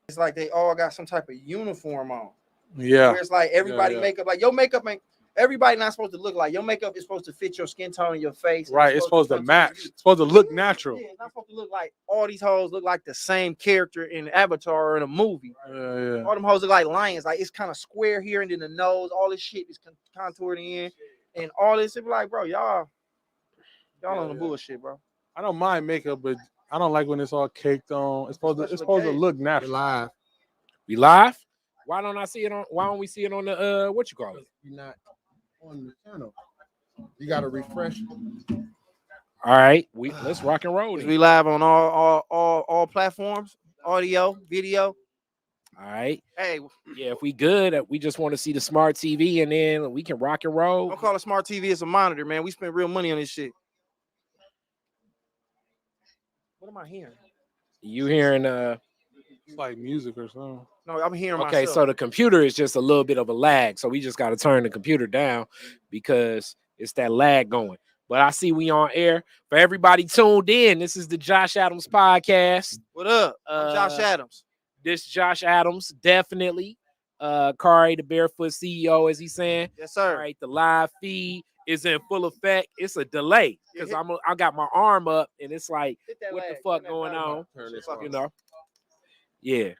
it's like they all got some type of uniform on. Yeah. Where it's like everybody Yeah. makeup, like your makeup ain't everybody not supposed to look like your makeup is supposed to fit your skin tone and your face. Right. It's supposed to come match. you. It's supposed to look natural. Yeah, it's not supposed to look like all these hoes look like the same character in Avatar or in a movie. Yeah. All them hoes look like lions. Like it's kind of square here and then the nose, all this shit is contoured in, and all this. It be like, bro, y'all on the bullshit, bro. I don't mind makeup, but I don't like when it's all caked on. It's supposed to look natural. Live. We live? Why don't I see it on? Why don't we see it on the what you call it? You're not on the channel. You gotta refresh. All right, let's rock and roll. We live on all platforms, audio, video. All right. Hey, yeah, if we good, we just want to see the smart TV, and then we can rock and roll. Don't call it smart TV. It's a monitor, man. We spend real money on this shit. What am I hearing? You hearing It's like music or something. No, I'm hearing okay, myself. so the computer is just a little bit of a lag, so we just got to turn the computer down because it's that lag going. But I see we on air. For everybody tuned in, this is the Josh Adams podcast. What up? I'm Josh Adams. This Josh Adams, definitely. Khary, the Barefoot CEO, as he's saying. Yes, sir. All right, the live feed is in full effect. It's a delay because I got my arm up and it's like, what the fuck going on? You know? Yeah.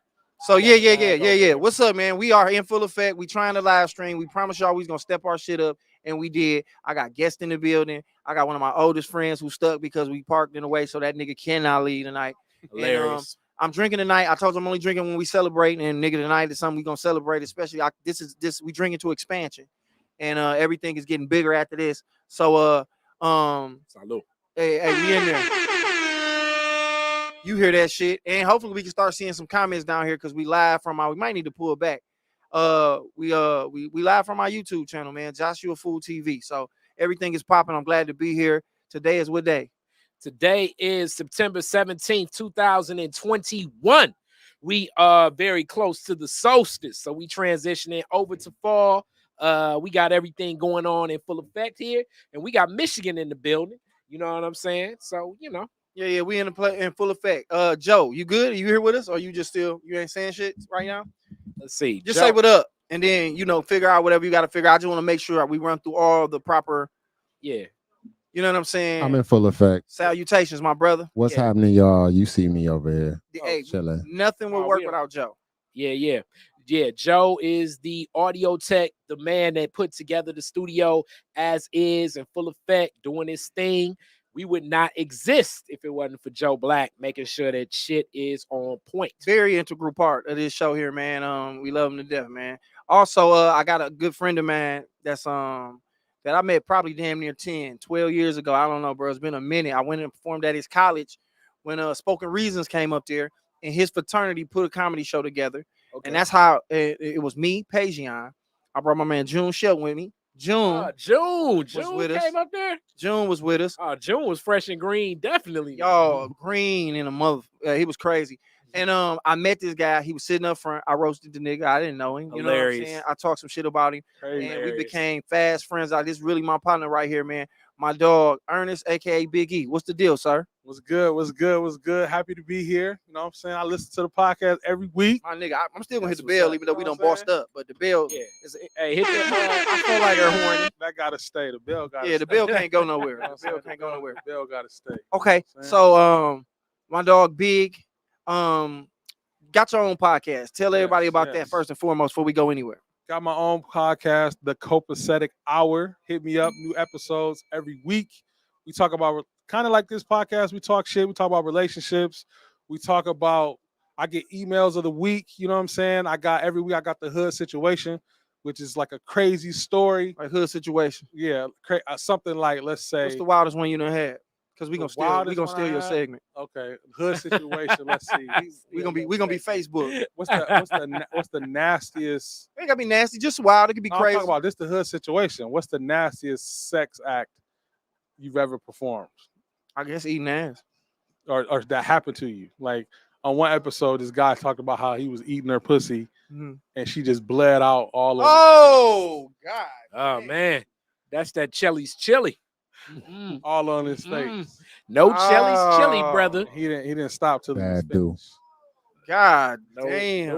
So yeah. What's up, man? We are in full effect. We trying to live stream. We promise y'all we was gonna step our shit up, and we did. I got guests in the building. I got one of my oldest friends who stuck because we parked in a way so that nigga cannot leave tonight. Hilarious. And, I'm drinking tonight. I told you I'm only drinking when we celebrate, and nigga tonight is something we gonna celebrate. Especially this we drinking to expansion, and everything is getting bigger after this. So salud. Hey, we in there. You hear that shit, and hopefully we can start seeing some comments down here because we live from our. We might need to pull back. We live from our YouTube channel, man. Joshuafool TV. So everything is popping. I'm glad to be here. Today is what day? Today is September 17th, 2021. We are very close to the solstice, so we transitioning over to fall. We got everything going on in full effect here, and we got Michigan in the building. You know what I'm saying? So you know. Yeah, we in full effect. Joe, you good? You here with us, or you just still you ain't saying shit right now? Let's see. Just say what up, and then figure out whatever you got to figure out. I just want to make sure we run through all the proper. Yeah. You know what I'm saying? I'm in full effect. Salutations, my brother. What's happening, y'all? You see me over here. Hey, chilling. Nothing will work without Joe. Yeah. Joe is the audio tech, the man that put together the studio as is in full effect, doing his thing. We would not exist if it wasn't for Joe Black making sure that shit is on point. Very integral part of this show here, man. We love him to death, man. Also, I got a good friend of mine that's that I met probably damn near 10, 12 years ago. I don't know, bro. It's been a minute. I went and performed at his college when Spoken Reasons came up there, and his fraternity put a comedy show together. Okay. And that's how it was me, Pajian. I brought my man June Shelton with me. June was with us. Came up there. June was with us. June was fresh and green, definitely. Y'all green in a mother. He was crazy. And I met this guy. He was sitting up front. I roasted the nigga. I didn't know him. You know what I'm saying? I talked some shit about him. And we became fast friends. This is really my partner right here, man. My dog, Ernest, aka Big E. What's the deal, sir? What's good? Happy to be here. You know what I'm saying? I listen to the podcast every week. My nigga, I'm still gonna hit the bell, even though we done bossed up. But the bell is hey, hit the I feel like they're horny. That gotta stay. The bell gotta stay. The bell can't go nowhere. The bell can't go nowhere. The bell gotta stay. Okay. So my dog Big, got your own podcast. Tell everybody about that first and foremost before we go anywhere. Got my own podcast, the Copacetic Hour. Hit me up, new episodes every week. We talk about kind of like this podcast. We talk shit. We talk about relationships. We talk about, I get emails of the week. You know what I'm saying? Every week I got the hood situation, which is like a crazy story. Like hood situation. Yeah. Something like, let's say. What's the wildest one you done had? Because we gonna steal your segment. Okay. Hood situation. Let's see. we gonna be Facebook. What's the nastiest? It ain't gotta be nasty, just wild. It could be crazy. I'm talking about this the hood situation. What's the nastiest sex act you've ever performed? I guess eating ass. Or that happened to you. Like on one episode, this guy talked about how he was eating her pussy and she just bled out all over. Oh God. Oh man. That's that Chelly's chili. All on his face. No Chelly's chili, brother. He didn't stop till bad dude. God No, damn.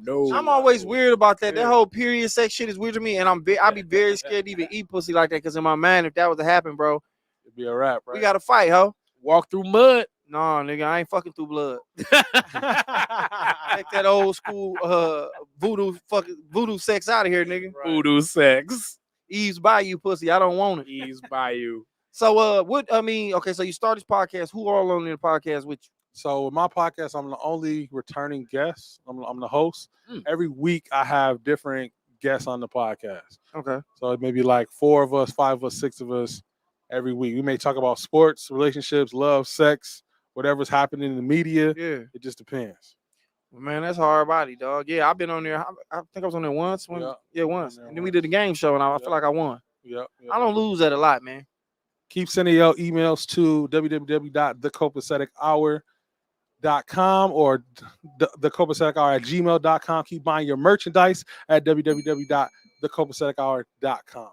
no. I'm always weird about that. That Yeah. whole period sex shit is weird to me, and I be very scared to even eat pussy like that. Cause in my mind, if that was to happen, bro, It'd be a wrap, right? we gotta fight, ho. Walk through mud. No, nigga, I ain't fucking through blood. Take that old school voodoo sex out of here, nigga. Voodoo sex. Eve's by you, pussy. I don't want it. Ease by you. So okay, so you start this podcast. Who all on the podcast with you? So with my podcast, I'm the only returning guest. I'm the host. Mm. Every week I have different guests on the podcast. Okay. So it may be like 4 of us, 5 of us, 6 of us every week. We may talk about sports, relationships, love, sex, whatever's happening in the media. Yeah. It just depends. Man, that's hard body, dog. Yeah, I've been on there. I think I was on there once. Yeah. Once. there And then we once. did the game show, and I feel like I won. Yep. I don't lose that a lot, man. Keep sending your emails to www.thecopacetichour.com or thecopacetichour@gmail.com. Keep buying your merchandise at www.thecopacetichour.com.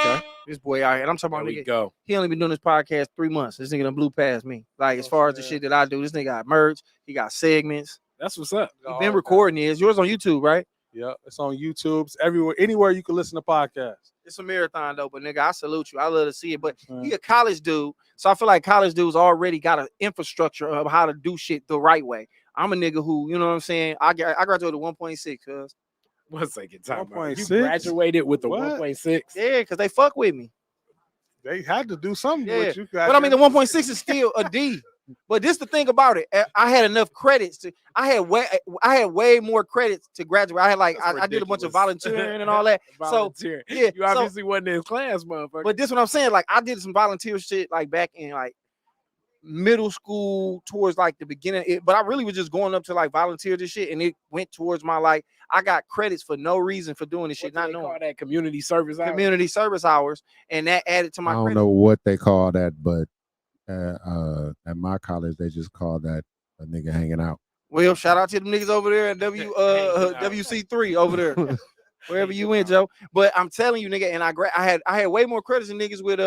Okay. This boy out here, and I'm talking There about we nigga. go. He only been doing this podcast 3 months. This nigga done blew past me. Like as Oh, far as the shit. shit that I do, this nigga got merch. He got segments. That's what's up. He been recording his. Yours on YouTube, right? Yep, it's on YouTube. It's everywhere, anywhere you can listen to podcasts. It's a marathon though, but nigga, I salute you. I love to see it. But Mhm. he a college dude, so I feel like college dudes already got an infrastructure of how to do shit the right way. I'm a nigga who, you know what I'm saying? I graduated 1.6, cuz. 1 second. Time out. You 1.6? graduated with the What? 1.6. Yeah, because they fuck with me. They had to do something Yeah. with you. But I mean, the 1.6 is still a D. But this the thing about it. I had enough credits to. I had way more credits to graduate. I had like That's I did a bunch of ridiculous. volunteering and all that. Volunteering. Yeah, You obviously wasn't in his class, motherfucker. But this what I'm saying. Like I did some volunteer shit like back in like middle school towards like the beginning. But I really was just going up to like volunteer this shit, and it went towards my like I got credits for no reason for doing this shit, What not do they knowing call that community service hour? community service hours, and that added to my I don't credits. know what they call that, but at my college they just call that a nigga hanging out. Well, shout out to them niggas over there at WC3 over there. Wherever you went, Joe. But I'm telling you, nigga, and I had way more credits than niggas with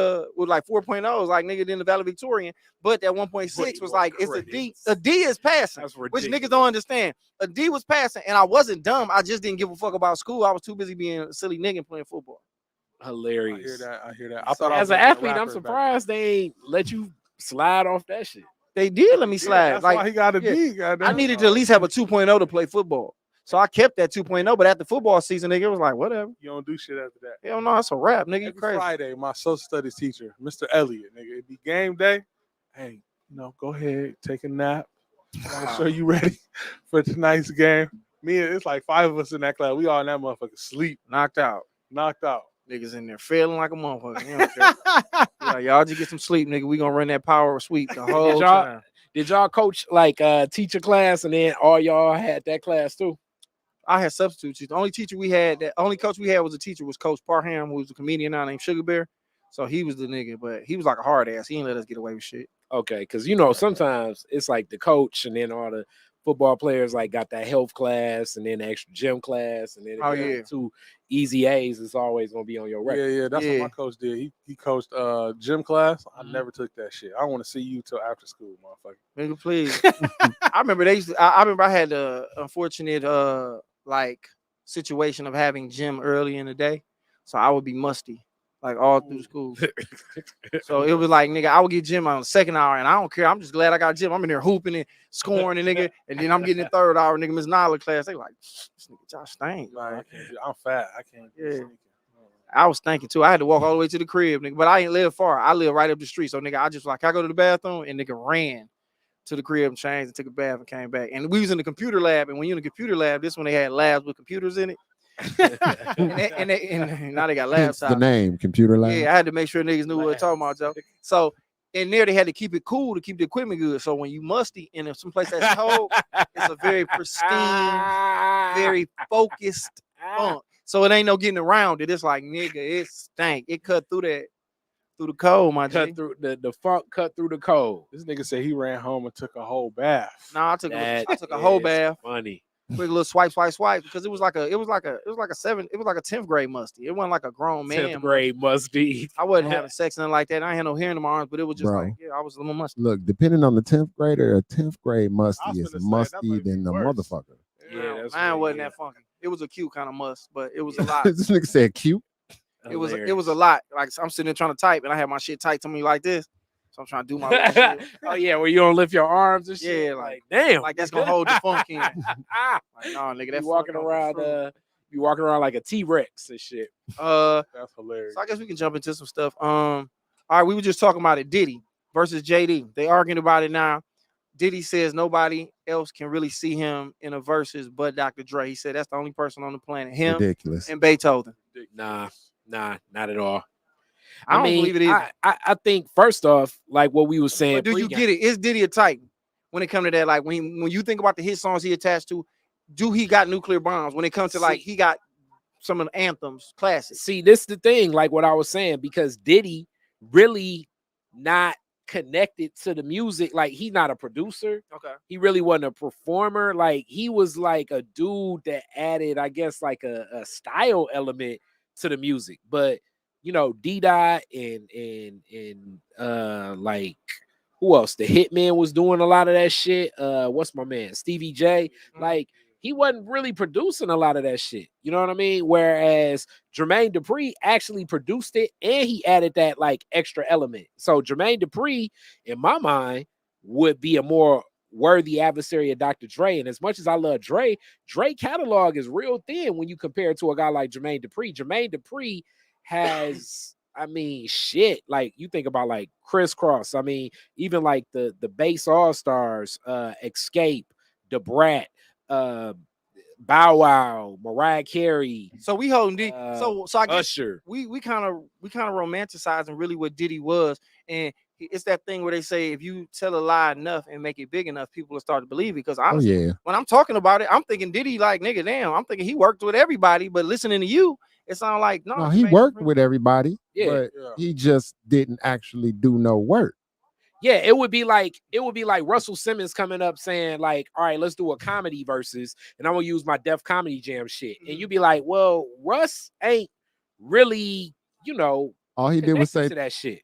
like 4.0s, like nigga than the Valley Victorian. But that 1.6 was like it's a D. credits. A D is passing, That's which ridiculous. niggas don't understand. A D was passing, and I wasn't dumb. I just didn't give a fuck about school. I was too busy being a silly nigga and playing football. Hilarious. I hear that. I thought I As was an gonna be a athlete, I'm rapper back surprised they ain't let you slide off that shit. They did let me then. slide. Yeah, that's like why he got a yeah. D. goddamn. I needed to at least have a 2.0 to play football. So I kept that 2.0, but after football season, nigga, it was like, whatever. You don't do shit after that. Hell no, it's a rap, nigga. You Every crazy. Friday, my social studies teacher, Mr. Elliott, nigga, it'd be game day. Hey, go ahead, take a nap. Make sure you ready for tonight's game. Me, it's like 5 of us in that class. We all in that motherfucker sleep, Knocked out. knocked out. Niggas in there feeling like a motherfucker. You don't care. Yeah, y'all just get some sleep, nigga. We gonna run that power sweep the whole y'all- time. Did y'all coach like teacher class and then all y'all had that class too? I had substitute teachers. The only teacher we had, the only coach we had was a teacher was Coach Parham, who was a comedian now named Sugar Bear. So he was the nigga, but he was like a hard ass. He didn't let us get away with shit. Okay, because sometimes it's like the coach and then all the football players like got that health class and then the extra gym class and then if Oh, you got yeah. 2 easy A's, it's always gonna be on your record. Yeah, that's Yeah. what my coach did. He coached gym class. I Mhm. never took that shit. I don't want to see you till after school, motherfucker. Nigga, please. I remember they used to, I remember I had the unfortunate like situation of having gym early in the day. So I would be musty like all through school. So it was like, nigga, I would get gym on the second hour, and I don't care. I'm just glad I got gym. I'm in there hooping and scoring, and nigga, and then I'm getting the third hour, nigga, Miss Nyla class. They like, this nigga Josh stink. Nah, I can't do, I'm fat. I can't. Do Yeah. sneaking. I was thinking too. I had to walk all the way to the crib, nigga, but I ain't live far. I live right up the street. So nigga, I just like I go to the bathroom and nigga ran to the crib and changed and took a bath and came back. And we was in the computer lab, and when you're in the computer lab, this when they had labs with computers in it. and now they got Hence laptops. the name, computer lab. Yeah, I had to make sure niggas knew what we're talking about, Joe. So in there, they had to keep it cool to keep the equipment good. So when you musty in someplace that's cold, it's a very pristine, very focused funk. So it ain't no getting around it. It's like, nigga, it stank. It cut through the cold, my G. cut through the funk, cut through the cold. This nigga said he ran home and took a whole bath. Nah, I took That a whole is bath. Funny. quick little swipe, because it was like a 10th grade musty. It wasn't like a grown man. 10th grade musty. I wasn't having sex and like that. I ain't had no hair in my arms, but it was just like, yeah, I was a little musty. Look, depending on the 10th grader, a 10th grade I musty was is finna say, that musty might be than the worse. motherfucker. Yeah, that's mine what wasn't it that is. funky. It was a cute kind of must, but it was a lot. This nigga said cute. It was a lot. Like I'm sitting there trying to type, and I had my shit tight to me like this, so I'm trying to do my little shit. Oh yeah, where you don't lift your arms and shit. Yeah, like damn, like that's gonna hold the funk in. Like no, nigga, that's you walking around. You walking around like a T-Rex and shit. That's hilarious. So I guess we can jump into some stuff. All right, we were just talking about it. Diddy versus JD. They arguing about it now. Diddy says nobody else can really see him in a versus but Dr. Dre. He said that's the only person on the planet. Him Ridiculous. and Beethoven. Nah, not at all. I don't believe it either. I think first off, like what we were saying. But do you get it? Is Diddy a Titan when it comes to that? Like when you think about the hit songs he attached to, do he got nuclear bombs? When it comes to like he got some of the anthems, classics. See, this is the thing, like what I was saying, because Diddy really not connected to the music. Like he's not a producer. Okay. He really wasn't a performer. Like he was like a dude that added, I guess, like a style element to the music. But you know, D-Dot and like who else? The Hitman was doing a lot of that shit. What's my man? Stevie J. Like he wasn't really producing a lot of that shit. You know what I mean? Whereas Jermaine Dupri actually produced it and he added that like extra element. So Jermaine Dupri, in my mind, would be a more worthy adversary of Dr. Dre. And as much as I love Dre catalog is real thin when you compare it to a guy like Jermaine Dupri. Jermaine Dupri has, I mean, shit. Like you think about like Crisscross. I mean, even like the Bass All Stars, Escape, Da Brat, Bow Wow, Mariah Carey. So we holding Diddy. So I guess Usher. we kind of romanticizing really what Diddy was, and it's that thing where they say if you tell a lie enough and make it big enough, people will start to believe it. Because honestly, when I'm talking about it, I'm thinking Diddy like nigga, damn. I'm thinking he worked with everybody, but listening to you, it sounds like no. He worked with everybody, yeah, but he just didn't actually do no work. Yeah, it would be like Russell Simmons coming up saying like, all right, let's do a comedy versus, and I'm gonna use my Def Comedy Jam shit. And you'd be like, well, Russ ain't really, you know, all he did was say to that shit.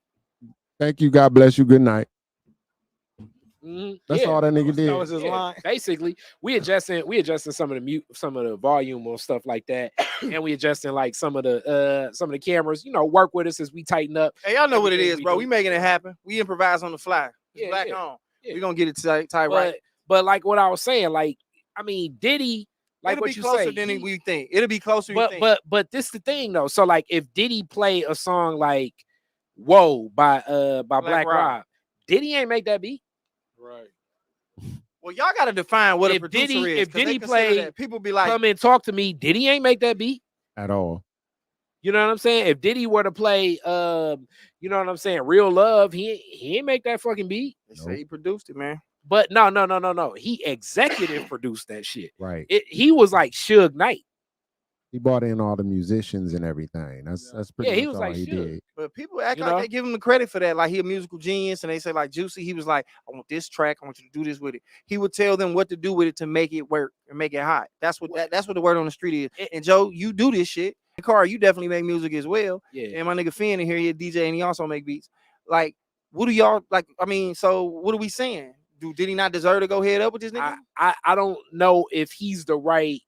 Thank you, God bless you, good night. Mm-hmm. That's all that nigga did. That was his line. Basically, we adjusting some of the volume or stuff like that, and we adjusting like some of the cameras. You know, work with us as we tighten up. Hey, y'all know what it is, bro. We making it happen. We improvise on the fly. Black on. Yeah. We gonna get it tight right. But like what I was saying, like I mean, Diddy, like it'll what be you closer say, than we think. It'll be closer. But this the thing though. So like if Diddy play a song like "Whoa" by Black Rob, Diddy ain't make that beat. Right. Well, y'all gotta define what a producer is. If Diddy play that, people be like, come and talk to me. Diddy ain't make that beat at all. You know what I'm saying? If Diddy were to play, you know what I'm saying, Real Love, he ain't make that fucking beat. They say he produced it, man. But no. He executive produced that shit. Right. He was like Suge Knight. He brought in all the musicians and everything. That's pretty much he was all like he Suge. did. But people act like they give him the credit for that. Like he a musical genius, and they say like Juicy, he was like, I want this track, I want you to do this with it. He would tell them what to do with it to make it work and make it hot. That's what the word on the street is. And Joe, you do this shit. And Car, you definitely make music as well. Yeah. And my nigga Finn in here, he a DJ and he also make beats. Like, what do y'all like? I mean, so what are we saying? Did he not deserve to go head up with this nigga? I don't know if he's the right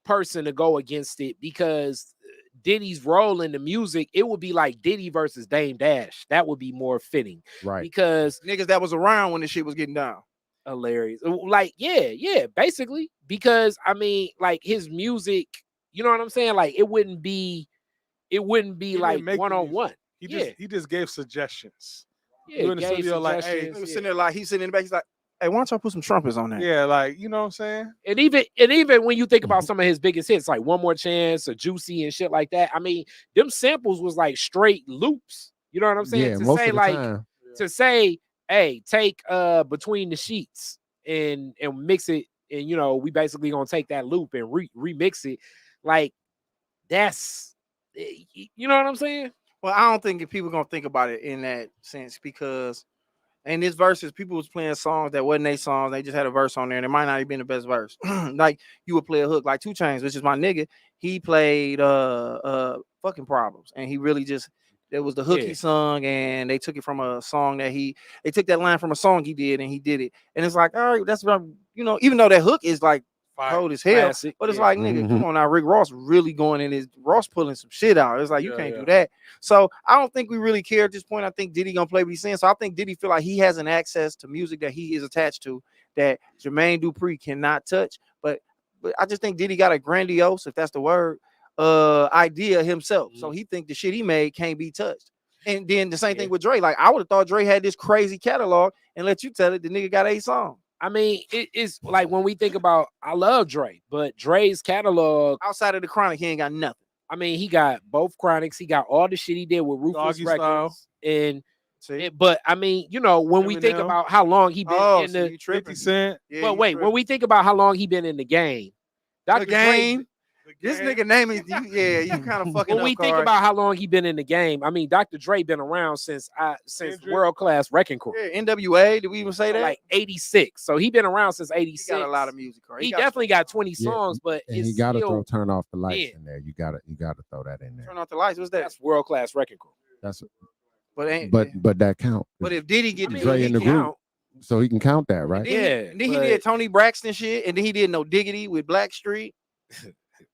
person to go against it, because Diddy's role in the music, it would be like Diddy versus Dame Dash. That would be more fitting, right? Because niggas that was around when the shit was getting down. Hilarious. Like, yeah, basically. Because I mean, like his music, you know what I'm saying? Like it wouldn't be like one-on-one. He just gave suggestions. Yeah, you in the studio like, hey, he's sitting there like he's sitting in the back. He's like, hey, why don't y'all put some trumpets on that? Yeah, like, you know what I'm saying? And even when you think about some of his biggest hits, like One More Chance or Juicy and shit like that, I mean, them samples was like straight loops. You know what I'm saying? Yeah, most of the time. To say, hey, take Between the Sheets and mix it, and you know, we basically gonna take that loop and remix it. Like, that's, you know what I'm saying? Well, I don't think if people gonna think about it in that sense, because And this verses, people was playing songs that wasn't they songs. They just had a verse on there, and it might not have been the best verse. Like you would play a hook, like 2 Chainz, which is my nigga. He played fucking Problems, and he really just it was the hook he sung, and they took it from a song that they took that line from a song he did, and he did it. And it's like, all right, that's what even though that hook is like cold as hell, Classic, but it's like, nigga, come on now, Rick Ross really going in his Ross pulling some shit out. It's like you can't do that. So I don't think we really care at this point. I think Diddy gonna play what he's saying. So I think Diddy feel like he has an access to music that he is attached to that Jermaine Dupri cannot touch. But I just think Diddy got a grandiose, if that's the word, idea himself. So he think the shit he made can't be touched. And then the same thing with Dre. Like I would have thought Dre had this crazy catalog, and let you tell it, the nigga got 8 songs. I mean, it's like when we think about, I love Dre, but Dre's catalog outside of the Chronic, he ain't got nothing. I mean, he got both Chronics. He got all the shit he did with Ruthless Records, and but I mean, when we think about how long he been in the 50 Cent. But wait, when we think about how long he been in the game, Dr. Dre, this nigga name is you kind of fucking. When we think about how long he been in the game, I mean, Dr. Dre been around since World Class Wrecking Crew. Yeah, NWA. Did we even say that? Like 86. So he been around since 86. He got a lot of music. He definitely got 20 songs, but and you got to throw Turn Off the Lights in there. You got to throw that in there. Turn Off the Lights. What's that? That's World Class Wrecking Crew. That's but that count. But if Diddy get Dre in the group, so he can count that, right? And then he did Tony Braxton shit, and then he did No Diggity with Blackstreet.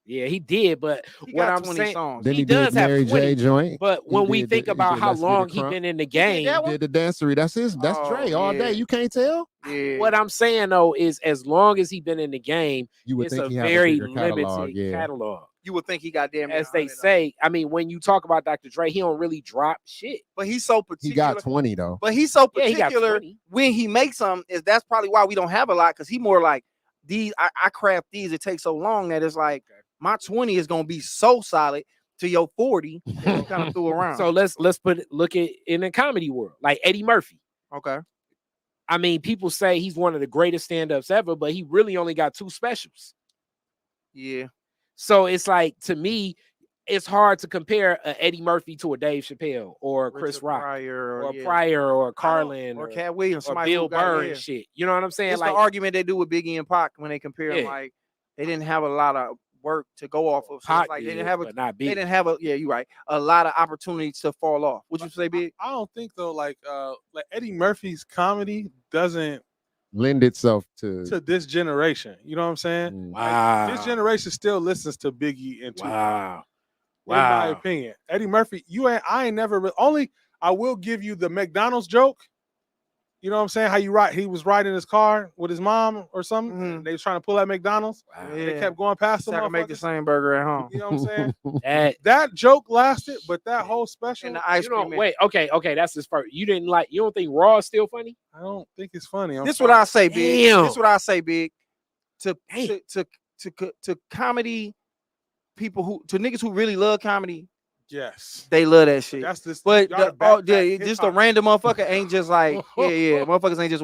Yeah, he did, but what I'm saying, songs. Then he does did have Mary 20, J joint. But when we think about how long he been in the game, he did the dancery. That's Dre all day. You can't tell. Yeah. What I'm saying though is, as long as he been in the game, you would it's think a he very have a limited catalog. You would think he got damn. As they say, I mean, when you talk about Dr. Dre, he don't really drop shit. But he's so particular. He got 20 though. But he's so particular he got 20. When he makes them. That's probably why we don't have a lot, because he more like these. I craft these. It takes so long that it's like. My 20 is gonna be so solid to your 40 that you kind of threw around. So let's look at in the comedy world, like Eddie Murphy. Okay. I mean, people say he's one of the greatest stand-ups ever, but he really only got 2 specials. Yeah. So it's like, to me, it's hard to compare a Eddie Murphy to a Dave Chappelle or Chris Rock Pryor or Carlin or Cat Williams or Bill Burr and shit. You know what I'm saying? It's like the argument they do with Biggie and Pac when they compare them, like they didn't have a lot of work to go off of. So like they didn't have you're right, a lot of opportunities to fall off. Would you say, Big? I don't think though, like Eddie Murphy's comedy doesn't lend itself to this generation. You know what I'm saying? Wow. Like, this generation still listens to Biggie and Tupac. Wow. In my opinion, Eddie Murphy, I ain't never I will give you the McDonald's joke. You know what I'm saying? How he was riding his car with his mom or something. And they was trying to pull at McDonald's. Wow. And they kept going past them. I can make the same burger at home. You know what I'm saying? that joke lasted, but that whole special. And the ice cream. Wait, okay, that's his first. You don't think Raw is still funny? I don't think it's funny. This is what I say, Big. This is what I say, Big. To comedy people to niggas who really love comedy. Yes, they love that shit. That's this. But just a random motherfucker ain't just like motherfuckers ain't just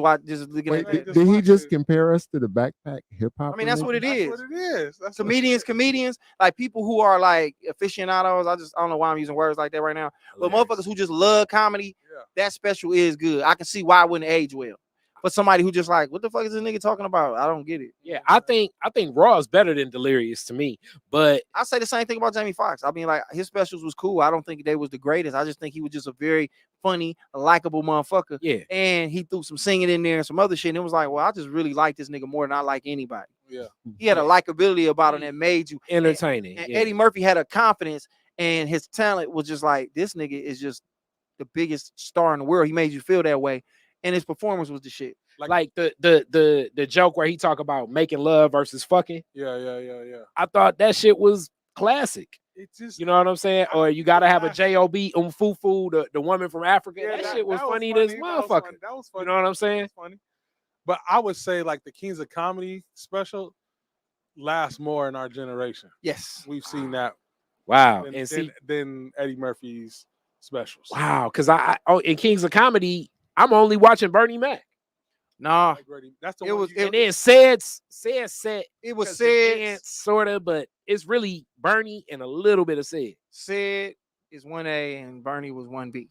looking at that. Did he just compare us to the backpack hip hop? I mean, that's what it is. That's what it is. That's comedians, like people who are like aficionados. I don't know why I'm using words like that right now. But motherfuckers who just love comedy, that special is good. I can see why it wouldn't age well. But somebody who just like, what the fuck is this nigga talking about? I don't get it. Yeah, I think Raw is better than Delirious to me. But I say the same thing about Jamie Foxx. I mean, like his specials was cool. I don't think they was the greatest. I just think he was just a very funny, likable motherfucker. Yeah. And he threw some singing in there and some other shit. And it was like, well, I just really like this nigga more than I like anybody. Yeah. He had a likability about him that made you entertaining. And Eddie Murphy had a confidence, and his talent was just like, this nigga is just the biggest star in the world. He made you feel that way. And his performance was the shit. Like the joke where he talk about making love versus fucking. Yeah. I thought that shit was classic. It just, you know what I'm saying? Or you gotta have a J.O.B. Fufu, the woman from Africa. Yeah, that shit was funny as motherfucker. That was funny. You know what I'm saying? Funny. But I would say like the Kings of Comedy special lasts more in our generation. Yes. We've seen that. Wow. Than Eddie Murphy's specials. Wow. Because in Kings of Comedy, I'm only watching Bernie Mac. Nah, that's the it one. Was, and then said it was said sort of, but it's really Bernie and a little bit of said. Said is 1A and Bernie was 1B.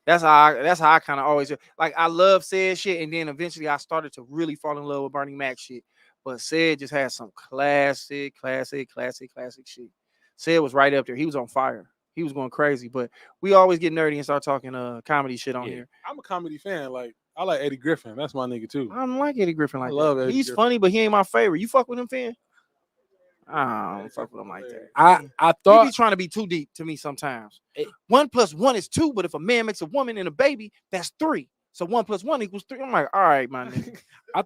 That's how I kind of always like. I love said shit, and then eventually I started to really fall in love with Bernie Mac shit. But said just had some classic shit. Said was right up there. He was on fire. He was going crazy. But we always get nerdy and start talking comedy shit on here. I'm a comedy fan. Like I like Eddie Griffin. That's my nigga too. I don't like Eddie Griffin like I love that. Eddie He's Griffin. funny, but he ain't my favorite. You fuck with him, Finn? I don't fuck with him like that. I He thought be trying to be too deep to me sometimes. 1 + 1 is 2, but if a man makes a woman and a baby, that's 3. So 1 + 1 = 3. I'm like, all right, my nigga. I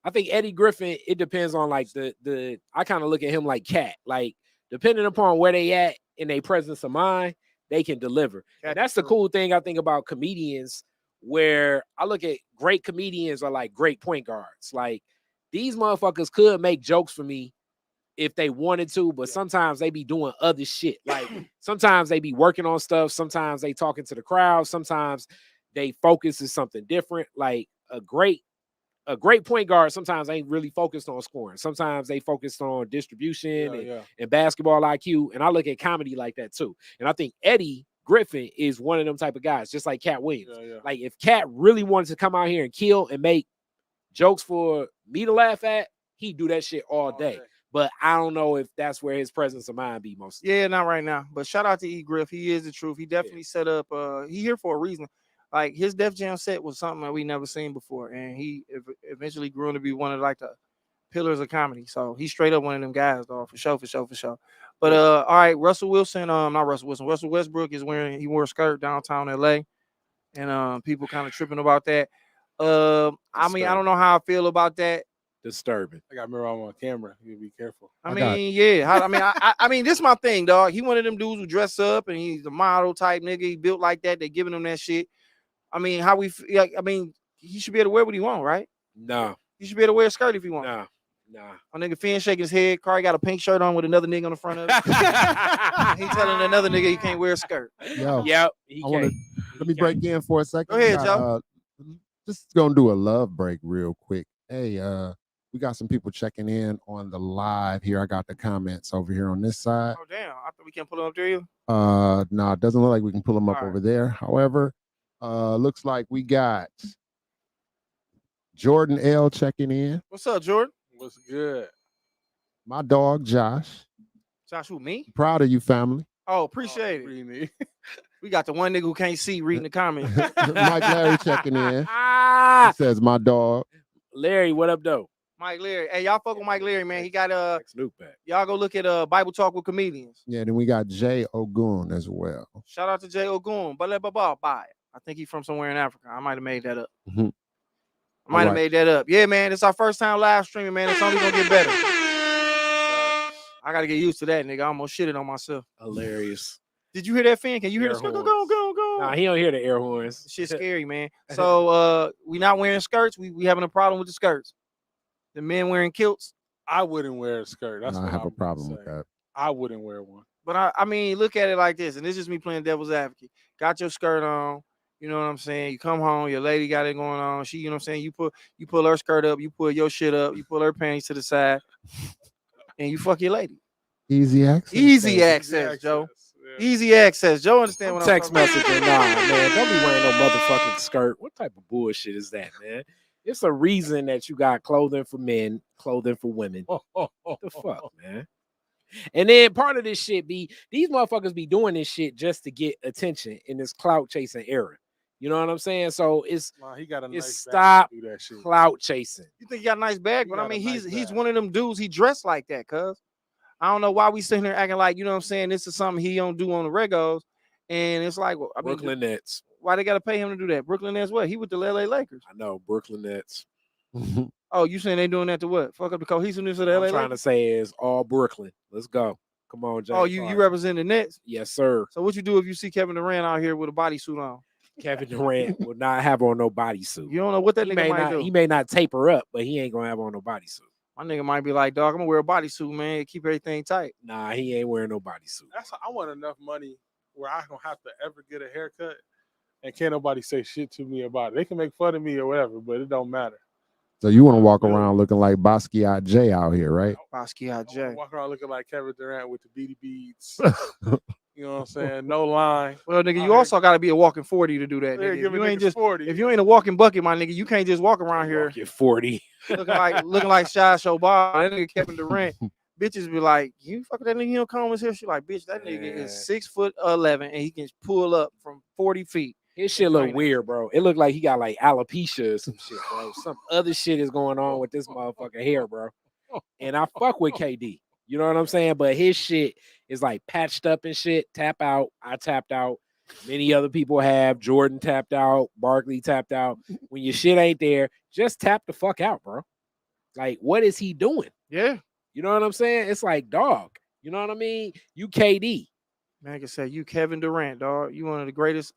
think Eddie Griffin, it depends on like the I kind of look at him like Cat. Like depending upon where they at in their presence of mind, they can deliver. And that's the cool thing I think about comedians, where I look at great comedians are like great point guards. Like these motherfuckers could make jokes for me if they wanted to, but sometimes they be doing other shit. Like sometimes they be working on stuff, sometimes they talking to the crowd, sometimes they focus is something different. Like a great point guard sometimes ain't really focused on scoring. Sometimes they focused on distribution and basketball IQ. And I look at comedy like that too. And I think Eddie Griffin is one of them type of guys, just like Cat Williams. Like if Cat really wanted to come out here and kill and make jokes for me to laugh at, he'd do that shit all day. But I don't know if that's where his presence of mind be most. Yeah, not right now. But shout out to E Griff. He is the truth. He definitely set up. He here for a reason. Like his Def Jam set was something that we never seen before, and he eventually grew to be one of like the pillars of comedy. So he's straight up one of them guys, dog, for sure. But all right, Russell Wilson. Not Russell Wilson. Russell Westbrook is he wore a skirt downtown LA, and people kind of tripping about that. I mean, I don't know how I feel about that. Disturbing. I got mirror on camera. You be careful. I mean, this is my thing, dog. He one of them dudes who dress up and he's a model type nigga. He built like that. They giving him that shit. I mean, he should be able to wear what he want, right? Nah. He should be able to wear a skirt if he want. Nah. My nigga Finn shaking his head. Carl got a pink shirt on with another nigga on the front of it. He telling another nigga he can't wear a skirt. Yo, yep. Let me break in for a second. Go ahead, Joe. Just gonna do a love break real quick. Hey, we got some people checking in on the live here. I got the comments over here on this side. Oh damn! I thought we can't pull them up there. You? No, it doesn't look like we can pull them up All over there. However, looks like we got Jordan L checking in. What's up, Jordan? What's good? My dog Josh. Josh, who, me? Proud of you, family. Oh, appreciate it. We got the one nigga who can't see reading the comments. Mike Larry checking in. He says my dog. Larry, what up, though? Mike Larry. Hey, y'all fuck with Mike Larry, man. He got Snoop back. Y'all go look at Bible Talk with Comedians. Yeah, then we got Jay Ogun as well. Shout out to Jay Ogun. Bye. I think he's from somewhere in Africa. I might have made that up. Mm-hmm. I might have made that up. Yeah, man. It's our first time live streaming, man. It's only gonna get better. I gotta get used to that, nigga. I almost shitted on myself. Hilarious. Did you hear that, Finn? Can you hear the go? Nah, he don't hear the air horns. Shit's scary, man. So we not wearing skirts. We having a problem with the skirts. The men wearing kilts. I wouldn't wear a skirt. That's what I have a problem with that. I wouldn't wear one. But I mean, look at it like this, and this is just me playing devil's advocate. Got your skirt on, you know what I'm saying? You come home, your lady got it going on. She, you know what I'm saying? You pull her skirt up, you pull your shit up, you pull her panties to the side, and you fuck your lady. Easy access. Easy access, Joe. Yeah. Easy access. Joe understand what I'm text messaging. Nah, man, don't be wearing no motherfucking skirt. What type of bullshit is that, man? It's a reason that you got clothing for men, clothing for women. What the fuck, man? And then part of this shit be these motherfuckers be doing this shit just to get attention in this clout chasing era. You know what I'm saying? So he got a nice stop bag to do that shit. Clout chasing. You think he got a nice bag, but I mean he's one of them dudes. He dressed like that, cuz I don't know why we sitting here acting like, you know what I'm saying, this is something he don't do on the regos. And it's like, well, Brooklyn Nets. Why they gotta pay him to do that? Brooklyn Nets what? He with the LA Lakers. I know, Brooklyn Nets. Oh, you saying they doing that to what? Fuck up the cohesiveness of the LA Lakers? I'm trying to say is all Brooklyn. Let's go. Come on, James. Oh, you represent the Nets? Yes, sir. So what you do if you see Kevin Durant out here with a bodysuit on? Kevin Durant will not have on no bodysuit. You don't know what that nigga might do. He may not taper up, but he ain't gonna have on no bodysuit. My nigga might be like, dog, I'm gonna wear a bodysuit, man. Keep everything tight. Nah, he ain't wearing no bodysuit. I want enough money where I don't have to ever get a haircut and can't nobody say shit to me about it. They can make fun of me or whatever, but it don't matter. So you want to walk around looking like Basquiat J out here, right? Basquiat J. Walk around looking like Kevin Durant with the beady beads. You know what I'm saying? No line. Well, nigga, Out you here. also got to be a walking 40 to do that, Yeah, nigga. give If a you ain't nigga just 40. if you ain't a walking bucket, my nigga, you can't just walk around here Walking 40. looking like Shy Show Bob. That nigga Kevin Durant. Bitches be like, you fuck with that nigga, he don't come with here. She like, bitch, that nigga is 6'11" and he can pull up from 40 feet. His shit look weird, bro. It look like he got like alopecia or some shit, bro. Some other shit is going on with this motherfucker hair, bro. And I fuck with KD. You know what I'm saying? But his shit is like patched up and shit. Tap out. I tapped out. Many other people have. Jordan tapped out. Barkley tapped out. When your shit ain't there, just tap the fuck out, bro. Like, what is he doing? Yeah. You know what I'm saying? It's like, dog. You know what I mean? You KD. Man, can say you Kevin Durant, dog. You one of the greatest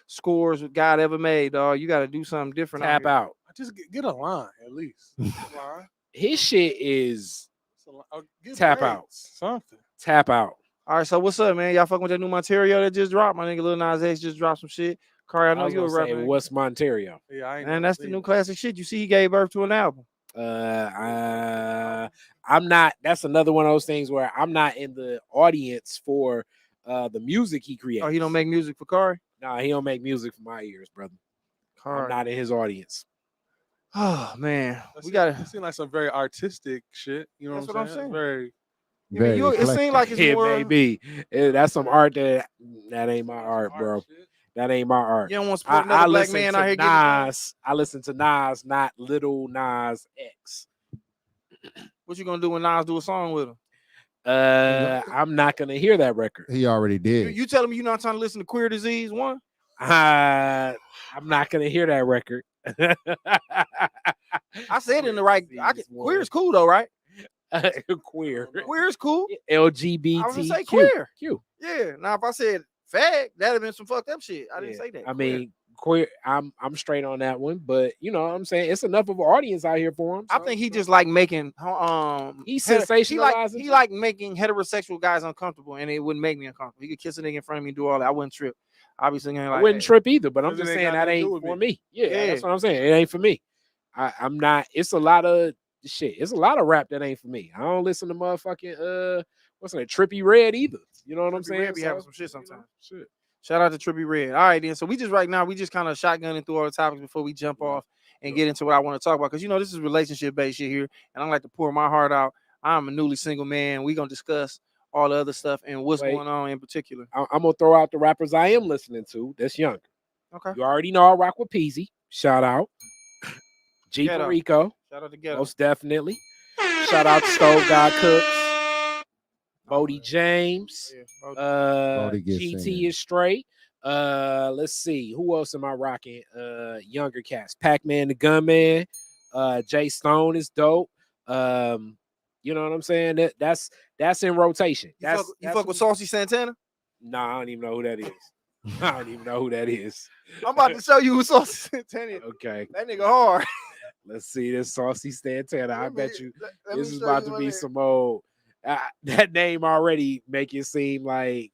scorers God ever made, dog. You got to do something different. Tap out. Just get a line at least. Line. His shit is Get tap breaks, out. Something. Tap out. All right, so what's up, man? Y'all fucking with that new Monterio that just dropped? My nigga Lil Nas X just dropped some shit. Khary, I know was you a gonna say, rapper. what's Monterio? Yeah, I ain't Man, never that's the seen new it. classic shit. You see, he gave birth to an album. I'm not. That's another one of those things where I'm not in the audience for the music he creates. Oh, he don't make music for Khary? Nah, he don't make music for my ears, brother. I'm not in his audience. Oh man, That we seem- got It seems like some very artistic shit. You know That's what what I'm I'm saying? saying. Very. Very it eclectic. seems like it's It more. may be. That's some art that ain't my art, bro. shit. That ain't my art. You don't want to support another black man out here getting it done? Nas. I listen to Nas, not Little Nas X. What you gonna do when Nas do a song with him? I'm not gonna hear that record. He already did. You telling me you're not trying to listen to Queer Disease one? I'm not gonna hear that record. I said in the right. Queer is cool though, right? Queer. Queer is cool. LGBTQ. I was gonna say queer. Q. Yeah. Now if I said fag, that'd have been some fucked up shit. I didn't say that. I Queer. mean, queer. I'm straight on that one, but you know what I'm saying, it's enough of an audience out here for him. I think he just like making He's he sensationalizing. like making heterosexual guys uncomfortable, and it wouldn't make me uncomfortable. He could kiss a nigga in front of me and do all that. I wouldn't trip. I'd be singing like I wouldn't trip either, but I'm Because just it ain't saying got that nothing to do ain't with for me. me. Yeah, Yeah. that's what I'm saying. It ain't for me. I'm not. It's a lot of shit. It's a lot of rap that ain't for me. I don't listen to motherfucking what's that, Trippie Redd either. You know what I'm Trippie saying? Redd be having some shit you know, sometimes. shit. Shout out to Trippie Redd. All right, then. So we just right now, we just kind of shotgunning through all the topics before we jump off and get into what I want to talk about. Because, you know, this is relationship-based shit here, and I like to pour my heart out. I'm a newly single man. We're going to discuss all the other stuff and what's going on in particular. I'm going to throw out the rappers I am listening to that's younger. Okay. You already know I rock with Peasy. Shout out. G Perico. Shout out to Ghetto. Most definitely. Shout out to Stove God Cooks. Bodie James. Bodie gets GT in. is straight. Let's see. Who else am I rocking? Younger cats. Pac-Man the Gunman. Jay Stone is dope. You know what I'm saying? That's in rotation. You fuck with Saucy Santana? Nah, I don't even know who that is. I don't even know who that is. I'm about to show you who Saucy Santana is. Okay. That nigga hard. Let's see this Saucy Santana. I bet you let this me is show about you to my be nigga. some old. That name already make it seem like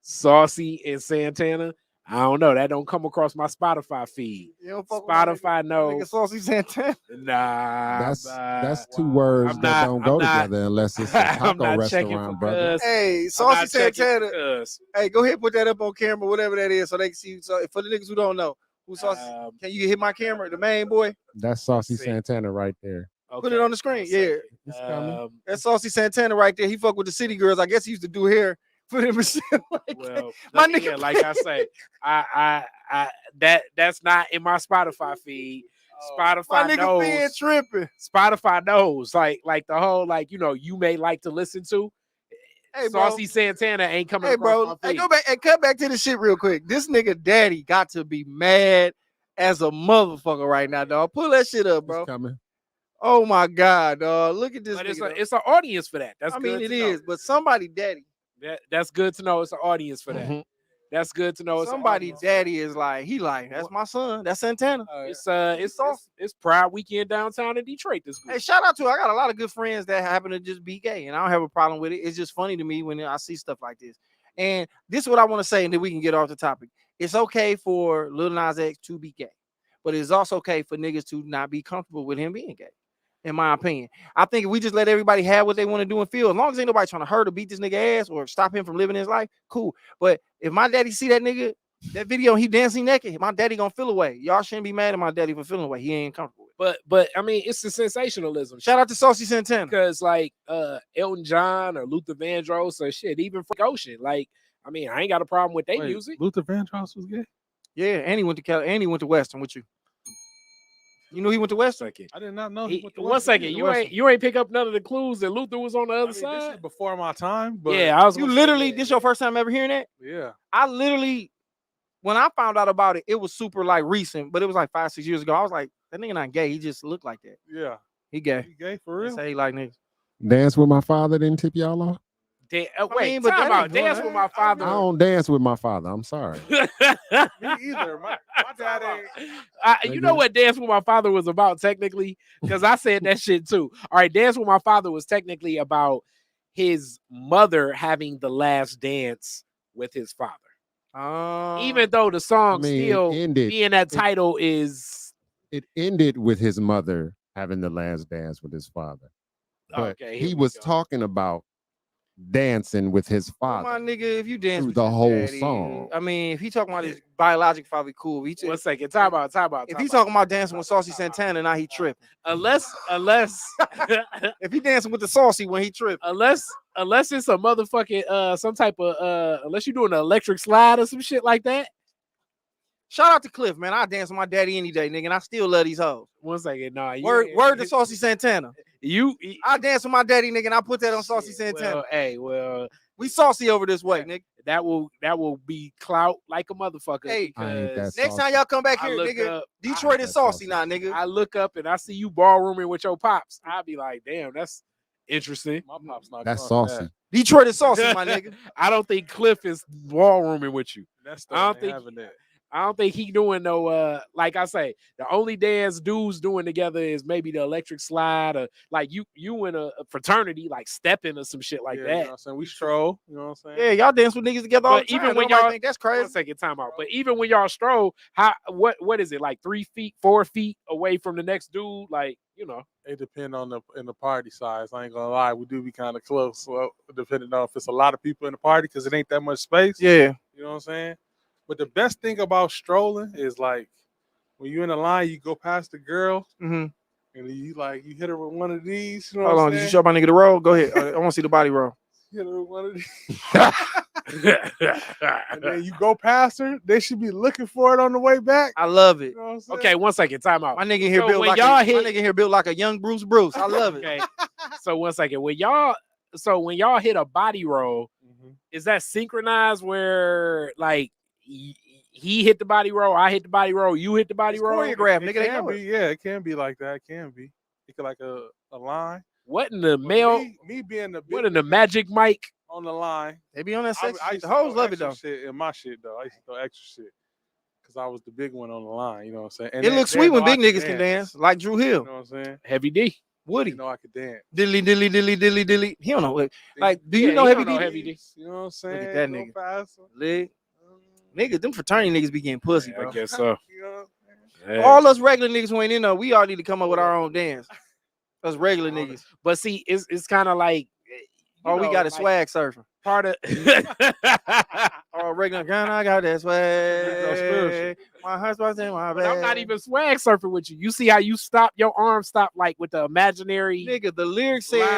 Saucy and Santana. I don't know. That don't come across my Spotify feed. You don't fuck with my Spotify nigga knows. Saucy Santana. Nah, That's two words that don't go together unless it's a taco restaurant, brother. Hey, Saucy Santana. Hey, go ahead and put that up on camera, whatever that is, so they can see. So for the niggas who don't know, who Saucy? Can you hit my camera, the main boy? That's Saucy Santana right there. Put it on the screen. Yeah, it's coming. That's Saucy Santana right there. He fuck with the city girls. I guess he used to do hair for them and shit like well, my nigga. Yeah, like I say, I that's not in my Spotify feed. Spotify My nigga knows. being tripping. Spotify knows, like the whole, like, you know, you may like to listen to. Hey, Saucy Santana ain't coming. Hey, bro. Hey, go back and cut back to the shit real quick. This nigga daddy got to be mad as a motherfucker right now, dog. Pull that shit up, bro. It's coming. Oh my god, dog. Look at this. But nigga, it's an audience for that. That's I good mean, it to know. is, but somebody daddy. That's good to know. It's an audience for that. That's good to know. It's Somebody daddy is like, that's my son. That's Santana. It's Pride Weekend downtown in Detroit this week. Hey, shout out to I got a lot of good friends that happen to just be gay, and I don't have a problem with it. It's just funny to me when I see stuff like this. And this is what I want to say, and then we can get off the topic. It's okay for Lil Nas X to be gay, but it's also okay for niggas to not be comfortable with him being gay. in my opinion. I think if we just let everybody have what they want to do and feel, as long as ain't nobody trying to hurt or beat this nigga ass or stop him from living his life, cool. But if my daddy see that nigga, that video, he dancing naked, my daddy gonna feel away. Y'all shouldn't be mad at my daddy for feeling away. He ain't comfortable with it. But I mean, it's the sensationalism. Shout out to Saucy Santana. Because like Elton John or Luther Vandross or shit, even Frank Ocean. Like, I mean, I ain't got a problem with their music. Luther Vandross was gay? Yeah, and he went to Cali, and he went to Western with you. You know he went to Western? I did not know he went to One second, you ain't pick up none of the clues that Luther was on the other side. This is before my time, but yeah, I was. You literally, this your first time ever hearing that? Yeah. I literally, when I found out about it, it was super like recent, but it was like 5-6 years ago. I was like, that nigga not gay. He just looked like that. Yeah. He gay. He gay for real? Say he like niggas. Dance with my father didn't tip y'all off? Wait, but time that out. ain't Dance doing with that. my father. I don't dance with my father. I'm sorry. Me either. My dad ain't. You know what Dance with My Father was about technically? Because I said that shit too. All right, Dance with My Father was technically about his mother having the last dance with his father. Even though the song still being that title is. It ended with his mother having the last dance with his father. But he was talking about dancing with his father. My nigga, if you dance through with the your whole daddy, song. I mean, if he talking about his biological father, cool. One second, time out. If he talking about dancing with Saucy Santana, now he tripping. Unless if he dancing with the Saucy when he tripping. Unless it's a motherfucking some type of unless you're doing an electric slide or some shit like that. Shout out to Cliff, man. I dance with my daddy any day, nigga, and I still love these hoes. One second, nah. Word to Saucy Santana. I dance with my daddy, nigga, and I put that on Saucy Santana. Well, we saucy over this way, nigga. That will be clout like a motherfucker. Hey, because next time y'all come back here, nigga, Detroit is saucy now, nigga. I look up and I see you ballrooming with your pops. I'll be like, damn, that's interesting. My pop's not. That's saucy. That. Detroit is saucy, my nigga. I don't think Cliff is ballrooming with you. I don't think he doing no like I say, the only dance dudes doing together is maybe the electric slide or like you in a fraternity like stepping or some shit like that. You know what I'm saying? We stroll, you know what I'm saying? Yeah, y'all dance with niggas together all the time. Even when y'all think that's crazy. One second, time out. But even when y'all stroll, what is it like 3 feet, 4 feet away from the next dude? Like, you know. It depends on the party size. I ain't gonna lie, we do be kind of close. So depending on if it's a lot of people in the party, because it ain't that much space. Yeah. You know what I'm saying? But the best thing about strolling is like when you're in a line, you go past the girl and you hit her with one of these. You know Hold on, did you show my nigga the roll? Go ahead. I want to see the body roll. Hit her with one of these. And then you go past her, they should be looking for it on the way back. I love it. You know okay, one second, time out. My nigga here built like a young Bruce. I love it. Okay. So one second. When y'all hit a body roll, is that synchronized where like he hit the body roll, I hit the body roll, you hit the body roll? Choreographed, nigga. They know it. Yeah, it can be like that. It can be. It could like a line. What in the mail? Me being the what in the magic mic on the line? They be on that sex. I The hoes love it though. Shit in my shit though. I used to throw extra shit because I was the big one on the line. You know what I'm saying? And it looks sweet when big niggas can dance, like Drew Hill. You know what I'm saying? Heavy D. Woody. You know I could dance. Dilly. He don't know what. Like, do you know Heavy D? You know what I'm saying? Look at that nigga. Leg. Niggas, them fraternity niggas be getting pussy, bro. I guess so. You know yeah. All us regular niggas who ain't in there, we all need to come up with our own dance. Us regular niggas. But see, it's kind of like we got a swag surfing. Part of regular gun, I got that swag. My husband's in my bed. I'm not even swag surfing with you. You see how you stop your arm stop like with the imaginary nigga. The lyrics says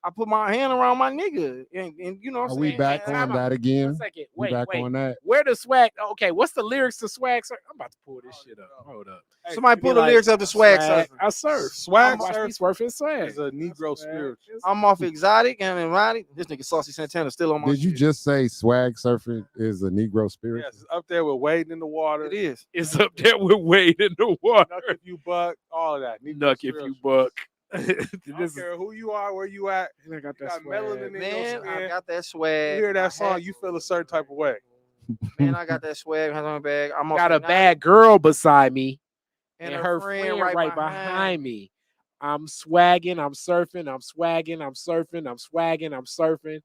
I put my hand around my nigga, and you know what I'm saying? Are we back on that again? 1 second. Wait. On that? Where the swag? Okay, what's the lyrics to swag? I'm about to pull this shit up. Hold up. Hey, somebody pull the lyrics up to swag. I surf. Swag surfing swag. Is a Negro spiritual. I'm off exotic and erotic. This nigga Saucy Santana still on my. Did you just say swag surfing is a Negro spiritual? Yes, it's up there with wading in the water. It is. It's up there with wading in the water. Nuck if you buck, all of that. Nuck if you buck. I don't care who you are, where you at. I got that swag. Melanin in man, your skin. I got that swag. You hear that song, you feel a certain type of way. Man, I got that swag. On my bag. I'm got a bad girl beside me, and her friend right behind me. I'm swagging, I'm surfing, I'm swagging, I'm surfing, I'm swagging, I'm surfing.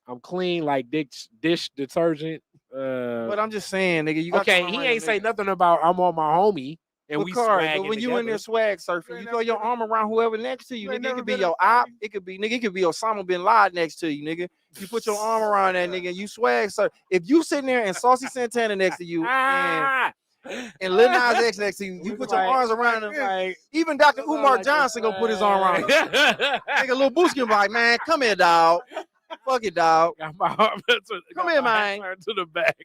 I'm clean like dish detergent. But I'm just saying, nigga, you got okay. He ain't say nothing about I'm on my homie. and But we Kari, swagging but when you in there together. swag You surfing, ain't you never throw your been a- arm around whoever next to you, You ain't nigga. It never could be been a your op. Kari? It could be nigga. It could be Osama bin Laden next to you, nigga. You put your arm around that nigga and you swag surf. If you sitting there and Saucy Santana next to you and Ah! Lil Nas X next to you, you put your arms around him. Like, Even Dr. look Umar like Johnson gonna put his arm around him. this. Nigga, Lil Booski gonna be like, man, come here, dog. Fuck it, dog. Got my arm Come here, man. Turned to the back.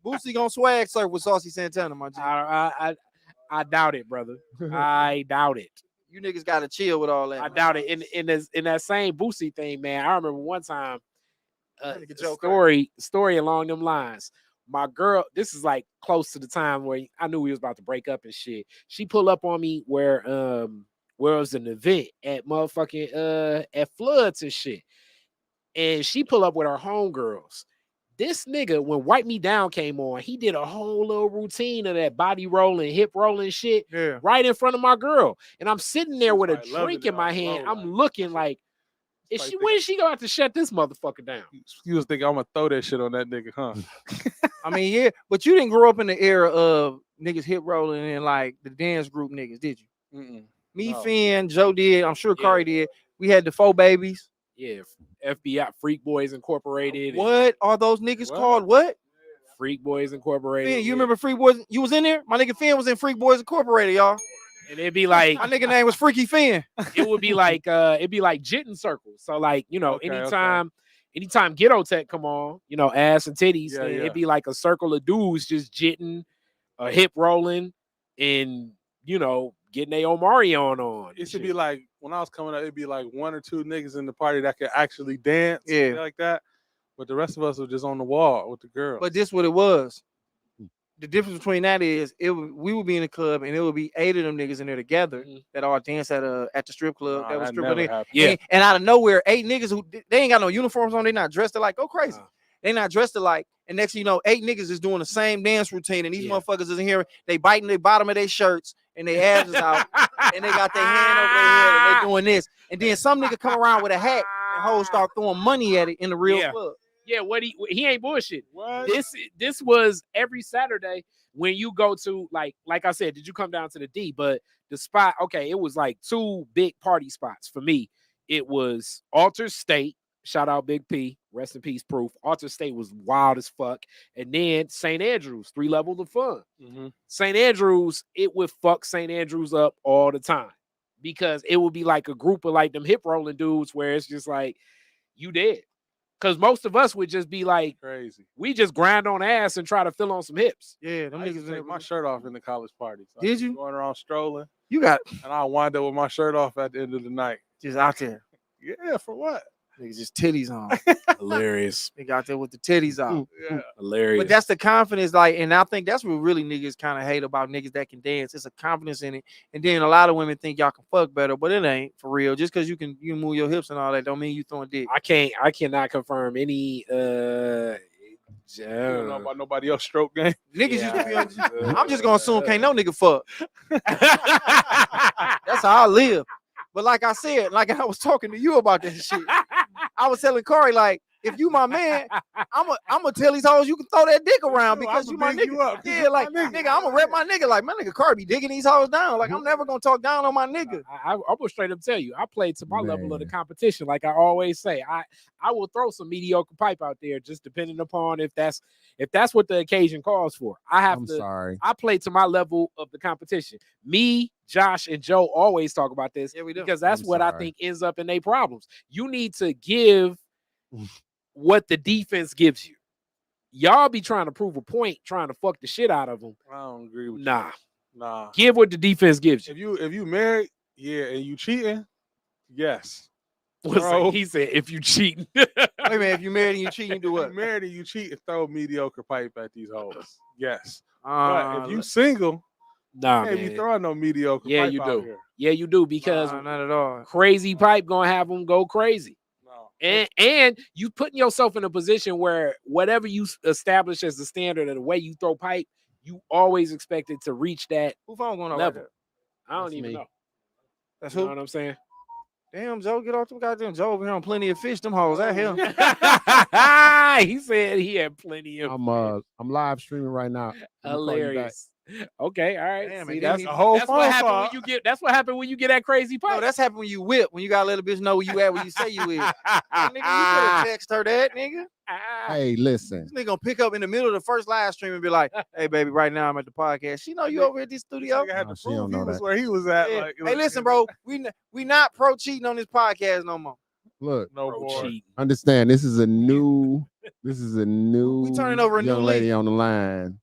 Boosie gonna swag surf with Saucy Santana, my G. I doubt it, brother. I doubt it. You niggas gotta chill with all that. I man. doubt it. In that same Boosie thing, man. I remember one time, That nigga Joe story along them lines. My girl, this is like close to the time where I knew we was about to break up and shit. She pulled up on me where it was an event at motherfucking at Floods and shit. And she pulled up with her homegirls. This nigga, when Wipe Me Down came on, he did a whole little routine of that body rolling, hip rolling shit Yeah. right in front of my girl. And I'm sitting there She with a probably loving drink it in my on the hand. low, I'm like, looking like, when is she going to have to shut this motherfucker down? You was thinking I'm gonna throw that shit on that nigga, huh? I mean, yeah, but you didn't grow up in the era of niggas hip rolling and like the dance group niggas, did you? Mm-mm. Me, No. Finn, Joe did. I'm sure Yeah. Kari did. We had the 4 babies. Yeah, FBI, Freak Boys Incorporated. and What are those niggas What? called? What? Freak Boys Incorporated. Finn, you remember Freak Boys? You was in there? My nigga Finn was in Freak Boys Incorporated, y'all. And it'd be like, My nigga name was Freaky Finn. it would be like it'd be like jitting circles. So like, you know, Okay, anytime Ghetto Tech come on, you know, ass and titties, Yeah, and yeah. it'd be like a circle of dudes just jitting, hip rolling, and you know, getting a Omarion on. It should be like when I was coming up, it'd be like 1 or 2 niggas in the party that could actually dance, Yeah. like that. But the rest of us were just on the wall with the girls. But this what it was. The difference between that is we would be in the club and it would be 8 of them niggas in there together Mhm. that all dance at the strip club. Nah, that was that strip never club. happened. Yeah. And out of nowhere, 8 niggas who they ain't got no uniforms on, they not dressed alike. Go crazy. Nah. They not dressed alike. And next thing you know, 8 niggas is doing the same dance routine, and these Yeah. motherfuckers is in here. They biting the bottom of their shirts and their abs is out, and they got their hand over their head and they doing this. And then some nigga come around with a hat and hoes start throwing money at it in the real Yeah. club. Yeah, what he ain't bullshit. What? This was every Saturday when you go to like I said, did you come down to the D? But the spot, okay, it was like 2 big party spots for me. It was Alter State, shout out Big P, rest in peace, Proof. Alter State was wild as fuck, and then St. Andrews, 3 levels of fun. Mhm. St. Andrews, it would fuck St. Andrews up all the time because it would be like a group of like them hip rolling dudes where it's just like you dead. Because most of us would just be like, Crazy. we just grind on ass and try to fill on some hips. Yeah, them I used niggas. to take my shirt off in the college parties. I Did was you? Going around strolling, You got and I wind up with my shirt off at the end of the night. just out there. Yeah, for what? Niggas just titties on. Hilarious. Nigga out there with the titties out. Yeah. Hilarious. But that's the confidence, like, and I think that's what really niggas kind of hate about niggas that can dance. It's a confidence in it. And then a lot of women think y'all can fuck better, but it ain't for real. Just because you move your hips and all that don't mean you throwing dick. I cannot confirm any You don't know about nobody else stroke game. Niggas used to be on, I'm just gonna assume can't no nigga fuck. That's how I live. But like I said, like I was talking to you about this shit. I was telling Kari, like, if you my man, I'm gonna tell these hoes you can throw that dick around because you my I'ma big nigga. you up. Yeah, like nigga, I'm gonna rep my nigga. Like my nigga Kari be digging these hoes down. Like I'm never gonna talk down on my nigga. I will straight up tell you, I played to my level of the Man. competition. Like I always say, I will throw some mediocre pipe out there, just depending upon if that's what the occasion calls for. I'm sorry. I play to my level of the competition. Me, Josh, and Joe always talk about this Yeah, we do. because that's I'm what I sorry. think ends up in their problems. You need to give what the defense gives you. Y'all be trying to prove a point, trying to fuck the shit out of them. I don't agree with Nah, you. Nah. give what the defense gives you. If you married, yeah, and you cheating, yes. What's Bro. that? He said, if you cheating. Wait a minute, if you married and you cheat, you do If what? you married and you cheat and throw mediocre pipe at these hoes, yes. But Uh, if you single, Nah, can't be man. throwing no mediocre Yeah, pipe you out do. here. Yeah, you do, because not at all. crazy pipe gonna have them go crazy. No. And you putting yourself in a position where whatever you establish as the standard of the way you throw pipe, you always expect it to reach that Who phone going on level. right I don't That's even me. know. That's You know who? what I'm saying? Damn, Joe, get off them goddamn Joe over here on plenty of fish. Them hoes out here. He said he had plenty of I'm live streaming right now. I'm gonna call you back. hilarious. Okay, all right. Damn, See, and then that's he- A whole that's what phone happened call. when you get. That's what happened when you get that crazy pipe. No, that's happened when you whip. When you gotta let a bitch know where you at, where you say you is. Hey, nigga, you could have text her that, nigga. Hey, listen. This nigga gonna pick up in the middle of the first live stream and be like, "Hey, baby, right now I'm at the podcast. She know you over at this studio." Nigga had Nah, to she don't prove he know was that. where he was at. Yeah. Like, Hey, listen, bro, we not pro cheating on this podcast no more. Look, No Bro, more. cheating. understand this is a new turning over a new young lady leaf. on the line.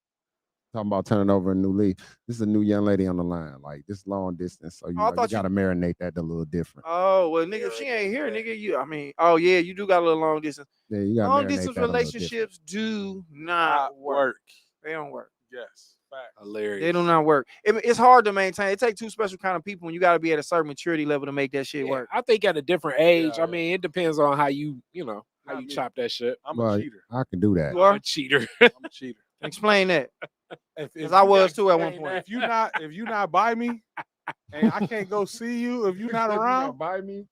Talking about turning over a new leaf. This is a new young lady on the line. Like this long distance. So you, Oh, I know, you thought you- gotta marinate that a little different. Oh well, nigga, if she ain't here, nigga, oh yeah, you do got a little long distance. Yeah, you gotta Long marinate distance that a little different. relationships do not Not work. work. They don't work. Yes. Fact. Hilarious. They do not work. It's hard to maintain. It takes two special kind of people, and you got to be at a certain maturity level to make that shit Yeah, work. I think at a different age. Yeah, I mean, it depends on how you know, how Not you me. chop that shit. I'm Well, a cheater. I can do that. You are? I'm a cheater. I'm a cheater. Explain that, If because I you was got- too at one explain point. that. if you not by me, and I can't go see you if you're not If you around by me.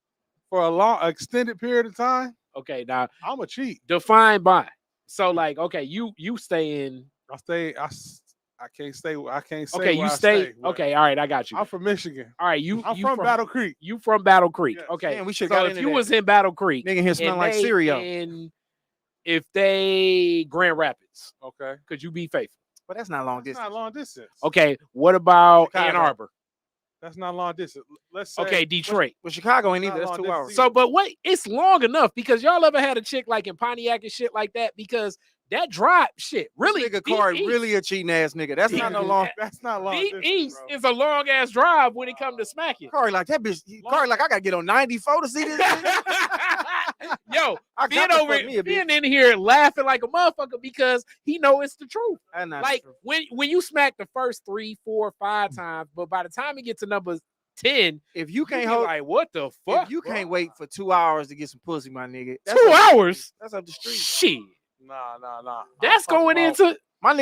for a long extended period of time, Okay, now I'm a cheat. define by. So like, okay, you stay in. I can't stay. I can't say. Okay, where you I stay. but Okay, all right, I got you. I'm from Michigan. All right, you I'm you from Battle Creek. You from Battle Creek? Yes. Okay, Damn, we should so got if into you that. was in Battle Creek, Nigga here smell and like they cereal. in- if they Grand Rapids, Okay, could you be faithful? But that's not long that's distance. not long distance. Okay, what about Ann Chicago. Arbor? That's not long distance. Let's say. Okay, Detroit. But Chicago ain't Not either. That's long 2 distance hours. either. So, but wait, it's long enough because y'all ever had a chick like in Pontiac and shit like that? Because that drive shit really This nigga deep Corey east- really a cheating ass nigga. That's not no long. That's not long Deep distance. East bro. is a long ass drive when it comes to smacking. Corey like that bitch. Corey like I gotta get on 94 to see this. Shit. Yo, I Ben got to over fuck me a bitch. Ben in here laughing like a motherfucker because he know it's the truth. That's not Like true. when you smack the first 3, 4, 5 times, but by the time it gets to number 10, If you you can't be hold, like, what the fuck? if you bro? can't wait for 2 hours to get some pussy, my nigga. 2 hours, That's up the street. shit. Nah. That's I'm talking going about- into My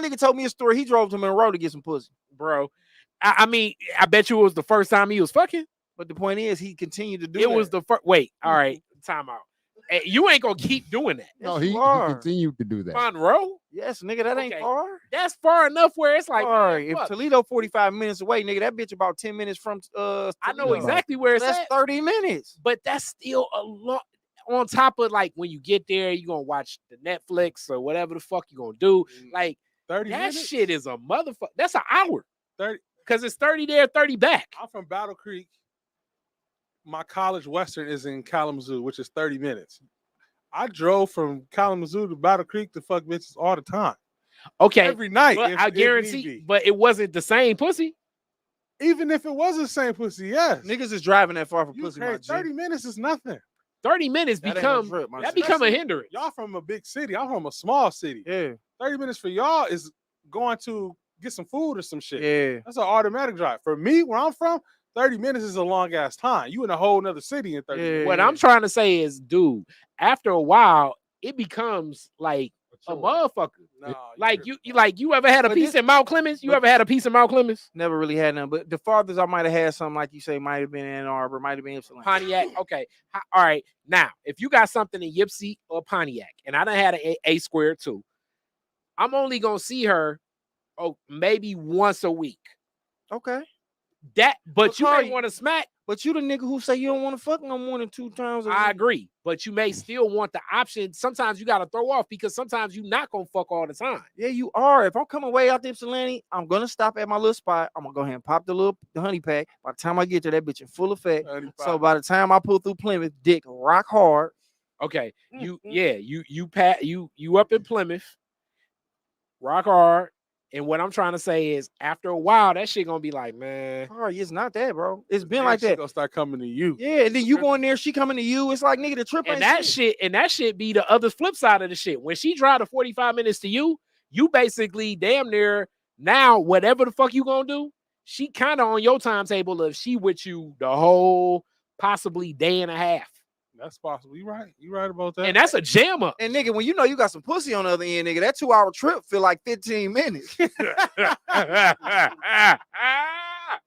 nigga told me a story. He drove to Monroe to get some pussy. bro. I mean, I bet you it was the first time he was fucking. But the point is, he continued to do It that. was the first. Wait, all right, time out. Hey, you ain't gonna keep doing that. No, Yes, he you are. continued to do that. Monroe, Yes, nigga, that ain't Okay. far. that's far enough where it's like, Sorry, man, if fuck. Toledo 45 minutes away, nigga, that bitch about 10 minutes from I know Toledo. exactly where it's That's at, 30 minutes. but that's still a lot. On top of like when you get there, you gonna watch the Netflix or whatever the fuck you gonna do. Like 30 that minutes? shit is a motherfucker. That's an hour 30. because it's 30 there, 30 back. I'm from Battle Creek. My college Western is in Kalamazoo, which is 30 minutes. I drove from Kalamazoo to Battle Creek to fuck bitches all the time. Okay, Every night. but if- I if need guarantee, be. but it wasn't the same pussy. Even if it was the same pussy, yes. Niggas is driving that far for You pussy, my crazy. G. 30 minutes is nothing. 30 minutes That ain't no become trip, my that G. become a hindrance. Y'all from a big city. I'm from a small city. Yeah, 30 minutes for y'all is going to get some food or some shit. yeah. That's an automatic drive. For me, where I'm from, 30 minutes is a long ass time. You in a whole nother city in 30 minutes. What I'm trying to say is, dude, after a while, it becomes like a Sure. motherfucker. Nah, Like tripping. you ever had a But piece this- in Mount Clemens? You but- ever had a piece in Mount Clemens? Never really had none. But the farthest I might have had something like you say might have been in Ann Arbor, might have been Ypsilanti. Pontiac. Okay. All right. Now, if you got something in Ypsi or Pontiac, and I done had an A square too, I'm only gonna see her maybe once a week. Okay. But But you Carl, may want to smack. But you the nigga who say you don't want to fuck no more than 2 times a I week. agree. But you may still want the option. Sometimes you gotta throw off because sometimes you're not gonna fuck all the time. Yeah, you are. If I'm coming way out to Ypsilanti, I'm gonna stop at my little spot. I'm gonna go ahead and pop the honey pack. By the time I get to that bitch in full effect. 35. So by the time I pull through Plymouth, dick rock hard. Okay, Mm-hmm. you up in Plymouth, rock hard, and what I'm trying to say is, after a while, that shit gonna be like, man, Sorry, it's not that, bro. It's been Then like she that. gonna start coming to you. Yeah, and then you go in there, she coming to you. It's like nigga, the trip and ain't that shit be the other flip side of the shit. When she drive the 45 minutes to you, you basically damn near now whatever the fuck you gonna do, she kind of on your timetable if she with you the whole possibly day and a half, That's possible. You right. You right about that. and that's a jam up. And nigga, when you know you got some pussy on the other end, nigga, that 2-hour trip feel like 15 minutes.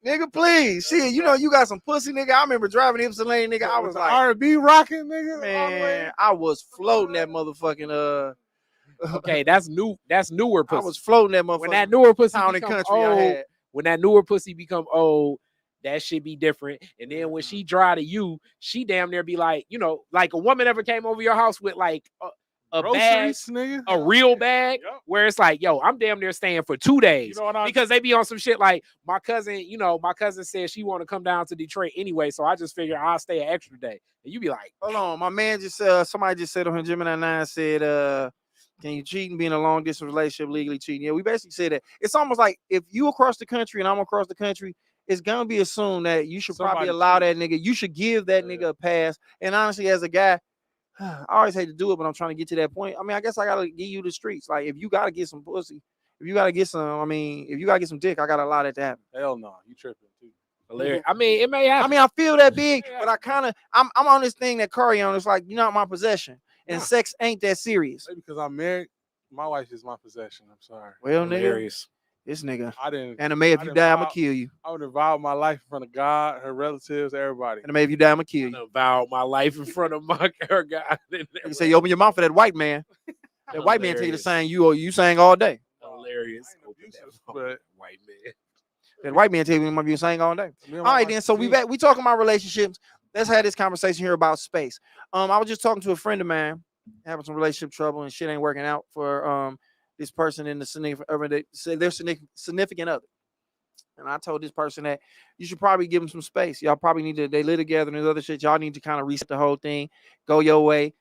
Nigga, please. Shit, you know you got some pussy, nigga. I remember driving Ypsilanti, nigga. I was like, R&B rocking, nigga. all the way. man, I was floating that motherfucking Okay, that's new. That's newer I pussy. was floating that motherfucker. When that newer pussy town and become country I old, had. when that newer pussy become old, that shit be different. And then when she dry to you, she damn near be like, you know, like a woman ever came over your house with like a bag, Groceries, nigga. a real bag, Yep. where it's like, yo, I'm damn near staying for 2 days. You know what because they be on some shit like my cousin, you know, my cousin said she want to come down to Detroit anyway, so I just figured I'll stay an extra day. And you be like, Hold on, my man just somebody just said on her Gemini 9 said, can you cheat and be in a long distance relationship legally cheating? Yeah, we basically said that. It's almost like if you across the country and I'm across the country, it's gonna be assumed that you should probably allow that nigga. You should give that nigga a pass. And honestly, as a guy, I always hate to do it, but I'm trying to get to that point. I mean, I guess I gotta give you the streets. Like, if you gotta get some pussy, if you gotta get some, I mean, if you gotta get some dick, I gotta allow that to happen. Hell no, you tripping too. hilarious. I mean, it may happen. I mean, I feel that big, but I kind of, I'm on this thing that Khary on. It's like, you're not my possession, and sex ain't that serious. Maybe because I'm married, my wife is my possession. I'm sorry. Well, hilarious. nigga, this nigga. I didn't. Anime, if you die, I'ma kill you. I would have vowed my life in front of God, her relatives, everybody. Anime, if you die, I'ma kill you. I vowed my life in front of my her God. You say you open your mouth for that white man. That white man tell you to sing, you sang all day. Hilarious. But White man. That white man tell you sang all day. All right, then. So we talking about relationships. Let's have this conversation here about space. I was just talking to a friend of mine, having some relationship trouble and shit ain't working out for this person in the significant other. And I told this person that you should probably give them some space. Y'all probably need to, they live together and there's other shit. Y'all need to kind of reset the whole thing. Go your way.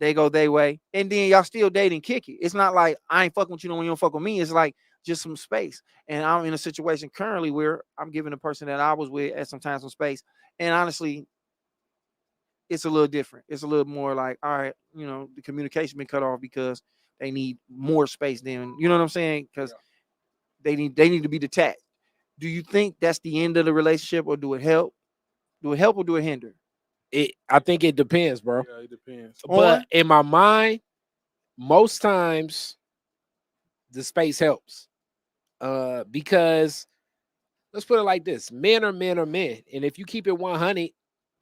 They go their way. And then y'all still dating, kick it. It's not like I ain't fucking with you when you don't fuck with me. It's like just some space. And I'm in a situation currently where I'm giving the person that I was with at some time some space. And honestly, it's a little different. It's a little more like, all right, you know, the communication been cut off because they need more space than, you know what I'm saying? Because they need to be detached. Do you think that's the end of the relationship, or do it help? Do it help or do it hinder? I think it depends, bro. Yeah, it depends. But in my mind, most times the space helps. Because let's put it like this: men are men are men, and if you keep it 100,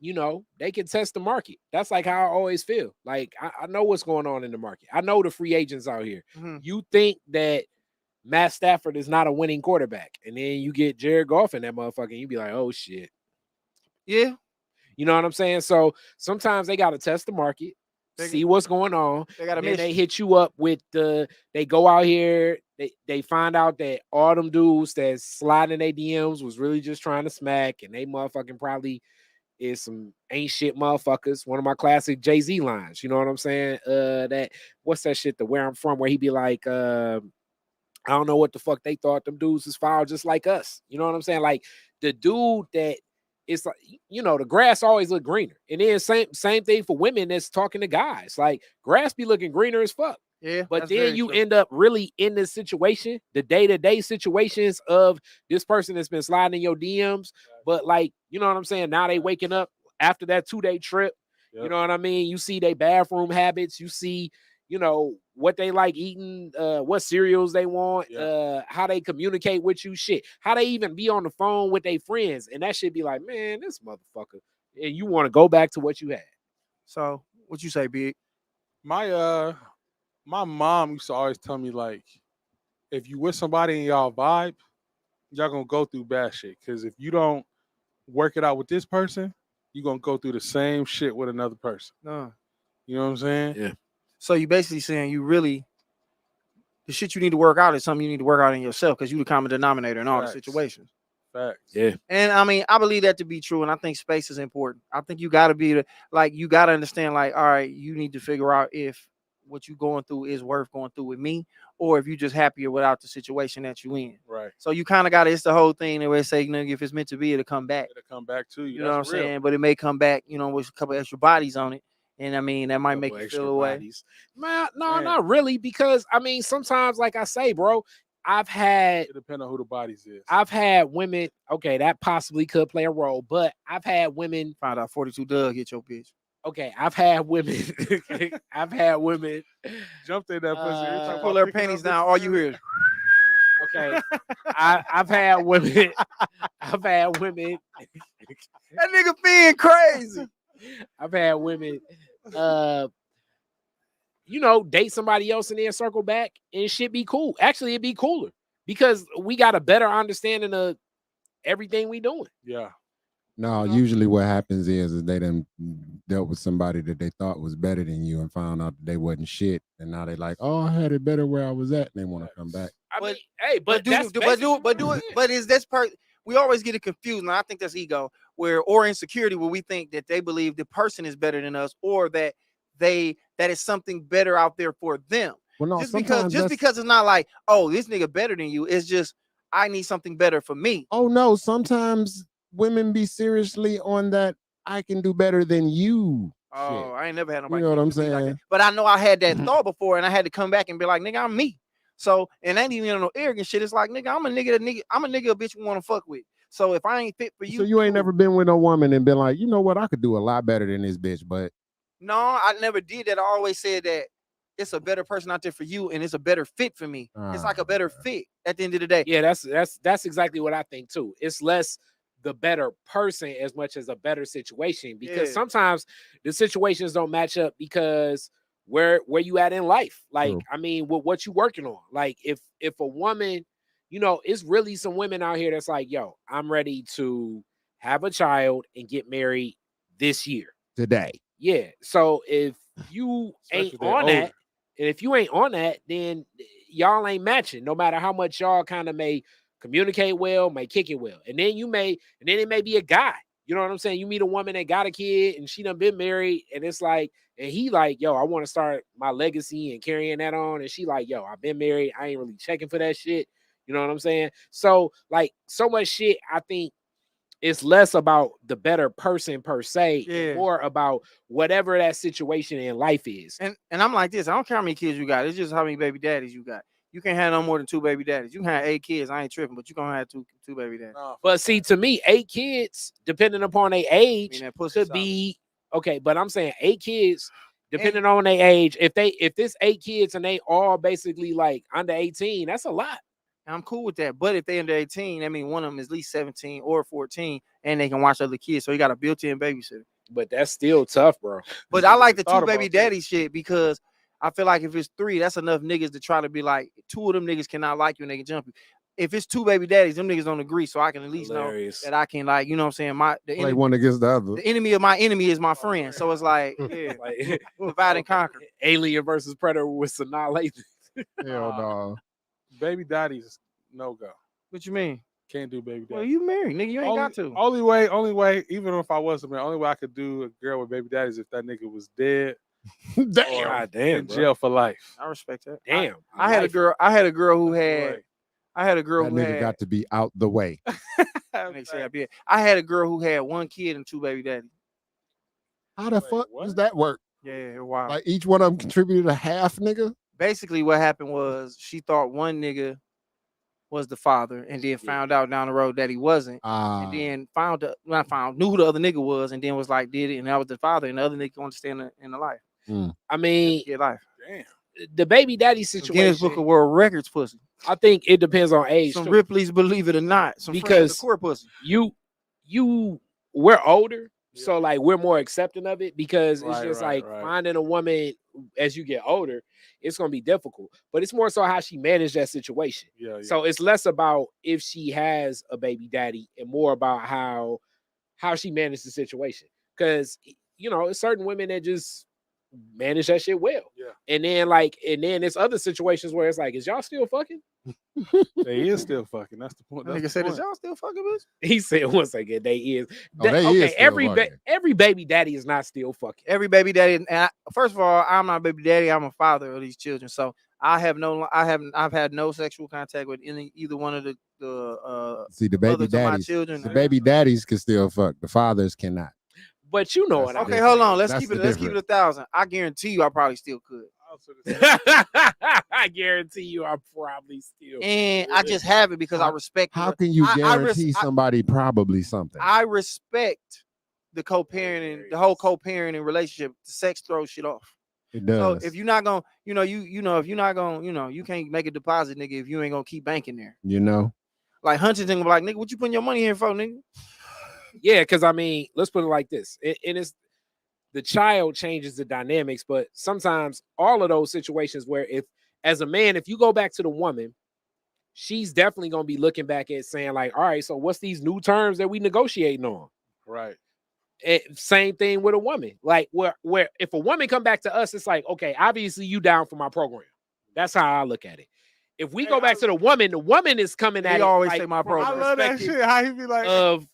you know they can test the market. That's like how I always feel. Like I know what's going on in the market. I know the free agents out here. Mm-hmm. You think that Matt Stafford is not a winning quarterback, and then you get Jared Goff in that motherfucker, and you be like, oh shit. Yeah. You know what I'm saying? So sometimes they got to test the market, see what's going on. They hit you up with they go out here, they find out that all them dudes that's sliding their DMs was really just trying to smack, and they motherfucking probably is some ain't shit motherfuckers. One of my classic Jay-Z lines, you know what I'm saying? That what's that shit, the Where I'm From, where he be like, I don't know what the fuck they thought them dudes is foul just like us. You know what I'm saying? Like the dude that it's like, you know, the grass always look greener. And then same thing for women that's talking to guys. Like grass be looking greener as fuck. Yeah. But then you end up really in this situation, the day-to-day situations of this person that's been sliding in your DMs. But like, you know what I'm saying? Now they waking up after that 2-day trip. Yep. You know what I mean? You see their bathroom habits. You see, you know, what they like eating, what cereals they want, how they communicate with you, shit. How they even be on the phone with their friends. And that shit be like, man, this motherfucker. And you want to go back to what you had. So what you say, Big? My mom used to always tell me, like, if you with somebody and y'all vibe, y'all gonna go through bad shit. Because if you don't work it out with this person, you're gonna go through the same shit with another person. No. You know what I'm saying? Yeah. So you basically saying the shit you need to work out is something you need to work out in yourself, because you the common denominator in all the situations. Facts. Yeah. And I mean, I believe that to be true, and I think space is important. I think you got to be you got to understand, like, all right, you need to figure out if what you going through is worth going through with me, or if you just happier without the situation that you in. Right. So you kind of got it's the whole thing where they say, you know, if it's meant to be, it'll come back. It'll come back to you. You know what I'm saying? But it may come back, you know, with a couple extra bodies on it. And I mean, that might make you feel away. Man, no, not really, because I mean, sometimes, like I say, bro, it depends on who the bodies is. I've had women, okay, that possibly could play a role, but I've had women find out 42 Doug hit your bitch. Okay, I've had women. Jumped in that pussy. Pull their panties down. All you hear is. Okay, I've had women. I've had women. That nigga being crazy. I've had women date somebody else and then circle back and shit be cool. Actually, it'd be cooler because we got a better understanding of everything we doing. Yeah. No, You know? usually what happens is they done dealt with somebody that they thought was better than you and found out that they wasn't shit, and now they like, oh, I had it better where I was at, and they want to come back. I But- mean, hey, but do that's but basically- is this part? We always get it confused, and I think that's ego, or insecurity, where we think that they believe the person is better than us, or that is something better out there for them. Well, no, Just sometimes because it's not like, oh, this nigga better than you. It's just I need something better for me. Oh no, sometimes women be seriously on that. I can do better than you. Oh, shit. I ain't never had nobody. You know what I'm do me like that. saying? But I know I had that thought before, and I had to come back and be like, nigga, I'm me. So, and ain't even no arrogant shit. It's like, nigga, I'm a nigga a bitch want to fuck with. So if I ain't fit for you, So you ain't cool. never been with no woman and been like, you know what, I could do a lot better than this bitch, but No, I never did that. I always said that it's a better person out there for you, and it's a better fit for me. It's like a better fit at the end of the day. Yeah, that's exactly what I think too. It's less the better person as much as a better situation, because Yeah. sometimes the situations don't match up because where you at in life. Like, True. I mean, what you working on. Like, if a woman, it's really some women out here that's like, yo, I'm ready to have a child and get married this year. today. Yeah. So if you ain't Especially if they're on that, older. and if you ain't on that, then y'all ain't matching, no matter how much y'all kind of may communicate well, may kick it well. And then it may be a guy. You know what I'm saying? You meet a woman that got a kid and she done been married, and it's like, and he like, yo, I want to start my legacy and carrying that on. And she like, yo, I've been married. I ain't really checking for that shit. You know what I'm saying? So like, so much shit, I think it's less about the better person per se, Yeah. and more about whatever that situation in life is. And I'm like this. I don't care how many kids you got. It's just how many baby daddies you got. You can't have no more than 2 baby daddies. You can have 8 kids. I ain't tripping, but you gonna have two baby daddies. No, But see, to me, 8 kids, depending upon their age, that pussy could solid. be okay. But I'm saying 8 kids, depending on their age. If this 8 kids and they all basically like under 18, that's a lot. And I'm cool with that. But if they under 18, I mean one of them is at least 17 or 14, and they can watch other kids. So you got a built-in babysitter. But that's still tough, bro. But I like the Thought 2 baby about that. daddy shit because I feel like if it's 3, that's enough niggas to try to be like 2 of them niggas cannot like you and they can jump you. If it's 2 baby daddies, them niggas don't agree, so I can at least Hilarious. know that I can, like, you know what I'm saying? Play one against the other. The enemy of my enemy is my friend. So it's like, yeah, Like divide and conquer. Alien versus Predator with annihilation. Hell no. baby daddies, no go. What you mean? Can't do baby daddy. Well, you married, nigga. You ain't got to. Only way, even if I wasn't married, only way I could do a girl with baby daddies if that nigga was dead Damn. God damn, in bro. jail for life. I respect that. Damn. I had a girl. I had a girl who had. Right. I had a girl That who nigga had. got to be out the way. Nigga say I did. I had a girl who had 1 kid and 2 baby daddies. How the Wait, fuck what? does that work? Yeah, wow. Like each one of them contributed a half, nigga? Basically, what happened was she thought one nigga was the father, and then found out down the road that he wasn't. And then knew who the other nigga was, and then was like, did it, and that was the father, and the other nigga going to stand in the life. I mean, Yeah, life. Damn. the baby daddy Some Guinness Book of situation, World Records pussy. I think it depends on age. Some too. Ripley's Believe It or Not. Some Because- Court pussy. We're older, Yeah. so like we're more accepting of it because it's Right, just right, like right. finding a woman as you get older, it's gonna be difficult. But it's more so how she managed that situation. Yeah, yeah. So it's less about if she has a baby daddy and more about how she managed the situation. Because it's certain women that just manage that shit well. Yeah. And then there's other situations where it's like, is y'all still fucking? They is still fucking. That's the point. That That's nigga the said, is point. y'all still fucking bitch? He said once again, they is. Oh, they is Okay, still fucking. every baby daddy is not still fucking. Every baby daddy. And first of all, I'm not a baby daddy. I'm a father of these children. So I've had no sexual contact with either one of the See, the baby mothers of my daddies. children. The baby daddies can still fuck. The fathers cannot. But you know what I That's Okay, mean. hold on. Let's That's keep the it 1,000. I guarantee you, I probably still could. I guarantee you, I probably still. And I just have it because I respect. How can you I guarantee somebody probably something? I respect the co-parenting, the whole co-parenting relationship. The sex throws shit off. It So does. if you're not gonna, if you're not gonna, you can't make a deposit, nigga, if you ain't gonna keep banking there. Like Huntington, like, nigga, what you putting your money here for, nigga? Yeah, because I mean, let's put it like this. And it's the child changes the dynamics, but sometimes all of those situations where if as a man, if you go back to the woman, she's definitely gonna be looking back at saying like, all right, so what's these new terms that we negotiating on? Right. Same thing with a woman. Like where if a woman come back to us, it's like, okay, obviously you down for my program. That's how I look at it. If we go back to the woman is coming at it. always like, say my from the program. I love that perspective shit. How he be like, of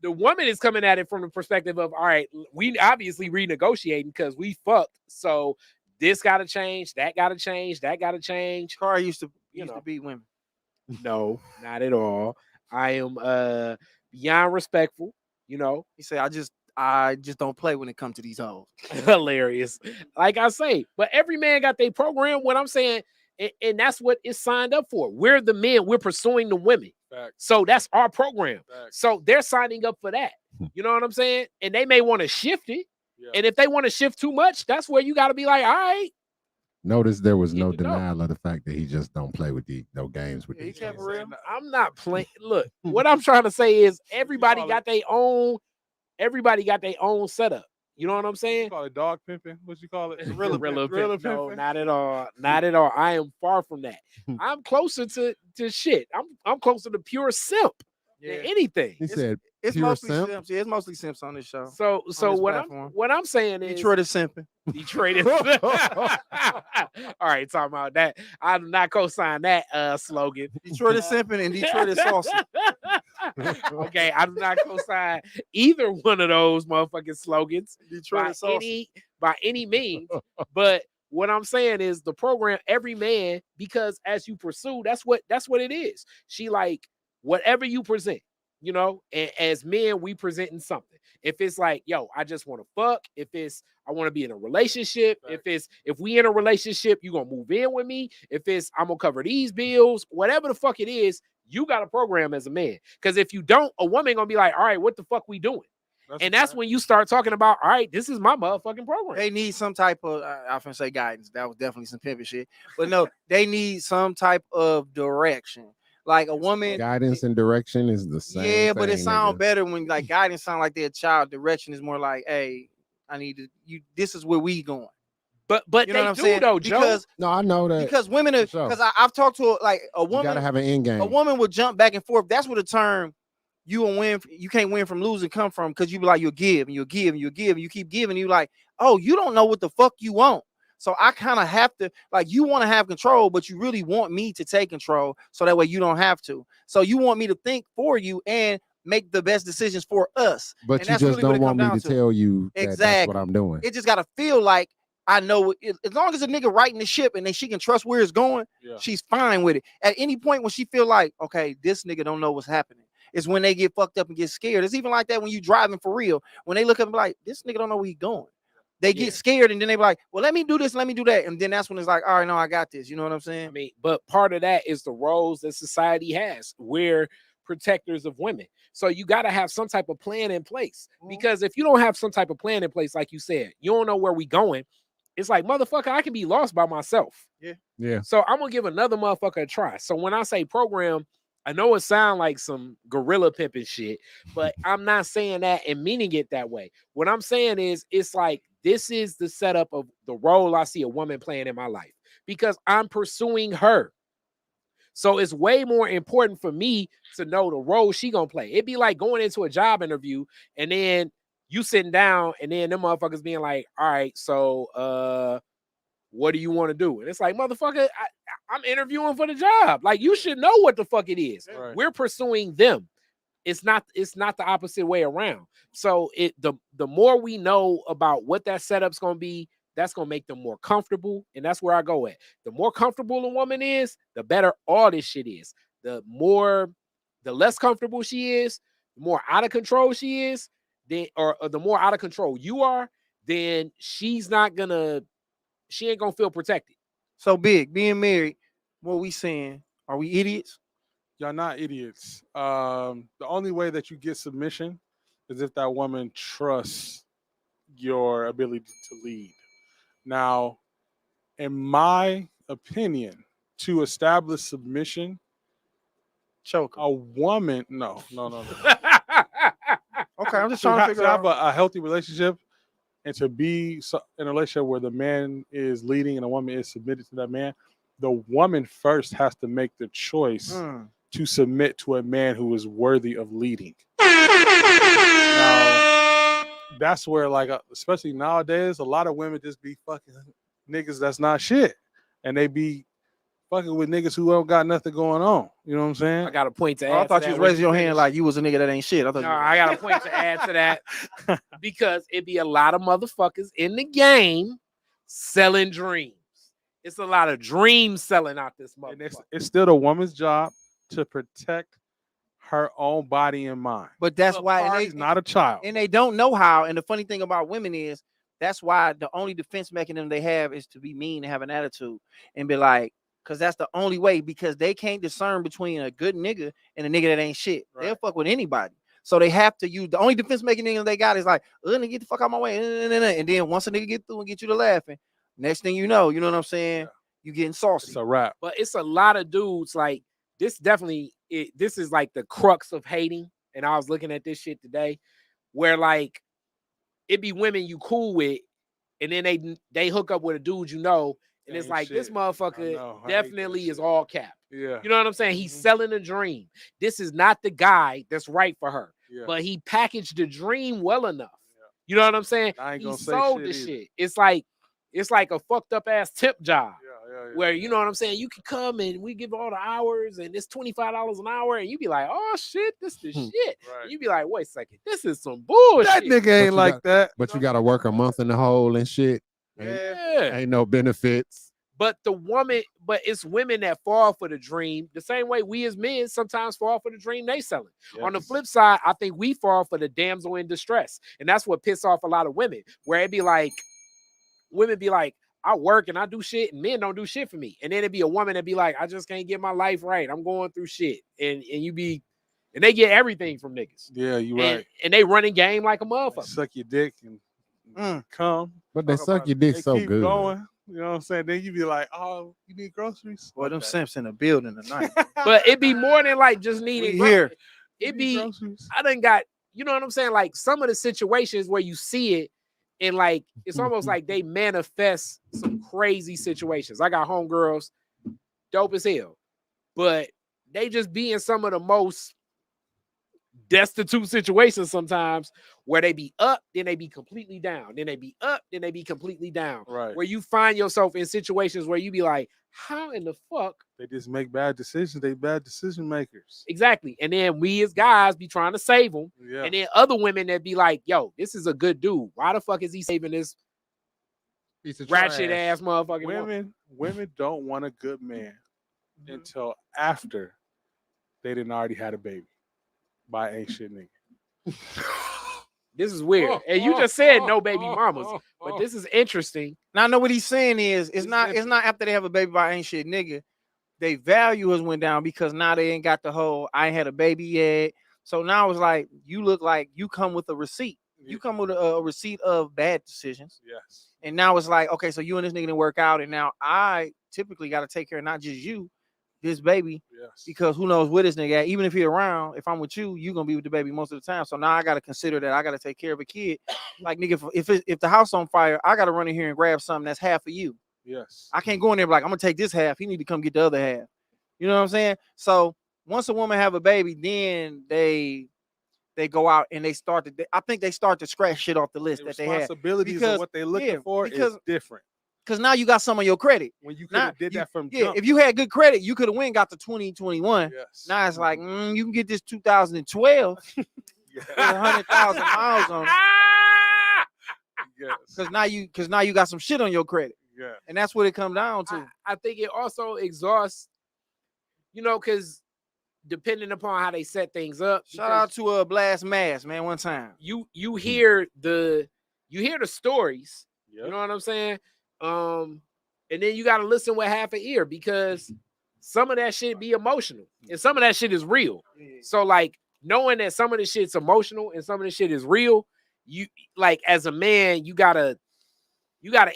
the woman is coming at it from the perspective of, all right, we obviously renegotiating because we fucked. So this gotta change, that gotta change, that gotta change. Car used to know. beat women. No, not at all. I am beyond respectful, He said, I just don't play when it comes to these hoes. hilarious. Like I say, but every man got their program. What I'm saying, and that's what it's signed up for. We're the men, we're pursuing the women. Facts. So that's our program. Facts. So they're signing up for that. You know what I'm saying? And they may want to shift it. Yeah. And if they want to shift too much, that's where you got to be like, all right. Notice there was no Get to know. denial of the fact that he just don't play with no games with Yeah, he these. kept hoes. real. I'm not playing. Look, what I'm trying to say is everybody call got their own. Everybody got their own setup. You know what I'm You saying? call it dog pimping? What you call it? Gorilla Gorilla pimp. No, pimping? not at all. Not at all. I am far from that. I'm closer to shit. I'm closer to pure simp than anything. He said, It's pure mostly simp? simps. Yeah, it's mostly simps on this show. So this what platform. I'm saying is Detroit is simping. Detroit is all right. Talking about that, I do not co-sign that slogan. Detroit is simping and Detroit is saucy. Okay, I do not co-sign either one of those motherfucking slogans Detroit is saucy. by any means. But what I'm saying is the program, every man, because as you pursue, that's what it is. She like whatever you present, and as men, we presenting something. If it's like, yo, I just want to fuck, if it's I want to be in a relationship, Right. if we in a relationship, you gonna move in with me, if it's I'm gonna cover these bills, whatever the fuck it is, you got a program as a man. Because if you don't, a woman gonna be like, all right, what the fuck we doing? That's when you start talking about, all right, this is my motherfucking program. They need some type of, I often say guidance. That was definitely some pimping shit. But no, they need some type of direction. Like a woman. Guidance and direction is the same. Yeah, but it thing, sounds nigga. better when like guidance sound like they're a child. Direction is more like, hey, I need to, this is where we going. But You know what they I'm do saying? though, Joe. Because No, I know that. because women are, For sure. because I've talked to like a You woman. gotta have an end game. A woman will jump back and forth. That's where the term you will win. You can't win from losing come from, because you be like, you'll give and you'll give and you'll give and you keep giving. You like, oh, you don't know what the fuck you want. So I kind of have to, like, you want to have control, but you really want me to take control so that way you don't have to. So you want me to think for you and make the best decisions for us. But And you that's just really what don't it want come me down to to. tell you that that's Exactly. what I'm doing. It just got to feel like I know it, as long as a nigga writing the ship and then she can trust where it's going, Yeah. she's fine with it. At any point when she feel like, okay, this nigga don't know what's happening, it's when they get fucked up and get scared. It's even like that when you driving for real. When they look up and be like, this nigga don't know where he's going. They get scared and then they be like, well, let me do this, let me do that. And then that's when it's like, all right, no, I got this. You know what I'm saying? I mean, but part of that is the roles that society has. We're protectors of women. So you got to have some type of plan in place. Because if you don't have some type of plan in place, like you said, you don't know where we going. It's like, motherfucker, I can be lost by myself. Yeah. So I'm going to give another motherfucker a try. So when I say program, I know it sounds like some gorilla pimping shit, but I'm not saying that and meaning it that way. What I'm saying is, it's like, this is the setup of the role I see a woman playing in my life because I'm pursuing her. So it's way more important for me to know the role she gonna play. It'd be like going into a job interview and then you sitting down and then them motherfuckers being like, all right, so what do you want to do? And it's like, motherfucker, I'm interviewing for the job. Like, you should know what the fuck it is. Right. We're pursuing them. It's not the opposite way around. So the more we know about what that setup's gonna be, that's gonna make them more comfortable. And that's where I go at. The more comfortable a woman is, the better all this shit is. The less comfortable she is, the more out of control she is, then or the more out of control you are, then she ain't gonna feel protected. So big, being married, what we saying? Are we idiots? Y'all not idiots. The only way that you get submission is if that woman trusts your ability to lead. Now, in my opinion, to establish submission, Choke. a woman, no. Okay, I'm just To trying to have, figure to have out. a healthy relationship, And to be in a relationship where the man is leading and the woman is submitted to that man, the woman first has to make the choice to submit to a man who is worthy of leading. Now, that's where, like, especially nowadays, a lot of women just be fucking niggas that's not shit. And they be fucking with niggas who don't got nothing going on. You know what I'm saying? I got a point to add. I thought to you was that. raising your hand like you was a nigga that ain't shit. I thought No, I got a point to add to that because it be a lot of motherfuckers in the game selling dreams. It's a lot of dreams selling out this motherfucker. And it's still the woman's job to protect her own body and mind. But that's why she's not a child. And they don't know how. And the funny thing about women is that's why the only defense mechanism they have is to be mean and have an attitude and be like, because that's the only way, because they can't discern between a good nigga and a nigga that ain't shit. Right. They'll fuck with anybody. So they have to use the only defense mechanism they got is like, nigga, get the fuck out my way. And then once a nigga get through and get you to laughing, next thing you know what I'm saying? Yeah. You getting saucy. It's a wrap. But it's a lot of dudes like this. Definitely, this is like the crux of hating. And I was looking at this shit today, where like it be women you cool with, and then they hook up with a dude you know, and it's like shit. This motherfucker definitely is all cap. Yeah, you know what I'm saying? He's selling a dream. This is not the guy that's right for her, but he packaged the dream well enough. Yeah. You know what I'm saying? He sold the shit. It's like a fucked up ass tip job. Where you know what I'm saying, you can come and we give all the hours and it's $25 an hour, and you be like, oh shit, this is shit. Right. You be like, wait a second, this is some bullshit. That nigga ain't like that. But you gotta work a month in the hole and shit. Ain't no benefits. But it's women that fall for the dream the same way we as men sometimes fall for the dream they selling. Yes. On the flip side, I think we fall for the damsel in distress, and that's what piss off a lot of women. Where it be like, women be like, I work and I do shit and men don't do shit for me. And then it'd be a woman that be like, I just can't get my life right. I'm going through shit. And they get everything from niggas. Yeah, you right. And they running game like a motherfucker. They suck your dick and come. But they suck your dick so good. Going, you know what I'm saying? Then you be like, oh, you need groceries? Boy, them simps in the building tonight. But it be more than like just needing here. It be groceries. I done got, you know what I'm saying? Like some of the situations where you see it, and like it's almost like they manifest some crazy situations. I got homegirls, dope as hell, but they just be in some of the most destitute situations sometimes, where they be up, then they be completely down, then they be up, then they be completely down. Right. Where you find yourself in situations where you be like, how in the fuck? They just make bad decisions. They bad decision makers. Exactly. And then we as guys be trying to save them. Yeah. And then other women that be like, yo, this is a good dude. Why the fuck is he saving this piece of ratchet ass motherfucking women don't want a good man until after they didn't already had a baby by ain't shit nigga. This is weird. And you just said no baby mamas, but this is interesting. Now I know what he's saying is it's not after they have a baby by ain't shit nigga. They value has went down because now they ain't got the whole I ain't had a baby yet. So now it's like you look like you come with a receipt. You come with a receipt of bad decisions. Yes. And now it's like, okay, so you and this nigga didn't work out, and now I typically got to take care of not just you, this baby, because who knows where this nigga at. Even if he around, if I'm with you, you gonna be with the baby most of the time. So now I gotta consider that I gotta take care of a kid. Like nigga, if the house on fire, I gotta run in here and grab something that's half of you. Yes. I can't go in there like I'm gonna take this half. He need to come get the other half. You know what I'm saying? So once a woman have a baby, then they go out and I think they start to scratch shit off the list that they have. Responsibilities of what they looking for is different. Because now you got some of your credit. When you could have did that from jump. If you had good credit, you could have got to 2021. Yes. Now it's like you can get this 2012 with 100,000 miles on it. Yes. Because now you got some shit on your credit. Yeah. And that's what it comes down to. I think it also exhausts, because depending upon how they set things up. Shout out to Blast Mass, man, one time. You hear the stories. Yep. You know what I'm saying? And then you got to listen with half an ear, because some of that shit be emotional and some of that shit is real. So like knowing that some of the shit's emotional and some of the shit is real, you like as a man, you gotta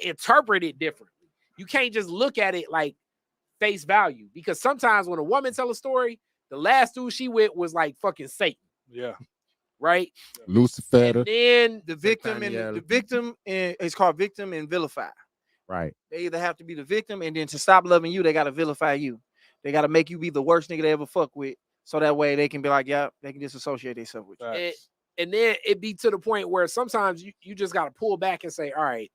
interpret it differently. You can't just look at it like face value, because sometimes when a woman tell a story, the last dude she with was like fucking Satan. Yeah. right? Lucifer. And then The victim and it's called victim and vilify. Right. They either have to be the victim, and then to stop loving you, they gotta vilify you. They gotta make you be the worst nigga they ever fuck with, so that way they can be like, yeah, they can disassociate themselves with you. And then it be to the point where sometimes you just gotta pull back and say, all right,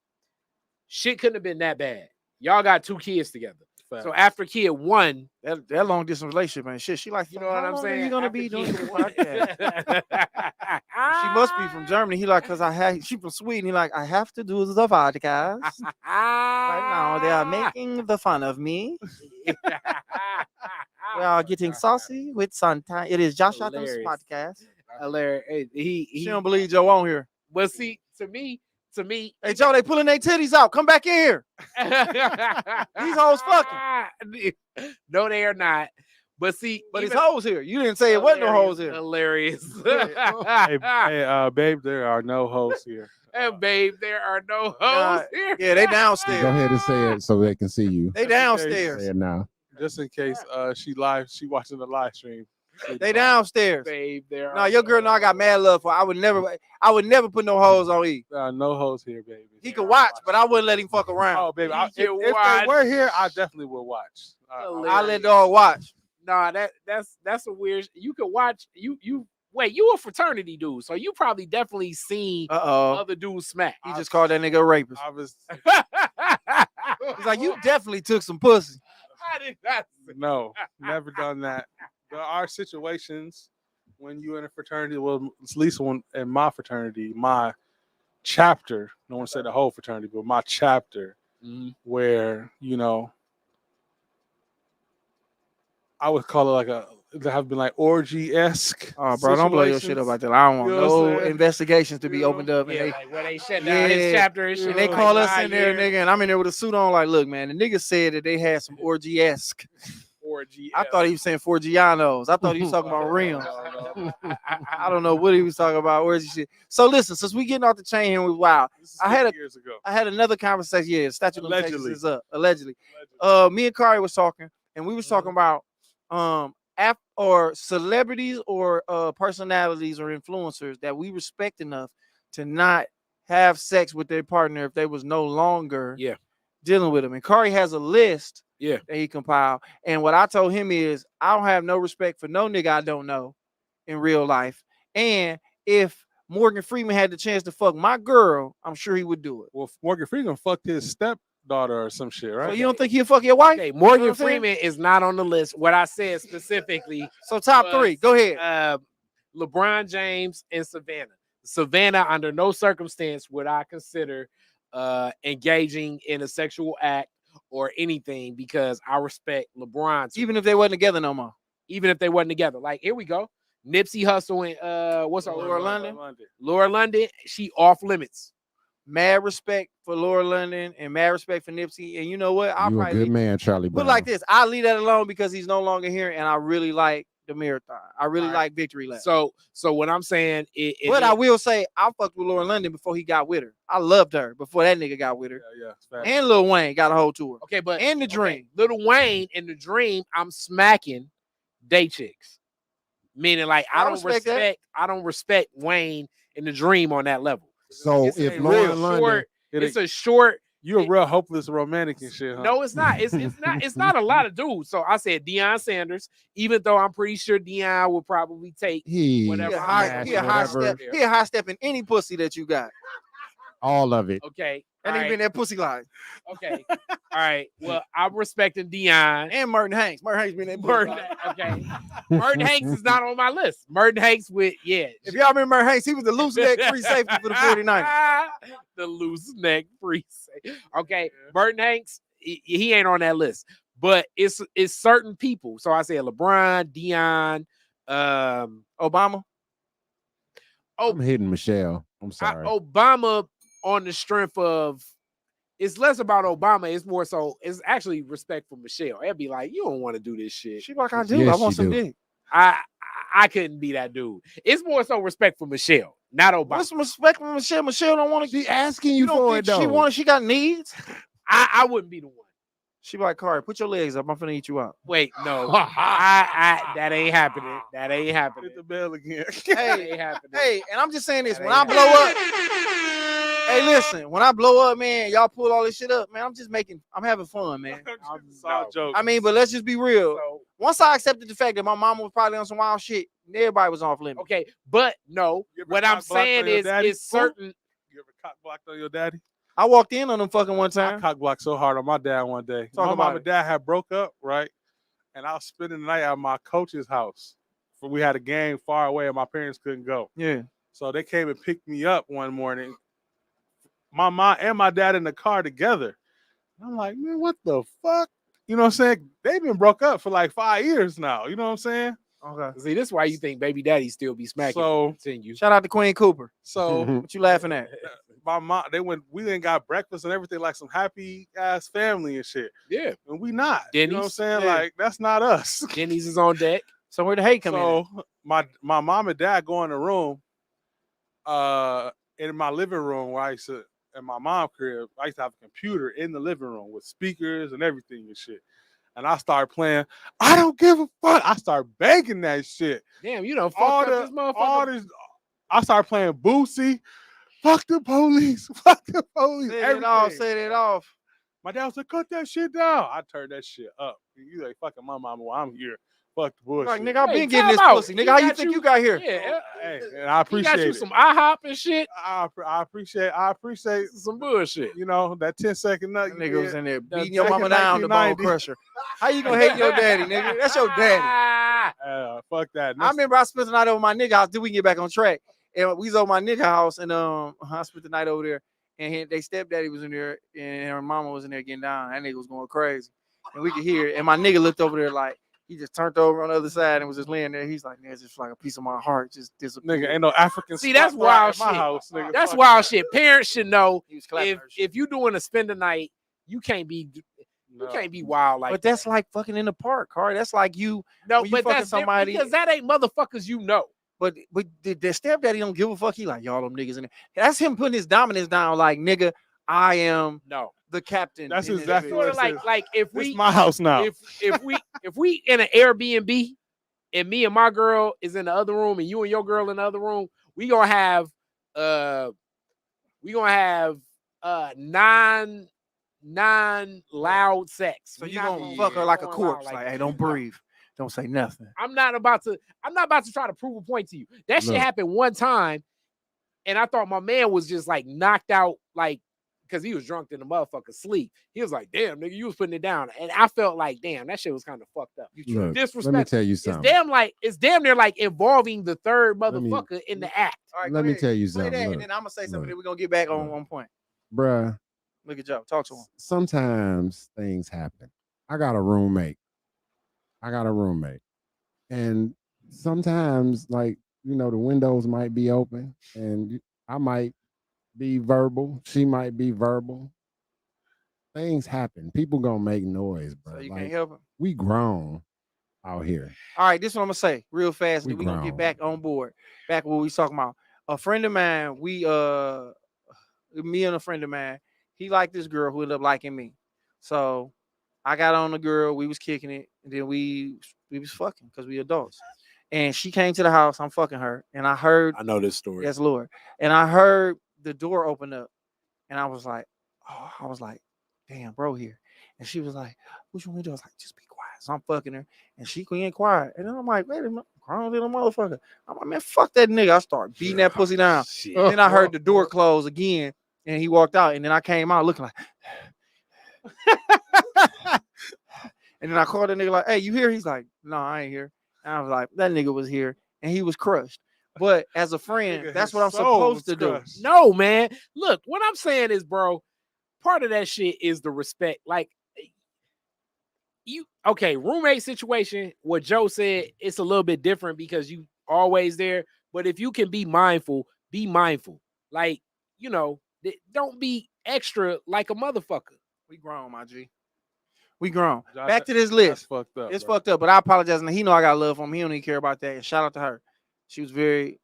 shit couldn't have been that bad. Y'all got 2 kids together. Facts. So after kid 1, that long distance relationship, man, shit, she like, you know what I'm saying? You gonna after be doing kid the 1, podcast? She must be from Germany. He like, cause she from Sweden. He like, I have to do the podcast. Right now, they are making the fun of me. We are getting saucy with Santa. It is Josh Adams podcast. Hilarious. She don't believe Joe on here. But see, to me, hey Joe, they pulling their titties out. Come back in here. These hoes fucking. No, they are not. But see, but it's hoes here. You didn't say it wasn't no hoes here. Hilarious. hey, babe, there are no hoes here. And babe, there are no hoes here. Yeah, they downstairs. Go ahead and say it so they can see you. They downstairs. Say it now. Just in case she watching the live stream. They downstairs. Babe, there no, your girl know I got mad love for. I would never put no hoes on E. No hoes here, baby. He could watch, but I wouldn't let him fuck around. Oh, baby, if they were here, I definitely would watch. I let dog watch. Nah, that's a weird. You could watch. You wait. You a fraternity dude, so you probably definitely seen other dudes smack. He just called that nigga a rapist. I was. He's like, you definitely took some pussy. I did not. No, never done that. There are situations when you in a fraternity, well, at least one in my fraternity, my chapter, I don't want to say the whole fraternity, but my chapter, where, you know, I would call it like there have been like orgy-esque. Oh, bro, don't blow your shit up like that. I don't want no investigations to be opened up. Yeah, like where they shut down his chapter and shit. And they call us in there, nigga, and I'm in there with a suit on like, look, man, the nigga said that they had some orgy-esque. I thought he was saying Forgianos. I thought he was talking about rims. I don't know what he was talking about. Where's shit? So listen, since we getting off the chain here with wow, I had another conversation. Yeah, statute of limitations is up. Allegedly. Me and Khary was talking, and we was talking about or celebrities or personalities or influencers that we respect enough to not have sex with their partner if they was no longer dealing with them. And Khary has a list that he compiled. And what I told him is I don't have no respect for no nigga I don't know in real life. And if Morgan Freeman had the chance to fuck my girl, I'm sure he would do it. Well, Morgan Freeman fucked his stepdaughter or some shit, right? So you don't think he'll fuck your wife? Okay, Morgan Freeman is not on the list. What I said specifically. So top 3, go ahead. LeBron James and Savannah. Savannah, under no circumstance would I consider engaging in a sexual act or anything because I respect LeBron. Even if they wasn't together no more. Even if they wasn't together. Like, here we go. Nipsey Hussle and what's her Laura London? Laura London, she off limits. Mad respect for Laura London and mad respect for Nipsey. And you know what? You're a good man, Charlie Brown. Put like this. I leave that alone because he's no longer here, and I really like the marathon. I really like Victory Lap. So what I'm saying is, I will say I fucked with Laura London before he got with her. I loved her before that nigga got with her. Yeah. And Lil Wayne got a whole tour. Okay, but in the dream, Lil Wayne in the dream, I'm smacking day chicks. Meaning, like, I don't respect Wayne in the dream on that level. So if Laura London, it's a short. You're a real hopeless romantic and shit, huh? No, it's not. It's not a lot of dudes. So I said Deion Sanders, even though I'm pretty sure Deion will probably take whatever. He a high step in any pussy that you got. All of it. Okay. And even that pussy line. Okay. All right. Well, I'm respecting Deion. And Merton Hanks. Merton Hanks been that pussy. Okay. Merton Hanks is not on my list. Merton Hanks with, If y'all remember Merton Hanks, he was the loose neck free safety for the 49ers. The loose neck free safety. Okay. Merton Hanks, he ain't on that list. But it's certain people. So I said LeBron, Deion, Obama. I'm hitting Michelle. I'm sorry. Obama, on the strength of, it's less about Obama. It's more so, it's actually respect for Michelle. It'd be like, you don't want to do this shit. She like, I do. Yes, I want some dick. I couldn't be that dude. It's more so respect for Michelle, not Obama. What's respect for Michelle? Michelle don't want to be asking you for it, though. She got needs. I wouldn't be the one. She be like, Khary, put your legs up. I'm finna eat you out. Wait, no. I that ain't happening. That ain't happening. Hit the bell again. That Hey, ain't happening. hey, and I'm just saying this. That When I ain't blow up, hey, listen, when I blow up, man, y'all pull all this shit up, man. I'm having fun, man. It's all jokes. I mean, but let's just be real. So, Once I accepted the fact that my mama was probably on some wild shit, everybody was off limits. okay, but no. You ever What I'm cock blocked saying on your is, daddy? it's certain. You ever cock blocked on your daddy? I walked in on them fucking one I time. cock blocked so hard on my dad one day. Talk My about mom it. and dad had broke up, right? And I was spending the night at my coach's house. We had a game far away and my parents couldn't go. Yeah. So they came and picked me up one morning. My mom and my dad in the car together. I'm like, man, what the fuck? You know what I'm saying? They've been broke up for like 5 years now. You know what I'm saying? Okay. See, this is why you think baby daddy still be smacking. So- Continue. Shout out to Queen Cooper. So What you laughing at? my mom, we then got breakfast and everything like some happy ass family and shit. Yeah. And we not. You know what I'm Denny's? saying? Yeah. Like, that's not us. Denny's is on deck. So where the hate come in? So my mom and dad go in the room, in my living room where I used to, in my mom's crib, I used to have a computer in the living room with speakers and everything and shit. And I started playing, I don't give a fuck. I started banging that shit. Damn, you done All fucked up this motherfucker. this, I started playing Boosie, fuck the police, fuck the police. Set it everything. off. Set it off. My dad was like, cut that shit down. I turned that shit up. You like fucking my mama while I'm here. Fuck the bullshit. Like, nigga, I've Hey, been getting time this out. pussy. He Nigga, how you got think you- you got here? Yeah. Hey, and I He appreciate got you it. some IHOP and shit. I appreciate, Some bullshit. you know, that 10-second nut. That you nigga was did. in there That beating your back mama in down, the bone 1990. crusher. How you gonna hate your daddy, nigga? That's your daddy. Fuck that. I remember I spent the night over my nigga house. Did we get back on track? And we was over my nigga house, and I spent the night over there. And they stepdaddy was in there, and her mama was in there getting down. That nigga was going crazy, and we could hear it. And my nigga looked over there like he just turned over on the other side and was just laying there. He's like, man, it's just like a piece of my heart just disappeared. Nigga, ain't no African. See, that's spot right wild at my shit. house, nigga. That's Fuck wild that. shit. Parents should know He was clapping her shit. if you doing a spend the night, you can't be No. wild like But that's like fucking in the park, Khary. That's like you. no, when you but fucking that's different somebody- because that ain't motherfuckers you know. But the stepdaddy don't give a fuck. He like, y'all them niggas in there. That's him putting his dominance down. Like, nigga, I am No, the captain. That's in this exactly bitch. what sort of it like is. if This we my house now. if we in an Airbnb and me and my girl is in the other room and you and your girl in the other room, we gonna have non loud sex. So We you not gonna fuck her like a going corpse. loud Like, that. hey, don't breathe. Don't say nothing. I'm not about to try to prove a point to you. That shit Look. happened one time, and I thought my man was just like knocked out, like because he was drunk in the motherfucker sleep. He was like, damn, nigga, you was putting it down. And I felt like, damn, that shit was kind of fucked up. Look, let me Disrespect. tell you It's something. it's damn near like involving the third Let me- motherfucker in the act. All right, Let go me ahead. tell you Play something. that, Look, and then I'm gonna say something. look, Then we're gonna get back on look. one point. bruh, Look at Joe. Talk to him. sometimes things happen. I got a roommate. And sometimes, like, you know, the windows might be open and I might be verbal. She might be verbal. Things happen. People gonna make noise, bro. So you Like, can't help him. we grown out here. All right, this is what I'm gonna say real fast. We Then we're gonna get grown. back on board. Back what we was talking about. A friend of mine, me and a friend of mine, he liked this girl who ended up liking me. So I got on the girl, we was kicking it, and then we was fucking because we adults. And she came to the house, I'm fucking her, and I heard, I know this story. yes, Lord, and I heard the door open up, and I was like, damn, bro, here. And she was like, what you want me to do? I was like, just be quiet. So I'm fucking her, and she ain't quiet. And then I'm like, wait a minute, grown little motherfucker. I'm like, man, fuck that nigga. I start beating that pussy down. Shit. Then I heard the door close again, and he walked out. And then I came out looking like, and then I called the nigga like, hey, you here? He's like, no, I ain't here. And I was like, that nigga was here, and he was crushed. But as a friend, Nigga, that's his what I'm soul supposed to was do. crushed. No, man. Look, what I'm saying is, bro, part of that shit is the respect. Like, roommate situation, what Joe said, it's a little bit different because you always there. But if you can be mindful, be mindful. Like, you know, don't be extra like a motherfucker. We grown, my G. We grown. Josh, Back to this That's list. fucked up. It's bro. fucked up, but I apologize. And he know I got love for him. He don't even care about that. And shout out to her. She was very,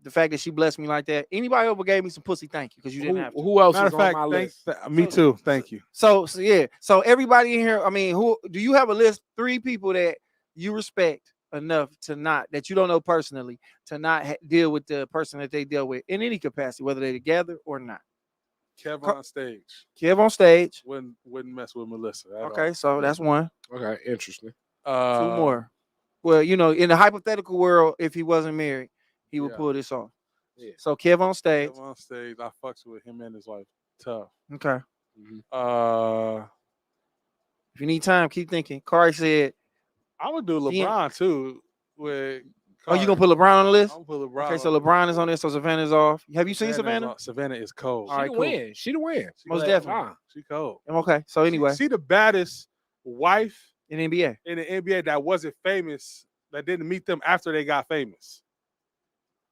the fact that she blessed me like that. Anybody over gave me some pussy, thank you, because you didn't have to. Who else Matter is of on fact, my list? me too. Thank you. So yeah. So everybody in here, I mean, who do you have a list? 3 people that you respect enough to not, that you don't know personally, to not deal with the person that they deal with in any capacity, whether they're together or not. Kev on stage. Kev on stage. Wouldn't mess with Melissa at Okay, all. so that's one. Okay, interesting. 2 more. Well, you know, in the hypothetical world, if he wasn't married, he would pull this off. Yeah. So Kev on stage. Kev on stage. I fucks with him and his wife. Tough. Okay. Mm-hmm. If you need time, keep thinking. Khary said, I would do LeBron too. With oh, you gonna put LeBron on the list? I'm gonna put LeBron. Okay, so LeBron is on there, so Savannah's off. Have you seen Savannah? Savannah is cold. All right, She cool. win. She the win. Most definitely. She cold. Okay, so anyway, she the baddest wife in the NBA. In the NBA that wasn't famous, that didn't meet them after they got famous.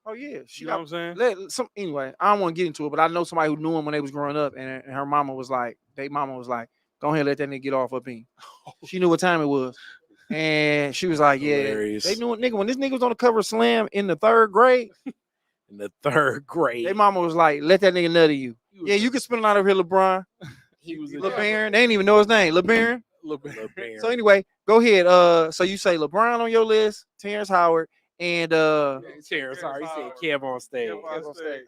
Oh yeah, she You know what I'm saying? Anyway, I don't want to get into it, but I know somebody who knew him when they was growing up, and her mama was like, their mama was like, go ahead, let that nigga get off up in. She knew what time it was. And she was like, yeah, Hilarious. they knew it, nigga. When this nigga was on the cover of Slam in the 3rd grade, In the 3rd grade. their mama was like, let that nigga nut you. Yeah, you can spin it out of here, LeBron. He was LeBaron. They didn't even know his name. LeBaron. LeBaron. So anyway, go ahead. So you say LeBron on your list, Terrence Howard, and Terrence Howard. He said Kev on stage. Kev on stage.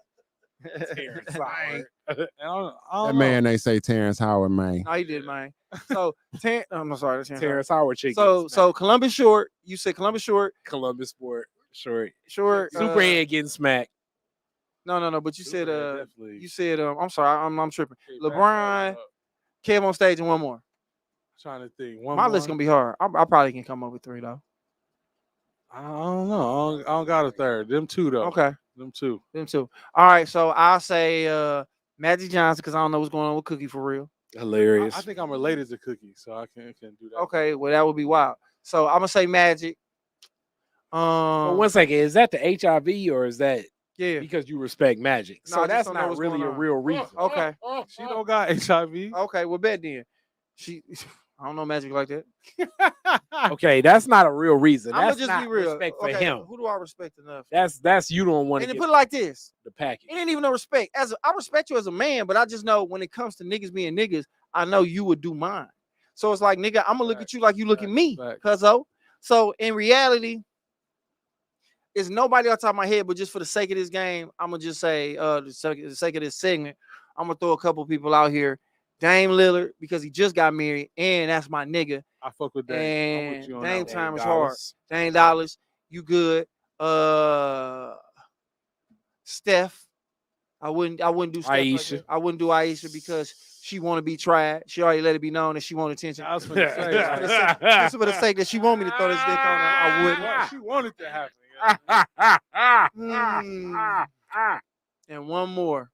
Terrence Howard. That man, they say Terrence Howard, man. No, he did, man. So I'm sorry, that's Terrence Howard chick. So Columbus Short, you said Columbus Short. Columbus Sport. Short. Superhead getting smacked. No, but you said definitely. you said I'm sorry, I'm tripping. LeBron, Kev on stage, and one more. Trying to think. My list gonna be hard. I probably can come up with 3 though. I don't know. I don't got a 3rd. Them 2 though. Okay. Them two. All right, so I'll say Magic Johnson because I don't know what's going on with Cookie for real. Hilarious. I think I'm related to Cookie, so I can do that. Okay, well that would be wild. So I'm gonna say Magic. Well, 1 second, is that the HIV or is that because you respect Magic? No, So I just that's don't know not what's really going a on. real reason. Okay. She don't got HIV. Okay, well bet then. I don't know Magic like that. Okay, that's not a real reason. I'm That's gonna just not be real. respect for Okay, him. who do I respect enough? That's you don't want And to then get put it like this. the package. It ain't even no respect. I respect you as a man, but I just know when it comes to niggas being niggas, I know you would do mine. So it's like, nigga, I'm gonna look at you like you look at me, cuzzo. So in reality, it's nobody off the top of my head, but just for the sake of this game, I'm gonna just say, the sake of this segment, I'm gonna throw a couple people out here. Dame Lillard, because he just got married, and that's my nigga. I fuck with Dame. And you Dame time is hard. Dame Dollars, you good. Steph, I wouldn't do Steph. Aisha. I wouldn't do Aisha because she want to be tried. She already let it be known that she want attention. I was gonna say, Just for the sake that she want me to throw this dick on her, I wouldn't. She wanted to happen. And one more.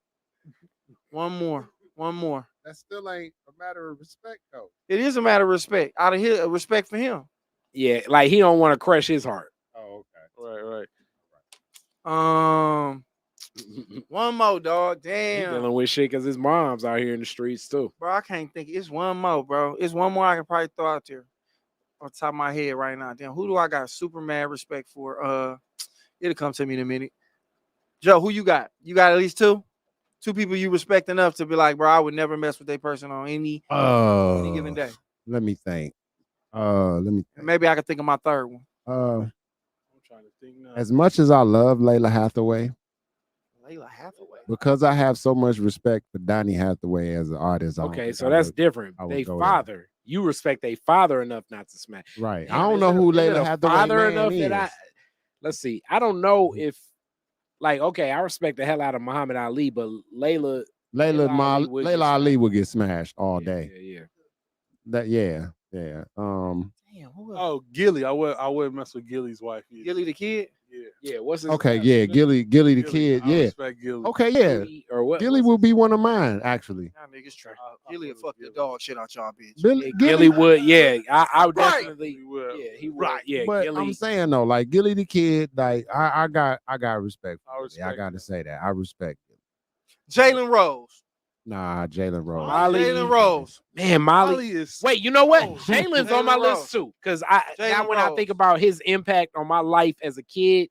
That still ain't a matter of respect, though. It is a matter of respect. Out of here, respect for him. Yeah, like he don't want to crush his heart. Oh, okay. Right. One more, dog. He Damn. dealing with shit because his mom's out here in the streets too. Bro, I can't think. It's one more, bro. It's one more I can probably throw out there on top of my head right now. Damn, who do I got super mad respect for? It'll come to me in a minute. Joe, who you got? You got at least 2? 2 people you respect enough to be like, bro, I would never mess with that person on any given day. Let me think. Maybe I can think of my 3rd one. I'm trying to think now. As much as I love Layla Hathaway, because I have so much respect for Donny Hathaway as an artist. Okay, so that's different. They father. You respect a father enough not to smash. Right. Damn, I don't know who Layla Hathaway father man enough is. that let's see. I don't know if okay, I respect the hell out of Muhammad Ali, but Layla Ali would get smashed all day. Yeah. Yeah. Damn, who else? Gilly. I would mess with Gilly's wife. Either. Gilly the kid? Yeah. What's his Okay, name? yeah, Gilly the kid. I Yeah. respect Gilly. Okay, yeah. Gilly, or what? Gilly will be one of mine, actually. Y'all niggas trash. Gilly will fuck the dog shit out y'all, bitch. Gilly would, yeah. I would Right. definitely He would. Yeah, he would. Right. Yeah, But Gilly. I'm saying though, like Gilly the kid, like I got respect. I For respect I gotta him. say that. I respect him. Jalen Rose. Nah, Jalen Rose. Jalen Rose. Man, Molly. Molly is. Wait, you know what? Oh, Jalen's on my Jalen Rose. list too. Because now Jalen when I Rose. think about his impact on my life as a kid,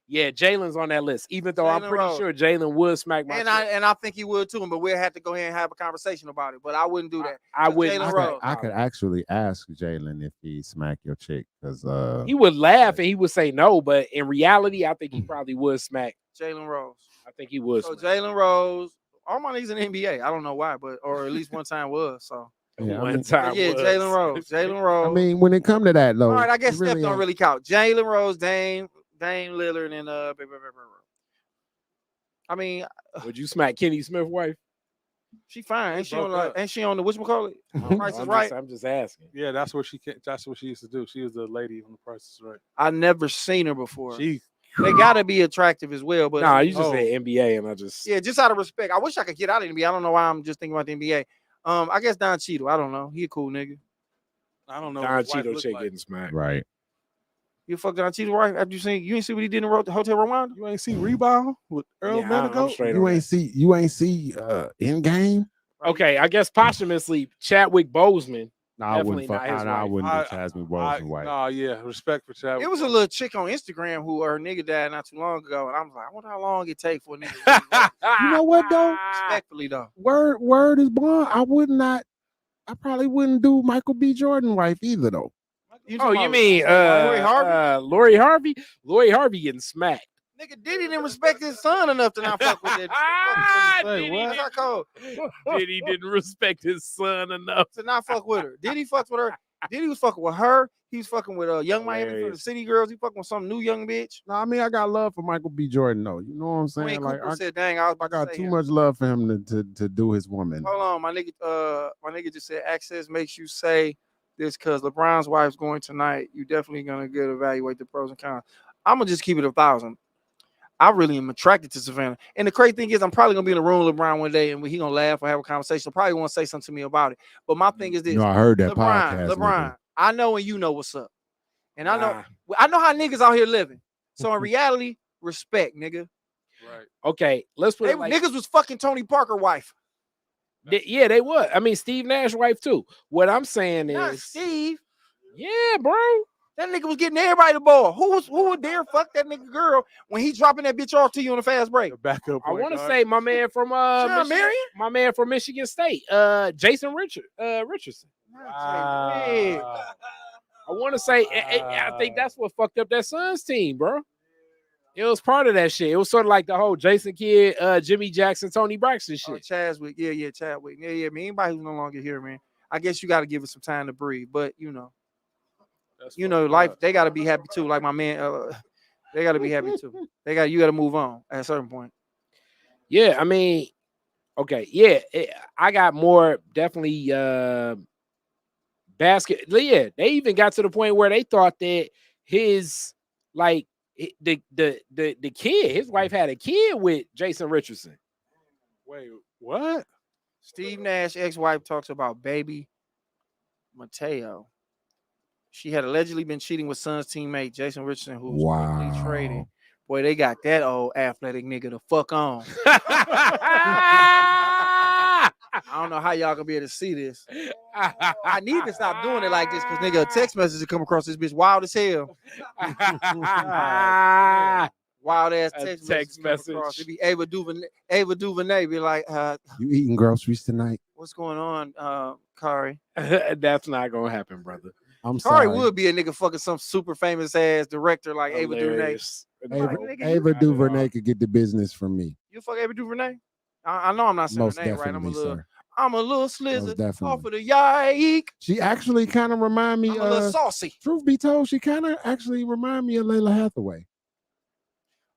Yeah, Jalen's on that list. Even though I'm Jalen pretty Rose. sure Jalen would smack my And chick. I think he would too, but we'll have to go ahead and have a conversation about it. But I wouldn't do that. I But wouldn't. Jalen I Rose. could, I could actually ask Jalen if he smack your chick because He would laugh and he would say no, but in reality, I think he probably would smack. Jalen Rose. I think he would. So smack. Jalen Rose, all my niggas in the NBA. I don't know why, but or at least one time was. So yeah, One I mean, time, but yeah, was. Jalen Rose. Jalen Rose. I mean, when it come to that though, all right, I guess it Steph don't ain't- really count. Jalen Rose, Dame Lillard, and I mean, Would you smack Kenny Smith's wife? she fine. They Ain't she on broke up. ain't she on the whatchamacallit? Price is right. I'm just asking. Yeah, that's what she used to do. She was the lady on The Price is Right. I never seen her before. She They gotta be attractive as well, but Nah, you just Oh. said NBA, and I just yeah, just out of respect. I wish I could get out of the NBA. I don't know why I'm just thinking about the NBA. I guess Don Cheadle. I don't know. He a cool nigga. I don't know. Don what his wife Cheeto looked chick like. getting smacked. right. You fuck Don Cheadle right after you ain't see what he did in Hotel Rwanda? You ain't see Rebound with Earl Yeah, I'm Benego? straight You on ain't see in game. that. Okay, I guess posthumously, Chadwick Boseman. No, I Definitely wouldn't fuck. not his I wife. wouldn't do Jasmine Boseman wife. Nah, yeah, respect for Chad. It was a little chick on Instagram who her nigga died not too long ago, and I was like, I wonder how long it take for a nigga. to really go. You know what though? Respectfully though, Word is born. I probably wouldn't do Michael B. Jordan wife either though. Oh, talking you about mean Lori Harvey? Lori Harvey? Lori Harvey getting smacked. Nigga Diddy didn't respect his son enough to not fuck with that. That's how cold. Diddy didn't respect his son enough. To not fuck with her. Diddy fucked with her. Diddy was fucking with her. He was fucking with Young Miami for the Hilarious. City Girls. He fucking with some new young bitch. No, I mean I got love for Michael B. Jordan though. You know what I'm saying? Queen Like Cooper I said, "Dang, I was I about got to say too him. much love for him to do his woman. Hold on, my nigga just said access makes you say this because LeBron's wife's going tonight. You definitely gonna get evaluate the pros and cons. I'm gonna just keep it 1,000. I really am attracted to Savannah. And the crazy thing is, I'm probably gonna be in a room with LeBron one day and he gonna laugh or have a conversation. He'll probably want to say something to me about it. But my thing is this: You know, I heard that LeBron, podcast. LeBron, I know and you know what's up. And I know Nah. I know how niggas out here living. So in reality, respect, nigga. Right. Okay, let's put They, it like niggas was fucking Tony Parker wife. yeah, they would. I mean, Steve Nash's wife too. What I'm saying Not is, Steve. yeah, bro. That nigga was getting everybody the ball. Who would dare fuck that nigga girl when he dropping that bitch off to you on a fast break? The backup. I point want to guard. say my man from Sean Marion? my man from Michigan State, Jason Richardson. Hey, I want to say, I think that's what fucked up that Suns team, bro. It was part of that shit. It was sort of like the whole Jason Kidd, Jimmy Jackson, Tony Braxton shit. Chadwick. Yeah, Chadwick. Yeah. Man, anybody who's no longer here, man. I guess you got to give it some time to breathe. But That's you know, fucked life. up. They got to be happy too. Like my man, they got to be happy too. You got to move on at a certain point. Yeah, I mean, okay, yeah, I got more definitely basket. Yeah, they even got to the point where they thought that his like the kid, his wife had a kid with Jason Richardson. Wait, what? Steve Nash ex-wife talks about baby Mateo. She had allegedly been cheating with Suns teammate Jason Richardson, who was quickly traded. Wow. Boy, they got that old athletic nigga the fuck on. I don't know how y'all gonna be able to see this. I need to stop doing it like this because nigga, a text message to come across this bitch wild as hell. Wild ass text message. It be Ava DuVernay be like, You eating groceries tonight? what's going on, Khary? That's not gonna happen, brother. I'm Khary sorry. would be a nigga fucking some super famous ass director like Ava DuVernay. Hilarious. Ava DuVernay could get the business from me. You fuck Ava DuVernay? I know I'm not saying Most her name right. definitely, sir. I'm a little Most slizzard definitely. off of the yike. She actually kind of remind me. I'm a little saucy. Truth be told, she kind of actually remind me of Layla Hathaway.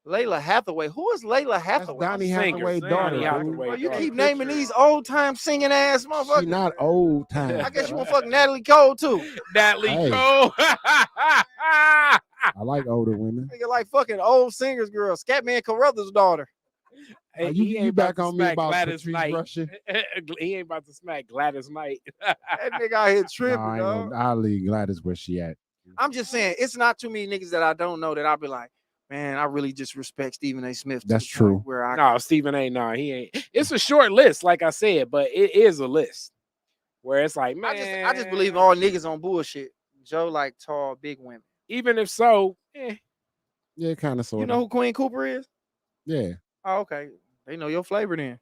Layla Hathaway. Who is Layla That's Hathaway? Donnie singer. Hathaway's Singer. daughter. Donnie dude. Hathaway. Bro, you daughter. keep naming these old time singing ass She motherfuckers. not old time. I guess you want to fuck Natalie Cole too. Natalie Hey. Cole. I like older women. Nigga like fucking old singers girl. Scatman Carruthers' daughter. Hey, You, he you ain't back about to on me smack about Gladys Patrice Knight. Rushen? He ain't about to smack Gladys Knight. That nigga out here No, tripping, I ain't dog. gonna, I'll leave Gladys where she at. I'm just saying, it's not too many niggas that I don't know that I'll be like, man, I really just respect Stephen A. Smith. to That's the point true. Where I No, Stephen ain't. No, he ain't. It's a short list, like I said, but it is a list where it's like, man, I just believe all niggas on bullshit. Joe like tall, big women. even if so, Yeah, kind of sort You of. know who Queen Cooper is? Yeah, Oh, okay. They know your flavor then.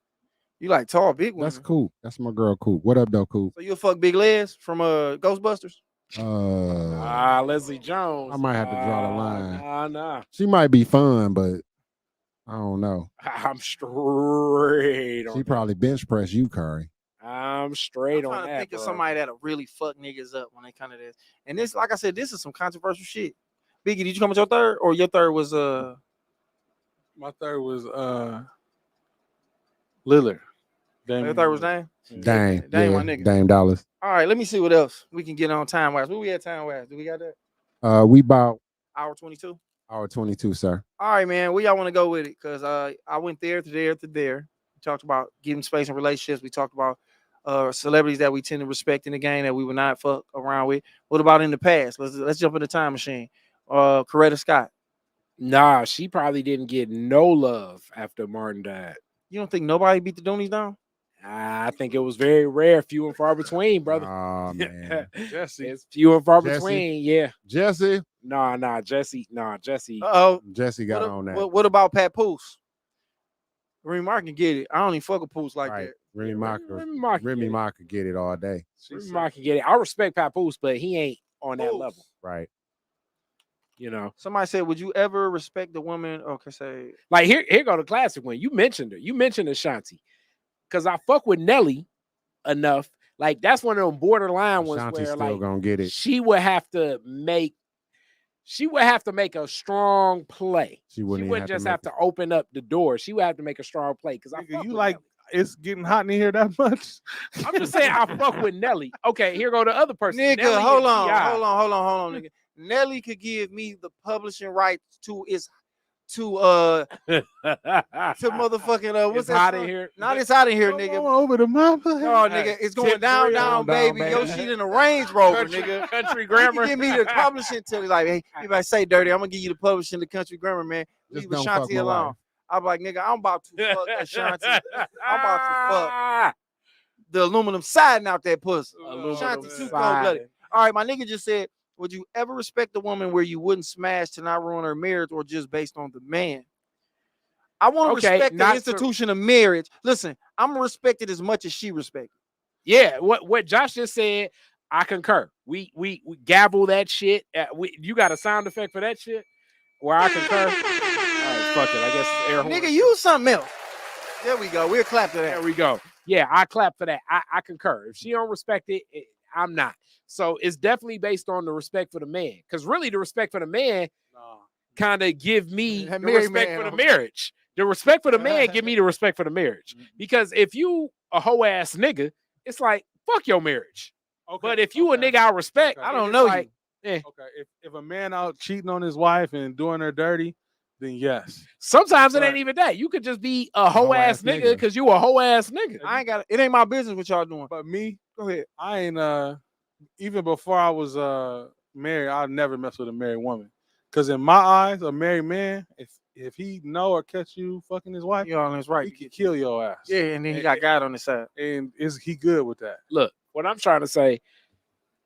You like tall, big women. that's Coop. That's my girl Coop. What up, though, Coop? So you'll fuck Big Les from Ghostbusters? Leslie Jones. I might have to draw the line. Nah. She might be fun, but I don't know. I'm straight on She that. probably bench press you, Curry. I'm straight I'm on trying to that, think bro. of somebody that'll really fuck niggas up when they come to this. And this, like I said, this is some controversial shit. Biggie, did you come with your third, or your third was My third was Lillard. your third was Dame? Dame, Dame, yeah, my nigga. Dame Dollars. All right, let me see what else we can get on time wise. What we at time wise? Do we got that? We about Hour 22. hour 22, sir. All right, man. Where y'all want to go with it? Because I went there to there to there. We talked about giving space in relationships. We talked about celebrities that we tend to respect in the game that we would not fuck around with. What about in the past? Let's jump in the time machine. Coretta Scott. Nah, she probably didn't get no love after Martin died. You don't think nobody beat the Doonies down? I think it was very rare, few and far between, brother. Oh, man. Jesse. It's few and far Jesse? between, yeah. Jesse. Jesse. Uh-oh. Jesse got on that. What about Pat Poose? Remy Ma can get it. I don't even fuck a Poose like Right. that. Remy Remy Ma could get it all day. Ma can get it. I respect Papoose, but he ain't on that Poose. level. Right. You know, Somebody said, would you ever respect the woman? Okay, say like here go the classic one. You mentioned her. You mentioned Ashanti, because I fuck with Nelly enough. Like that's one of them borderline ones Ashanti's where still like gonna get it. she would have to make a strong play. She wouldn't even just have to open up the door. She would have to make a strong play because I Nigga, fuck you with like Nelly. it's getting hot in here that much? I'm just saying I fuck with Nelly. Okay, here go the other person. nigga, Nelly hold and on, T.I. hold on, nigga. Nelly could give me the publishing rights to motherfucking what's It's that hot song? in here. Not it's out in here, Come nigga. on over to my place. No, nigga, it's going Tip down, drill. down, Down, baby. baby. Your shit in a Range Rover, nigga. Country You grammar. can give me the publishing to like, hey, if I say dirty, I'm gonna give you the publishing, the Country Grammar, man. Just Leave don't fuck Ashanti my alone. wife. I'm like, nigga, I'm about to fuck Ashanti. I'm about to fuck the aluminum siding out that pussy. Ashanti too cold-blooded. All right, my nigga just said, would you ever respect a woman where you wouldn't smash to not ruin her marriage or just based on the man? I want to Okay, respect the not institution of marriage. Listen, I'm gonna respect it as much as she respects it. Yeah, what Josh just said, I concur. We gavel that shit. You got a sound effect for that shit? Where I concur. All right, fuck it. I guess it's air horn. Nigga, use something else. There we go. We'll clap to that. There we go. Yeah, I clap for that. I concur. If she don't respect it, I'm not. So it's definitely based on the respect for the man. Because really, the respect for the man kind of give me That the married respect man for the on- marriage. The respect for the man give me the respect for the marriage. Because if you a hoe ass nigga, it's like fuck your marriage. Okay, But if you a nigga I respect, Okay. I don't it's know like, you. Okay, if a man out cheating on his wife and doing her dirty, then yes. Sometimes it Right. ain't even that. You could just be a hoe ass hoe-ass nigga nigga. because you a hoe ass nigga. I ain't got it. Ain't my business what y'all doing. But me, Go ahead. I ain't even before I was married, I'd never mess with a married woman. Cause in my eyes, a married man, if he know or catch you fucking his wife, You on this right. he can kill your ass. Yeah, and then he got God on his side. And is he good with that? Look, what I'm trying to say,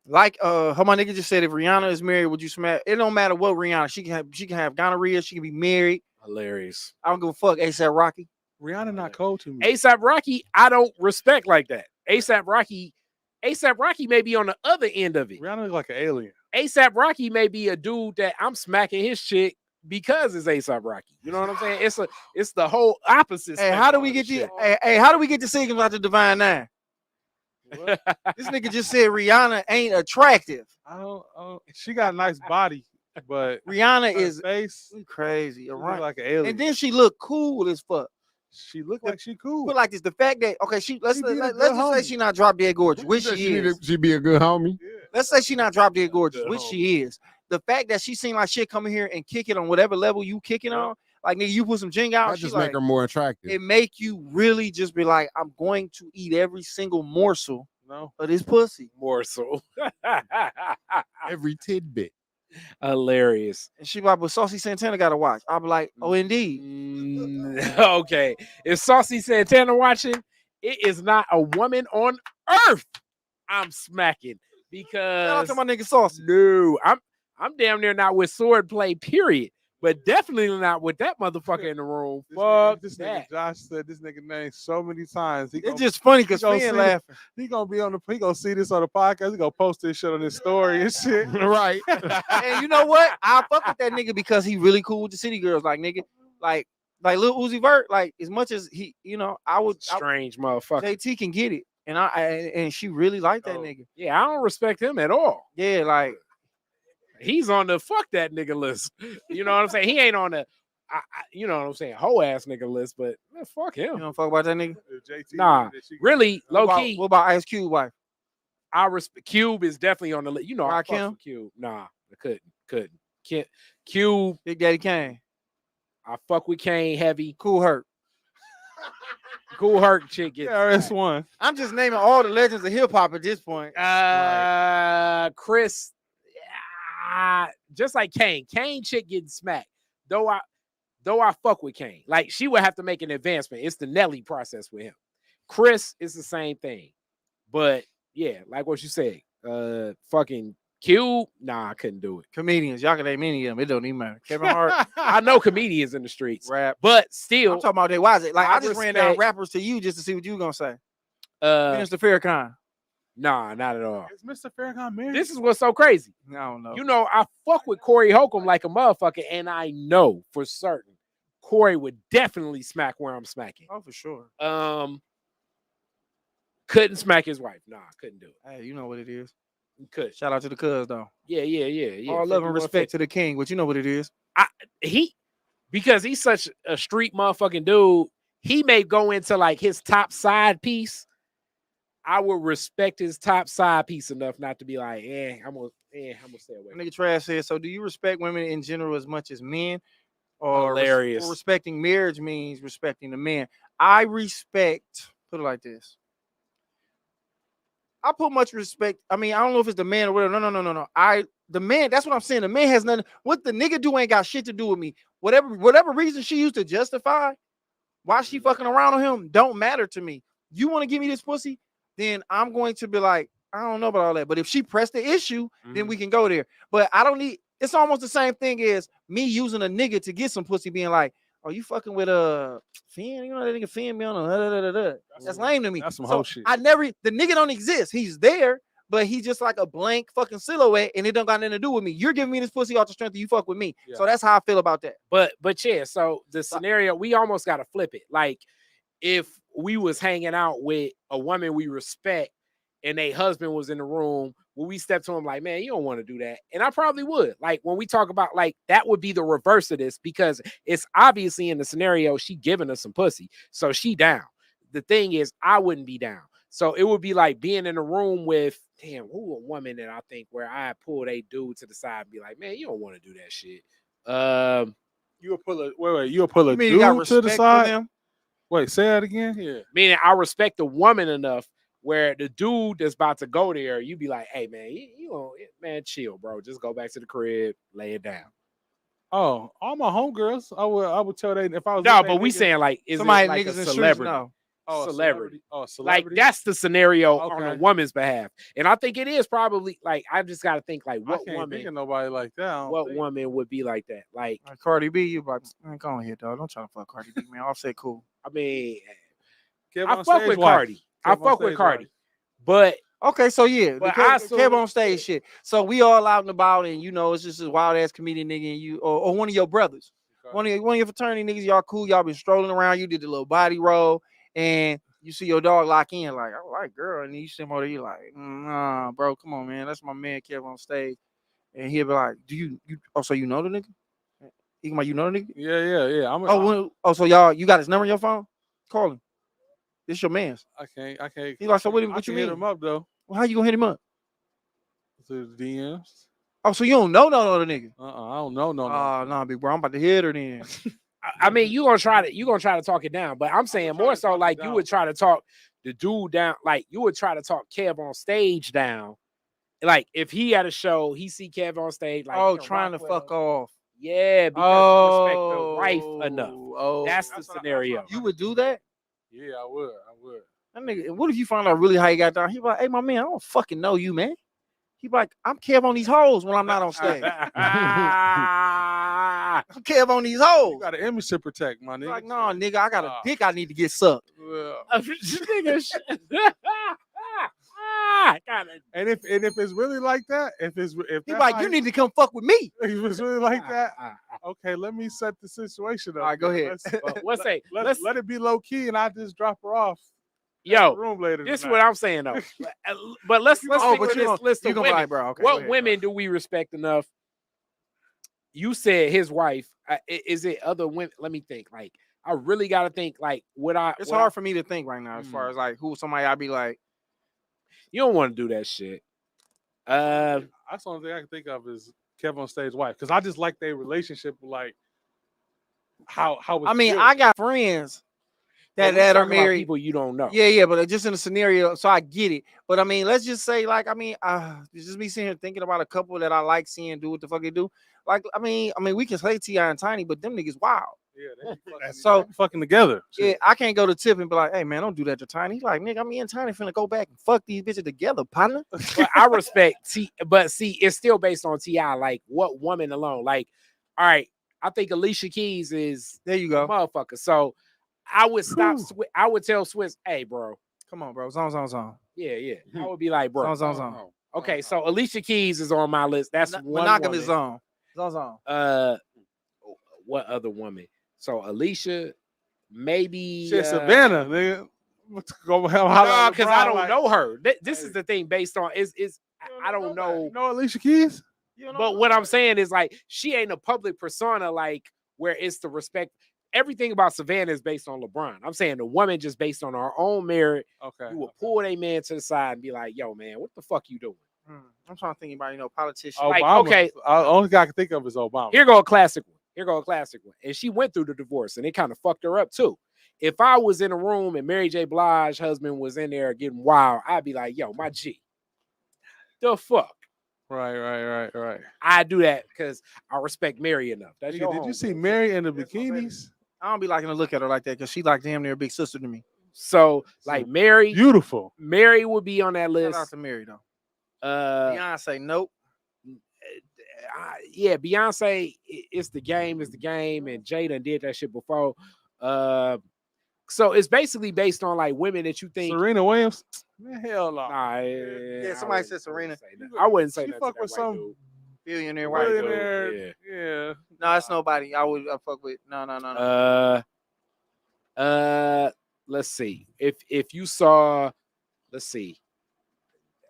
Like how my nigga just said, if Rihanna is married, would you smash? It don't matter what Rihanna. She can have gonorrhea. She can be married. hilarious. I don't give a fuck. ASAP Rocky. Rihanna not cold to me. ASAP Rocky, I don't respect like that. ASAP Rocky may be on the other end of it. Rihanna look like an alien. ASAP Rocky may be a dude that I'm smacking his chick because it's ASAP Rocky. You know what I'm saying? It's the whole opposite. Hey, how do we get you? Hey, how do we get the signals out the Divine Nine? This nigga just said Rihanna ain't attractive. I don't. She got a nice body, but Rihanna her is face crazy. she look Right. like an alien. And then she look cool as fuck. she look like she cool. Put like this, the fact that let's She be a just good say homie. she not drop dead gorgeous, which she is. She be a good homie. Yeah. Let's say she not drop dead gorgeous, Good which homie. she is. The fact that she seem like shit coming here and kick it on whatever level you kicking on, like nigga, you put some jing out, That she just like, make her more attractive. it make you really just be like, I'm going to eat every single morsel No. of this pussy. Morsel. Every tidbit. Hilarious. And she like, but Saucy Santana gotta watch. I'll be like, oh indeed. Okay. If Saucy Santana watching, it is not a woman on earth I'm smacking Shout out because to my nigga Saucy. no, I'm damn near not with swordplay, period. but definitely not with that motherfucker in the room. This Fuck this that. nigga Josh said this nigga name so many times. It's just funny because gonna Finn see laughing. He gonna see this on the podcast. He gonna post this shit on his story and shit. Right. And you know what? I fuck with that nigga because he really cool with the city girls. Like nigga, like Lil Uzi Vert. Like as much as he, Strange motherfucker. JT can get it, and she really like that nigga. Yeah, I don't respect him at all. Yeah, like He's on the fuck that nigga list. You know what I'm saying? He ain't on the, you know what I'm saying, hoe ass nigga list. But man, fuck him. you don't fuck about that nigga. JT, Nah, really, low key. What about Ice Cube wife? I respect Cube is definitely on the list. You know, I fuck Rakim? with Cube. Nah, I couldn't. Cube, Big Daddy Kane. I fuck with Kane heavy. Cool Herc. Cool Herc chick gets KRS-One. I'm just naming all the legends of hip hop at this point. Chris, just like Kane. Kane chick getting smacked. Though I fuck with Kane. Like she would have to make an advancement. It's the Nelly process with him. Chris is the same thing. But yeah, like what you said, fucking Cube, nah, I couldn't do it. Comedians, y'all can name any of them. It don't even matter. Kevin Hart, I know comedians in the streets, rap. but still, I'm talking about that. Why is it? Like I I just ran down respect- rappers to you just to see what you gonna say. uh, Mr. Farrakhan. nah, not at all. Is Mr. Farrakhan married? This is what's so crazy. I don't know. You know, I fuck with Corey Holcomb like a motherfucker, and I know for certain Corey would definitely smack where I'm smacking. Oh, for sure. Couldn't smack his wife. Nah, couldn't do it. Hey, you know what it is. Could. Shout out to the cuz though. Yeah. All love and respect to the king, but you know what it is. Because he's such a street motherfucking dude, he may go into like his top side piece. I would respect his top side piece enough not to be like, I'm gonna stay away. Nigga Trash says, so do you respect women in general as much as men? Or Hilarious. or respecting marriage means respecting the man. I respect, put it like this. I put much respect. I mean, I don't know if it's the man or whatever. No. The man, that's what I'm saying. The man has nothing. What the nigga do ain't got shit to do with me. Whatever reason she used to justify why she fucking around on him don't matter to me. You want to give me this pussy? Then I'm going to be like, I don't know about all that. But if she pressed the issue, then we can go there. But I don't need, it's almost the same thing as me using a nigga to get some pussy, being like, oh, you fucking with Finn? You know that nigga Finn be on That's lame to me. That's some whole shit. The nigga don't exist. He's there, but he's just like a blank fucking silhouette, and it don't got nothing to do with me. You're giving me this pussy off the strength that you fuck with me. Yeah. So that's how I feel about that. But yeah, so the scenario, we almost gotta flip it. Like if we was hanging out with a woman we respect and a husband was in the room, when we step to him like, man, you don't want to do that. And I probably would. Like when we talk about like that would be the reverse of this, because it's obviously in the scenario she giving us some pussy. So she down. The thing is, I wouldn't be down. So it would be like being in a room with, damn, who a woman that I think where I pull a dude to the side and be like, man, you don't want to do that shit. You'll pull a you'll pull a You mean you got dude to the respect for side. them? Wait, say that again. Yeah. Meaning I respect the woman enough where the dude that's about to go there, you be like, hey man, man, chill, bro. Just go back to the crib, lay it down. Oh, all my homegirls, I would tell them if I was. No, with but that we nigga- saying like, is Somebody it like niggas a in streets celebrity? know. Oh, celebrity. Oh, Like celebrity. that's the scenario on Okay. a woman's behalf, and I think it is probably like I just got to think like I what can't think woman, of nobody like that. I don't what think. woman would be like that? Like Like Cardi B, you like, man, go on here, dog. Don't try to fuck Cardi B, man. Offset cool. I mean, Kev I on fuck stage with wife. Cardi. I Kev on fuck with stage Cardi, wife. but Okay, so yeah, But the I Kev on salute- stage shit. So we all out and about, and you know, it's just a wild ass comedian nigga, and you or one of your brothers, one of your fraternity niggas, y'all cool, y'all been strolling around, you did the little body roll, and you see your dog lock in, like, I like girl, and you see him over there, you like, nah, bro, come on, man, that's my man Kev on stage, and he'll be like, do you so you know the nigga? He come like, you know the nigga? Yeah. So y'all, you got his number on your phone? Call him. This your man's. I can't. He like, so what I you can mean? hit him up though. Well, how you gonna hit him up? Through the DMs. Oh, so you don't know no other nigga? I don't know. No. Oh, nah, big bro. I'm about to hit her then. I mean, you gonna try to talk it down, but I'm saying more so like you would try to talk the dude down, like you would try to talk Kev on stage down. Like if he had a show, he see Kev on stage, like Oh, trying to fuck off. Yeah, because respect the wife enough. Oh, That's the scenario. You would do that? Yeah, I would. That nigga, what if you find out really how you got down? He be like, hey, my man, I don't fucking know you, man. He be like, I'm Kev on these hoes when I'm not on stage. Kev on these hoes. You got an image to protect, my nigga. Like, no, nigga, I got a dick I need to get sucked. And if it's really like that, if He like, you need to come fuck with me. if it's really like that, okay, let me set the situation up. All right, go ahead. Let it be low key, and I just drop her off. Yo, Room later. this is tonight. what I'm saying though. But let's stick with this list you of gonna be women. like, bro, okay, go What ahead, women do we respect enough? You said his wife. Is it other women? Let me think. Like, I really got to think. Like, It's hard for me to think right now as far as like who somebody I'd be like. You don't want to do that shit. That's the only thing I can think of is Kev on stage wife, because I just like their relationship, like how. I mean, I got friends that are married. People you don't know. Yeah, but just in a scenario, so I get it. But I mean, let's just say, like, I mean, it's just me sitting here thinking about a couple that I like seeing do what the fuck they do. Like, I mean, we can say T.I. and Tiny, but them niggas wild. Yeah, so fucking together. Yeah, I can't go to Tip and be like, hey man, don't do that to Tiny. He's like, nigga, me and Tiny finna go back and fuck these bitches together, partner. But I respect T, but see, it's still based on T.I. Like, what woman alone? Like, all right, I think Alicia Keys is there. You go, motherfucker. So I would stop. I would tell Swiss, hey, bro, come on, bro, zone. Yeah. I would be like, bro, zone. Okay, so Alicia Keys is on my list. That's one monogamous woman. Zone. What other woman? So Alicia, maybe shit, Savannah, nigga. No, because I don't know her. This is the thing based on is I don't know. You know Alicia Keys? But what I'm saying is like she ain't a public persona like where it's the respect. Everything about Savannah is based on LeBron. I'm saying the woman just based on her own merit. Okay. You would pull a man to the side and be like, yo, man, what the fuck you doing? I'm trying to think about, politicians. Like, Obama. okay. The only guy I can think of is Obama. Here go a classic one. And she went through the divorce and it kind of fucked her up too. If I was in a room and Mary J. Blige's husband was in there getting wild, I'd be like, yo, my G. The fuck? Right. I do that because I respect Mary enough. That's Nigga, did you see Mary in the bikinis? I don't be liking to look at her like that because she like damn near a big sister to me. So like Mary, beautiful. Mary would be on that list. Shout out to Mary though. Beyonce, nope. Yeah, Beyonce, it's the game, and Jada did that shit before. So it's basically based on like women that you think. Serena Williams? Man, hell no. Nah, yeah, somebody said Serena. I wouldn't say she that. Fuck with some dude. Billionaire white dude. Yeah. No, it's nobody. I fuck with. No. Let's see. If you saw, let's see.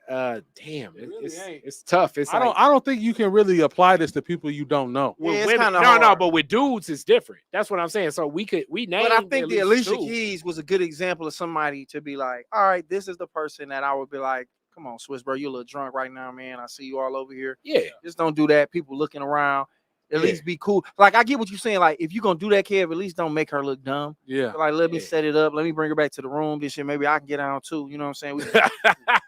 Damn, it's tough. It's I don't think you can really apply this to people you don't know. Yeah, it's women, hard. No, but with dudes it's different. That's what I'm saying. So we name. But I think the Alicia Keys was a good example of somebody to be like, all right, this is the person that I would be like, come on, Swiss, bro, you a little drunk right now, man. I see you all over here. Yeah, just don't do that. People looking around. At least be cool. Like, I get what you're saying. Like, if you're gonna do that, Kev, at least don't make her look dumb. Yeah. Like, let me set it up. Let me bring her back to the room. This shit, maybe I can get on too. You know what I'm saying?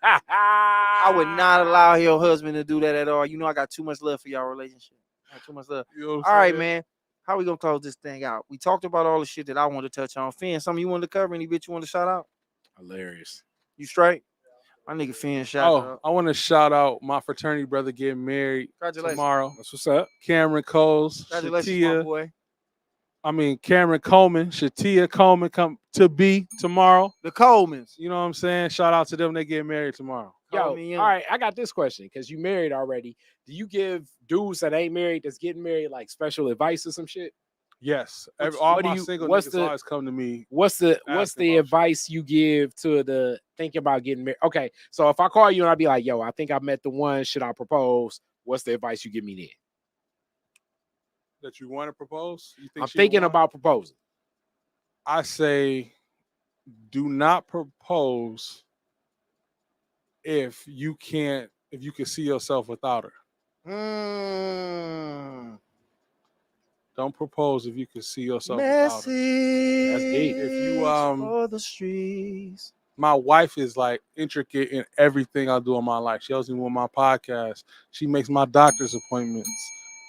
I would not allow your husband to do that at all. You know, I got too much love for y'all relationship. I got too much love. You know all right, man. How we gonna close this thing out? We talked about all the shit that I wanted to touch on. Finn, something you wanted to cover? Any bitch you want to shout out? Hilarious. You straight? My nigga Finn shout out. I want to shout out my fraternity brother getting married tomorrow. That's what's up. Cameron Coles. Congratulations, my boy. Cameron Coleman, Shatia Coleman come to be tomorrow. The Colemans. You know what I'm saying? Shout out to them. They get married tomorrow. Yo, all right, I got this question because you married already. Do you give dudes that ain't married that's getting married like special advice or some shit? Yes. All my single niggas always come to me. What's the advice you give to the thinking about getting married? Okay, so if I call you and I'll be like, yo, I think I met the one, should I propose? What's the advice you give me then? That you want to propose? You think I'm thinking about proposing. I say do not propose if you can see yourself without her. Don't propose if you can see yourself without her. That's deep. If you for the streets. My wife is like intricate in everything I do in my life. She helps me with my podcast. She makes my doctor's appointments.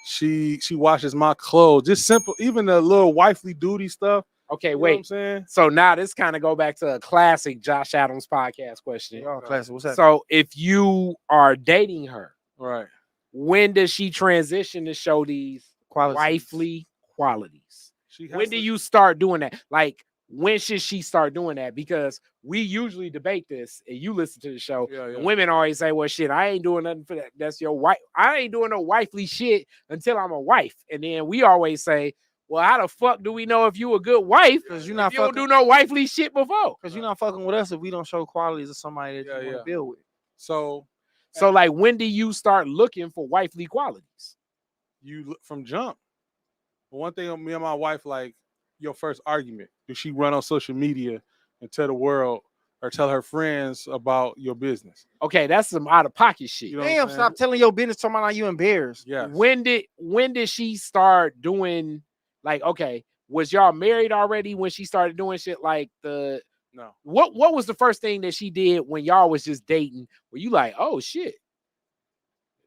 She washes my clothes. Just simple, even the little wifely duty stuff. Okay, wait. I'm saying? So now this kind of go back to a classic Josh Adams podcast question. Oh, classic. What's that? So if you are dating her, right, when does she transition to show these Qualities. wifely qualities. She has When do to- you start doing that? Like, when should she start doing that? Because we usually debate this, and you listen to the show. Yeah, yeah. And women always say, "Well, shit, I ain't doing nothing for that. That's your wife. I ain't doing no wifely shit until I'm a wife." And then we always say, "Well, how the fuck do we know if you a good wife? Because you're If not you don't fucking. do no wifely shit before." Because you're not fucking with us if we don't show qualities of somebody that Yeah, you want yeah. to build with. So So, like, when do you start looking for wifely qualities? you look from jump. But one thing, me and my wife, like, your first argument, does she run on social media and tell the world or tell her friends about your business? Okay, that's some out of pocket shit. You know what I'm Damn, saying? stop telling your business. Talking about how you embarrassed. Yes. When did she start doing, like, okay, was y'all married already when she started doing shit like the No. what was the first thing that she did when y'all was just dating? Were you like, oh shit,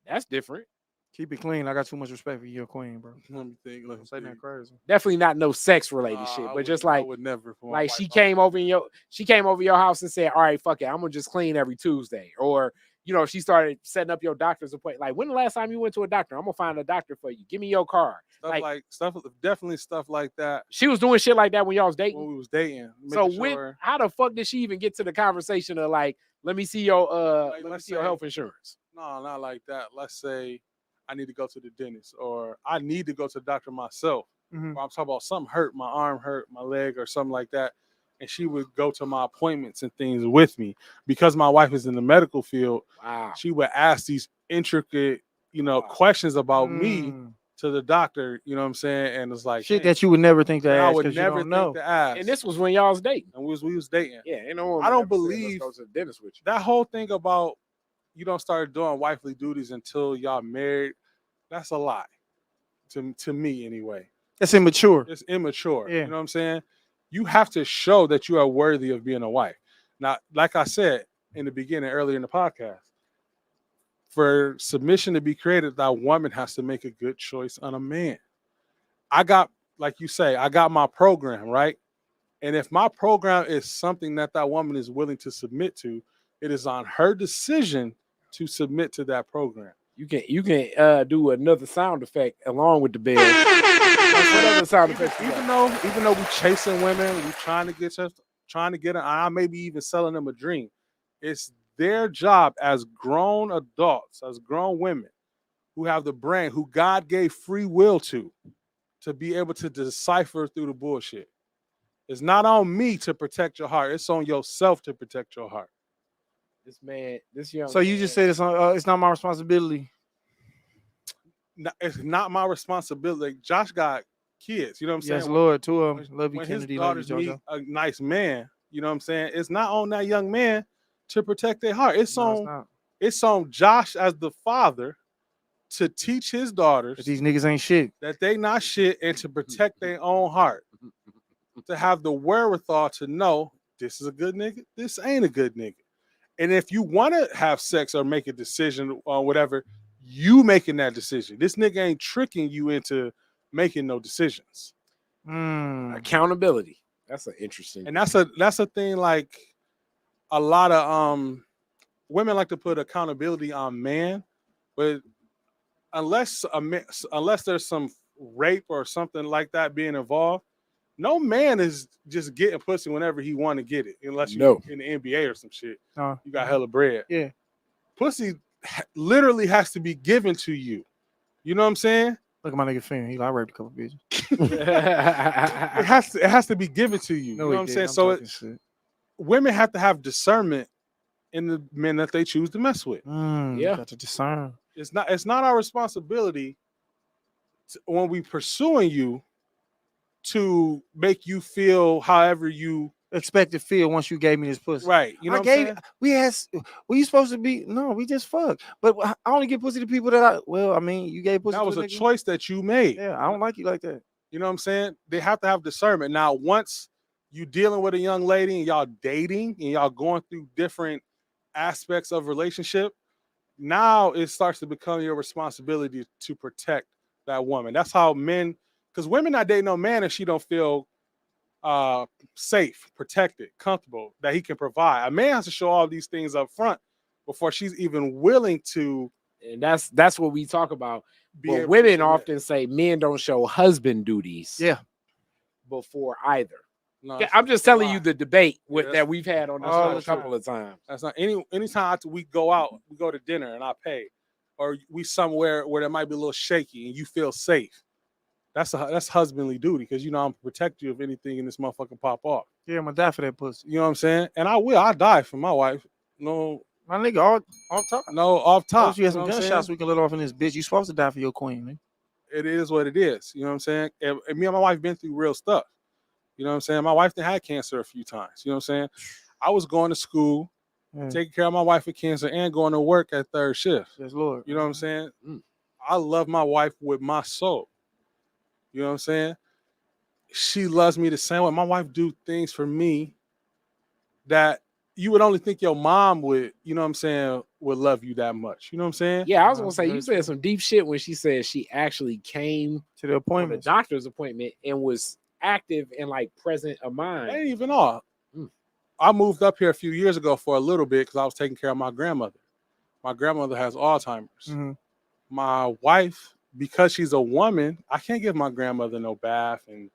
that's different? Keep it clean. I got too much respect for you, a queen, bro. Let me think. Let me Don't say think. that crazy. Definitely not no sex related Nah, shit, I but would- just I like would never. For my like wife. she came over your house and said, all right, fuck it, I'm gonna just clean every Tuesday. Or, you know, she started setting up your doctor's appointment. Like, when the last time you went to a doctor? I'm gonna find a doctor for you. Give me your card. Definitely stuff like that She was doing shit like that when y'all was when dating. we was dating. So making when, sure- how the fuck did she even get to the conversation of like, let me see your Like, let me let's see your say- health insurance? No, not like that. Let's say I need to go to the dentist, or I need to go to the doctor myself. Mhm. Or I'm talking about something hurt, my arm hurt, my leg, or something like that. And she would go to my appointments and things with me. Because my wife is in the medical field, Wow. she would ask these intricate, Wow. questions about me Mm. to the doctor, you know what I'm saying? And it's like Shit dang, that you would never think to that I ask would because you never don't think know. to ask. And this was when y'all was dating. and we was dating. Yeah, ain't no woman I don't ever said, believe- let's go to the dentist with you. That whole thing about you don't start doing wifely duties until y'all married, that's a lie. To me anyway. That's immature. It's immature. Yeah. You know what I'm saying? You have to show that you are worthy of being a wife. Now, like I said in the beginning, earlier in the podcast, for submission to be created, that woman has to make a good choice on a man. I got, like you say, I got my program, right? And if my program is something that woman is willing to submit to, it is on her decision to submit to that program. You can do another sound effect along with the bell. What other sound effects you got? Even though we chasing women, we trying to get them, I may be even selling them a dream. It's their job as grown adults, as grown women who have the brain, who God gave free will to be able to decipher through the bullshit. It's not on me to protect your heart. It's on yourself to protect your heart. This young. So you just said it's not my responsibility. It's not my responsibility. Josh got kids. You know what I'm saying? Yes, Lord. Two of them. Love you, When Kennedy. his Love you, daughters meet JoJo. a nice man, you know what I'm saying? It's not on that young man to protect their heart. It's No, it's on not. it's on Josh as the father to teach his daughters But these niggas ain't shit. that they not shit and to protect their own heart. To have the wherewithal to know this is a good nigga, this ain't a good nigga. And if you want to have sex or make a decision or whatever, you making that decision. This nigga ain't tricking you into making no decisions. Accountability. That's an interesting. And that's a thing, like a lot of women like to put accountability on man, but unless there's some rape or something like that being involved, no man is just getting pussy whenever he want to get it, unless you in the NBA or some shit. You got hella bread. Yeah. Pussy literally has to be given to you. You know what I'm saying? Look at my nigga Finn. He like, I raped a couple bitches. It has to be given to you. You know what I'm saying? So women have to have discernment in the men that they choose to mess with. Yeah, got to discern. It's not our responsibility when we pursuing you to make you feel however you expect to feel once you gave me this pussy. Right. You know what I'm saying? We supposed to be, no, we just fuck. But I only give pussy to people that you gave pussy that to was a nigga. choice that you made. Yeah, I don't like you like that. You know what I'm saying? They have to have discernment. Now, once you dealing with a young lady and y'all dating and y'all going through different aspects of relationship, now it starts to become your responsibility to protect that woman. That's how men, because women not dating no man if she don't feel safe, protected, comfortable, that he can provide. A man has to show all these things up front before she's even willing to. And that's what we talk about. be Well, able to women submit. often say men don't show husband duties Yeah. before either. No, Yeah, I'm just that's a telling lie. you the debate Yeah, that we've had on this all show the a couple of times. That's not anytime after we go out, we go to dinner and I pay, or we somewhere where there might be a little shaky and you feel safe. That's husbandly duty because I'm gonna protect you if anything in this motherfucker pop off. Yeah, I'm gonna die for that pussy. You know what I'm saying? And I die for my wife. No, My nigga, all top. no, off Oh, top. you had some know what I'm gunshots saying? we can let off in this bitch. You supposed to die for your queen, man. It is what it is. You know what I'm saying? And me and my wife been through real stuff. You know what I'm saying? My wife had cancer a few times. You know what I'm saying? I was going to school, taking care of my wife with cancer, and going to work at third shift. Yes, Lord. You know what I'm saying? I love my wife with my soul. You know what I'm saying? She loves me the same way. My wife do things for me that you would only think your mom would, would love you that much. You know what I'm saying? Yeah, I was gonna say you Very said true. some deep shit when she said she actually came To the on a appointment. doctor's appointment and was active and like present of That mind. ain't even all. I moved up here a few years ago for a little bit because I was taking care of my grandmother. My grandmother has Alzheimer's. Mm-hmm. My wife, because she's a woman, I can't give my grandmother no bath and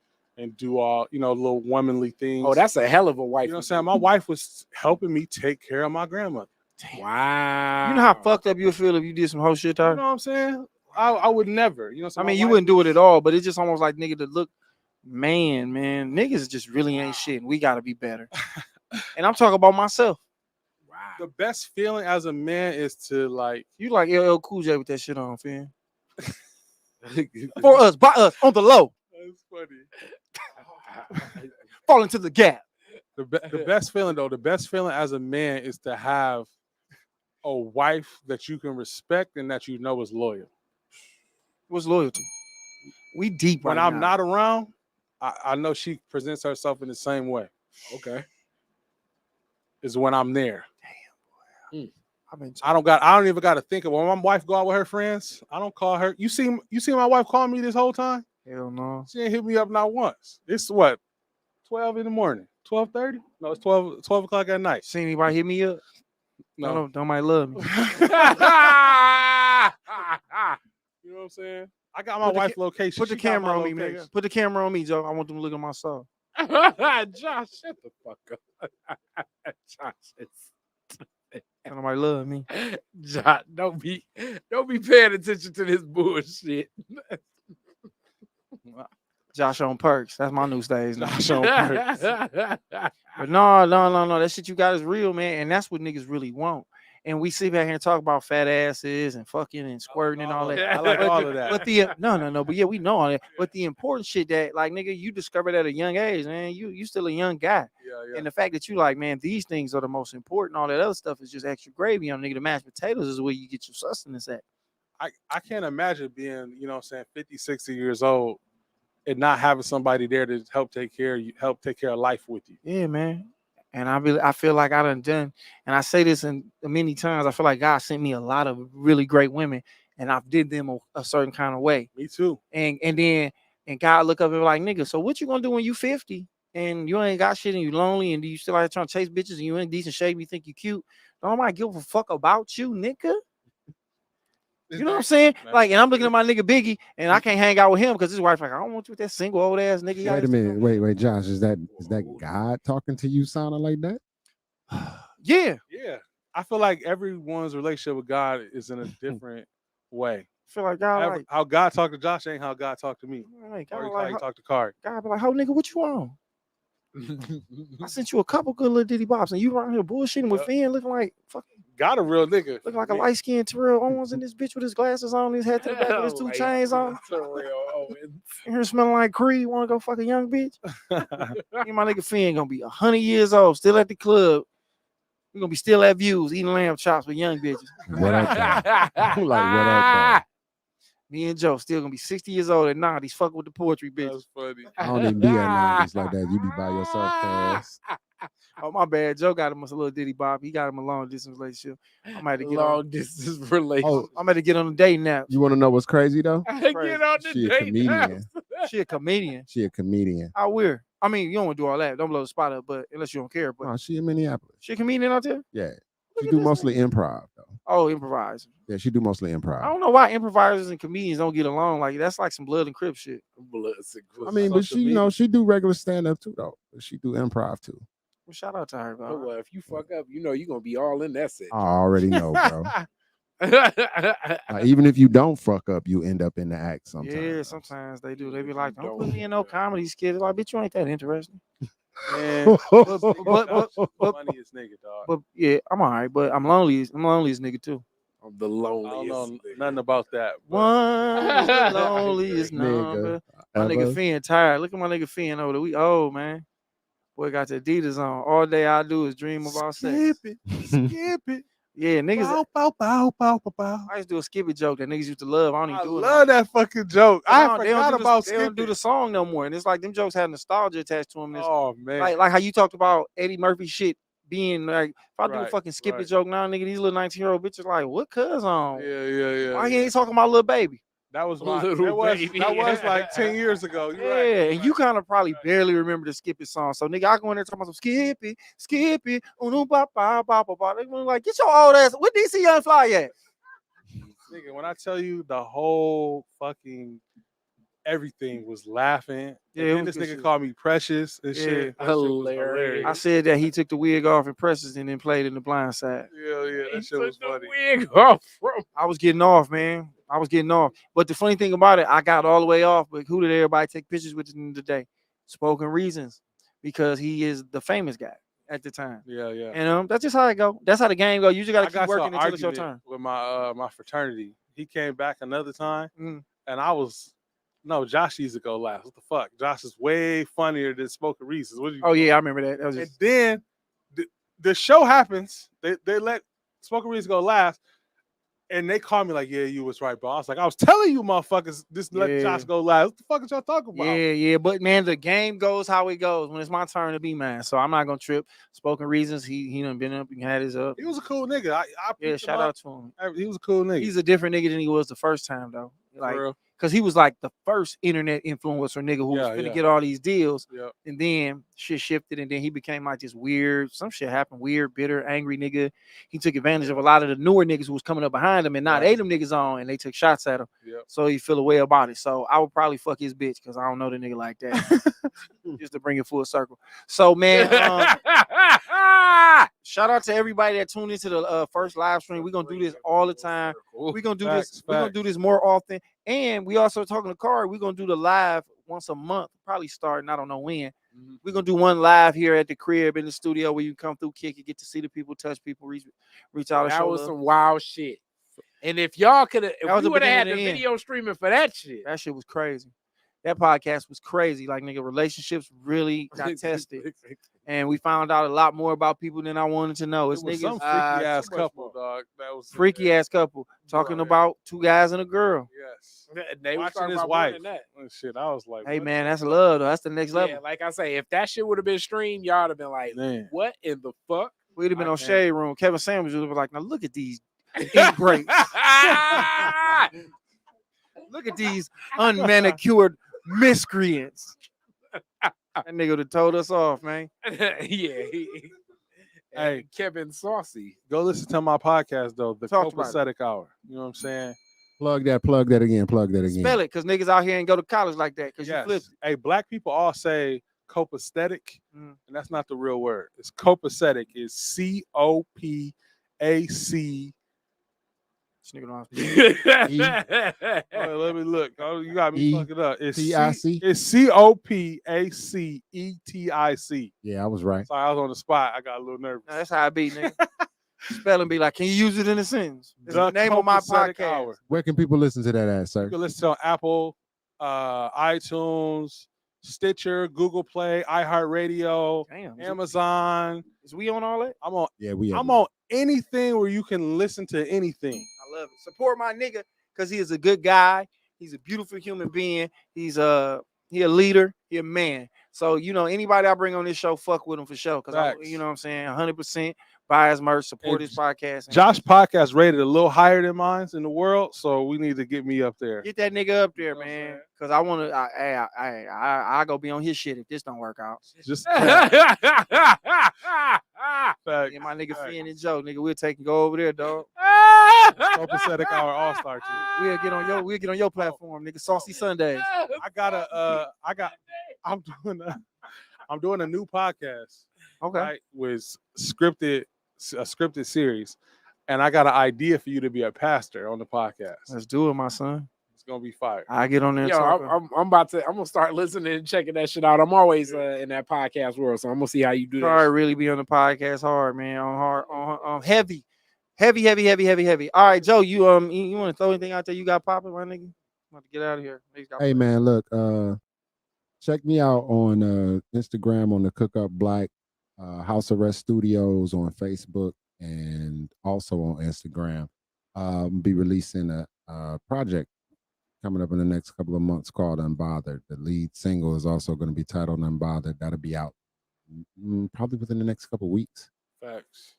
do all, little womanly things. Oh, that's a hell of a wife. You know what I'm saying? My wife was helping me take care of my grandmother. Wow. You know how fucked up you feel if you did some whole shit to You her? know what I'm saying? I would never. I mean, you wouldn't do it at all, but it's just almost like nigga to look, man, niggas just really ain't shit. And we gotta be better. And I'm talking about myself. Wow. The best feeling as a man is to like. You like LL Cool J with that shit on, fam. For us, by us, on the low. That's funny. Fall into the gap. The best feeling though, the best feeling as a man is to have a wife that you can respect and that you know is loyal. What's loyalty? We deep When right I'm now. not around, I know she presents herself in the same way. Okay. Is when I'm there. I I don't even got to think of when my wife go out with her friends. I don't call her. You see my wife call me this whole time? Hell no. She ain't hit me up not once. It's what? 12 in the morning. 12:30? No, it's 12 o'clock at night. See anybody hit me up? No. Nobody love me. You know what I'm saying? I got my Put the wife's location. Put the She got camera my on me, location. man. Put the camera on me, Joe. I want them to look at my soul. Josh, shut the fuck up. Josh, Nobody love me. Josh, don't be paying attention to this bullshit. Josh on perks. That's my new stage now. Josh on perks. But no. That shit you got is real, man. And that's what niggas really want. And we sit back here and talk about fat asses and fucking and squirting and all that. I like all of that. But but yeah, we know all that. But the important shit that, like, nigga, you discovered at a young age, man. You still a young guy. Yeah. And the fact that you like, man, these things are the most important. All that other stuff is just extra gravy on, nigga. The mashed potatoes is where you get your sustenance at. I can't imagine being, 50, 60 years old and not having somebody there to help take care of you, help take care of life with you. Yeah, man. And I feel like I done, and I say this in many times, I feel like God sent me a lot of really great women, and I've did them a certain kind of way. Me too. And then God look up and be like, nigga, so what you gonna do when you 50 and you ain't got shit and you lonely and you still out trying to chase bitches and you in decent shape, you think you cute? Don't nobody give a fuck about you, nigga. You know what I'm saying? Like, and I'm looking at my nigga Biggie, and I can't hang out with him because his wife's like, I don't want you with that single old ass nigga. Wait a minute. Wait, Josh. Is that God talking to you sounding like that? Yeah. Yeah. I feel like everyone's relationship with God is in a different way. I feel like God How God talked to Josh ain't how God talked to me. like, Or God how he talked to Khary. God be like, ho, nigga, what you on? I sent you a couple good little ditty bops, and you around here bullshitting with Finn, looking like fucking, God a real nigga. looking like a light skinned Terrell Owens in this bitch with his glasses on, his head to the back with his two chains on. And here smelling like Creed. Want to go fuck a young bitch? Me and my nigga Finn gonna be 100 years old, still at the club. We gonna be still at Views, eating lamb chops with young bitches. What up, though? I'm like, what up, Me and Joe still gonna be 60 years old at 90s, fucking with the poetry bitches. That's funny. though? I don't even be at 90s like that. You be by yourself, cuz. Oh, my bad. Joe got him a little ditty bop. He got him a long distance relationship. I might have to get Long distance relationship. Oh, I'm gonna get on a date now. you want to know what's crazy though? Get on the She a date comedian. She a comedian. She a comedian. How weird. I mean, you don't want to do all that. Don't blow the spot up, but unless you don't care. But Oh, she in Minneapolis. she a comedian out there? Yeah. Look She at do this mostly improv though. Oh, improviser. Yeah, she do mostly I improv. don't know why improvisers and comedians don't get along. Like that's like some blood and crip shit. I mean, but she, she do regular stand up too, though. She do improv too. Well, shout out to her, bro. Well, if you fuck up, you're gonna be all in that set. I already know, bro. Even if you don't fuck up, you end up in the act sometimes. Yeah, sometimes they do. They be like, "Don't put me in no comedy skit." Like, bitch, you ain't that interesting. Man, but funniest nigga, dog. But yeah, I'm all right. But I'm lonely. I'm loneliest nigga too. I'm the I loneliest. don't know nothing about that. One is the loneliest Nigga, number. My nigga Finn tired. Look at my nigga Finn over there. We old, man. Boy got the Adidas on. All day I do is dream about sex. Skip it. Yeah, niggas. Bow, bow, bow, bow, bow. I used to do a skip it joke that niggas used to love. I don't even I do it. love that fucking joke. I forgot about They don't do the song no more. And it's like them jokes had nostalgia attached to them. Oh man. Like how you talked about Eddie Murphy shit being like, if I do a fucking skip it joke now, nigga, these little 19-year-old bitches like, what cuz on? Yeah. Why he ain't talking about Lil Baby? That was Baby. That was like 10 years ago. And you kind of probably barely remember the skip it song. So nigga, I go in there talking about some skip it, ba ba ba ba ba. They were like, get your old ass. Where DC Young Fly at? Nigga, when I tell you the whole fucking everything was laughing. Yeah, and then this nigga called me Precious and shit. That shit was hilarious. I said that he took the wig off in Precious and then played in The Blind Side. Yeah, that shit was funny. Wig off, bro. I was getting off, man. I was getting off. But the funny thing about it, I got all the way off. But who did everybody take pictures with today? Spoken Reasons, because he is the famous guy at the time. Yeah. And that's just how it go. That's how the game go. You just gotta keep working until it's your turn. With my my fraternity, he came back another time, and I was. No, Josh used to go last. What the fuck? Josh is way funnier than Spoken Reasons. Yeah, I remember that. And then the show happens. They let Spoken Reasons go last, and they call me like, "Yeah, you was right, bro." I was like, "I was telling you, motherfuckers, just let Josh go last. What the fuck is y'all talking about?" Yeah. But man, the game goes how it goes. When it's my turn to be man, so I'm not gonna trip. Spoken Reasons. He done been up. He had his up. He was a cool nigga. I shout out to him. He was a cool nigga. He's a different nigga than he was the first time though. Like, for real. Because he was like the first internet influencer nigga who was finna get all these deals. And then shit shifted and then he became like this weird, some shit happened, weird, bitter, angry nigga. He took advantage of a lot of the newer niggas who was coming up behind him and not ate them niggas on and they took shots at him. So he feel a way about it. So I would probably fuck his bitch because I don't know the nigga like that. Just to bring it full circle. So man, shout out to everybody that tuned into the first live stream. We're gonna do this all the time. We're gonna do this. We're gonna do this more often. And we also talking to Khary. We're gonna do the live once a month, probably starting. I don't know when. We're gonna do one live here at the crib in the studio where you come through, kick it, get to see the people, touch people, reach out. That was some wild shit. And if y'all could have, if we would have had the video streaming for that shit was crazy. That podcast was crazy. Like, nigga, relationships really got tested. And we found out a lot more about people than I wanted to know. It's niggas, some freaky ass couple, dog. That was freaky ass couple talking about two guys and a girl. Yes. They watching his wife. Shit, I was like, hey man, that's love though. That's the next level. Yeah, like I say, if that shit would have been streamed, y'all would have been like, what in the fuck? We'd have been on Shade Room. Kevin Sanders would have been like, now look at these ingrates. Look at these unmanicured miscreants. That nigga would have told us off, man. Hey, Kevin Saucy. Go listen to my podcast though, the Copacetic Hour. You know what I'm saying? Plug that again. Spell it, because niggas out here ain't go to college like that. Because you flip. Hey, black people all say copacetic, and that's not the real word. It's copacetic. It's COPAC. This nigga don't have to let me look. Oh, you got me fucking up. It's CIC. It's COPACETIC. Yeah, I was right. Sorry, I was on the spot. I got a little nervous. That's how I be, nigga. Spell and be like, can you use it in a sentence? It's the name of my podcast. Hour. Where can people listen to that at, sir? You can listen on Apple, iTunes, Stitcher, Google Play, iHeartRadio, Amazon. Is we on all that? I'm on. Yeah, we. I'm on anything where you can listen to anything. I love it. Support my nigga because he is a good guy. He's a beautiful human being. He a leader. He a man. So anybody I bring on this show, fuck with him for sure. Because you know what I'm saying, 100%. Buy his merch, support his podcast. Josh podcast rated a little higher than mine's in the world, so we need to get me up there. Get that nigga up there, man. Because I want to. I go be on his shit if this don't work out. Just my nigga Finn and Joe, nigga, we'll take and go over there, dog. Copacetic Hour All-Star team. We'll get on your platform, nigga. Saucy Sundays. I'm doing a new podcast. Okay. Right, with a scripted series, and I got an idea for you to be a pastor on the podcast. Let's do it, my son. It's gonna be fire. I get on there. Yo, I'm gonna start listening and checking that shit out. I'm always in that podcast world, so I'm gonna see how you do that. Sorry, really be on the podcast hard, man. On heavy. All right, Joe, you want to throw anything out there you got popping, my nigga? I'm about to get out of here. Hey man, look, check me out on Instagram on the Cook Up Black, House Arrest Studios on Facebook, and also on Instagram. Be releasing a project coming up in the next couple of months called Unbothered. The lead single is also going to be titled Unbothered. That'll be out probably within the next couple of weeks. Facts.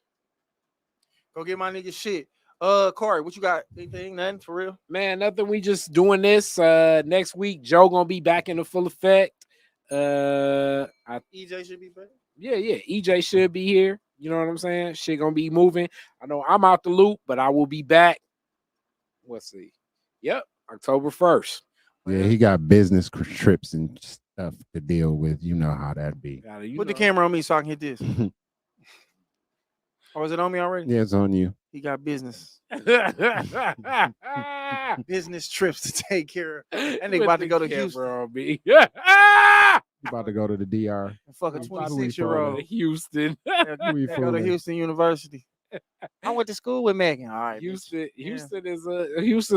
Go get my nigga shit. Corey, what you got? Anything? Nothing for real? Man, nothing. We just doing this. Next week, Joe gonna be back in the full effect. EJ should be back. Yeah. EJ should be here. You know what I'm saying? Shit gonna be moving. I know I'm out the loop, but I will be back. Let's see. Yep, October 1st. Yeah, he got business trips and stuff to deal with. You know how that be. Put the camera on me so I can hit this. Or is it on me already? Yeah, it's on you. He got business. Business trips to take care of. That nigga about to go to Houston. He about to go to the DR. Fuck a 26-year-old. Houston. Go to Houston University. I went to school with Megan. All right. Houston's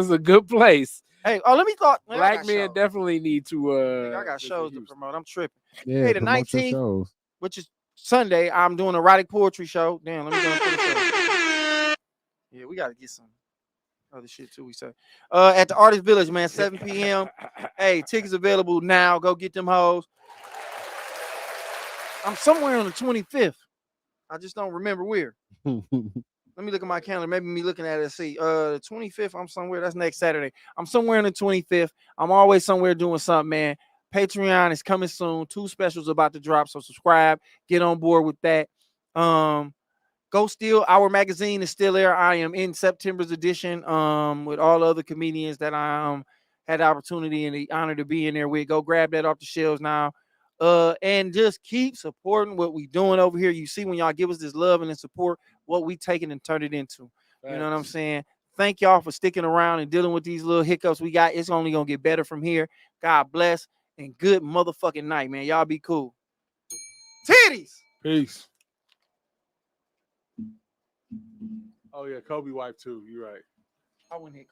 a good place. Hey, let me talk. Black men definitely need to I got shows to promote. I'm tripping. Yeah, hey, the 19th, which is Sunday, I'm doing an erotic poetry show. Damn, let me go and put the show. Yeah, we gotta get some other shit too. We say at the Artist Village, man, 7 p.m. Hey, tickets available now. Go get them hoes. I'm somewhere on the 25th. I just don't remember where. Let me look at my calendar. Maybe me looking at it and see. The 25th, I'm somewhere. That's next Saturday. I'm somewhere on the 25th. I'm always somewhere doing something, man. Patreon is coming soon. 2 specials about to drop. So subscribe. Get on board with that. Go Steal. Our magazine is still there. I am in September's edition with all the other comedians that I had the opportunity and the honor to be in there with. Go grab that off the shelves now. And just keep supporting what we doing over here. You see when y'all give us this love and this support, what we taking and turn it into. Thanks. You know what I'm saying? Thank y'all for sticking around and dealing with these little hiccups we got. It's only gonna get better from here. God bless and good motherfucking night, man. Y'all be cool. Titties. Peace. Oh yeah, Kobe wife too. You're right. I wouldn't hit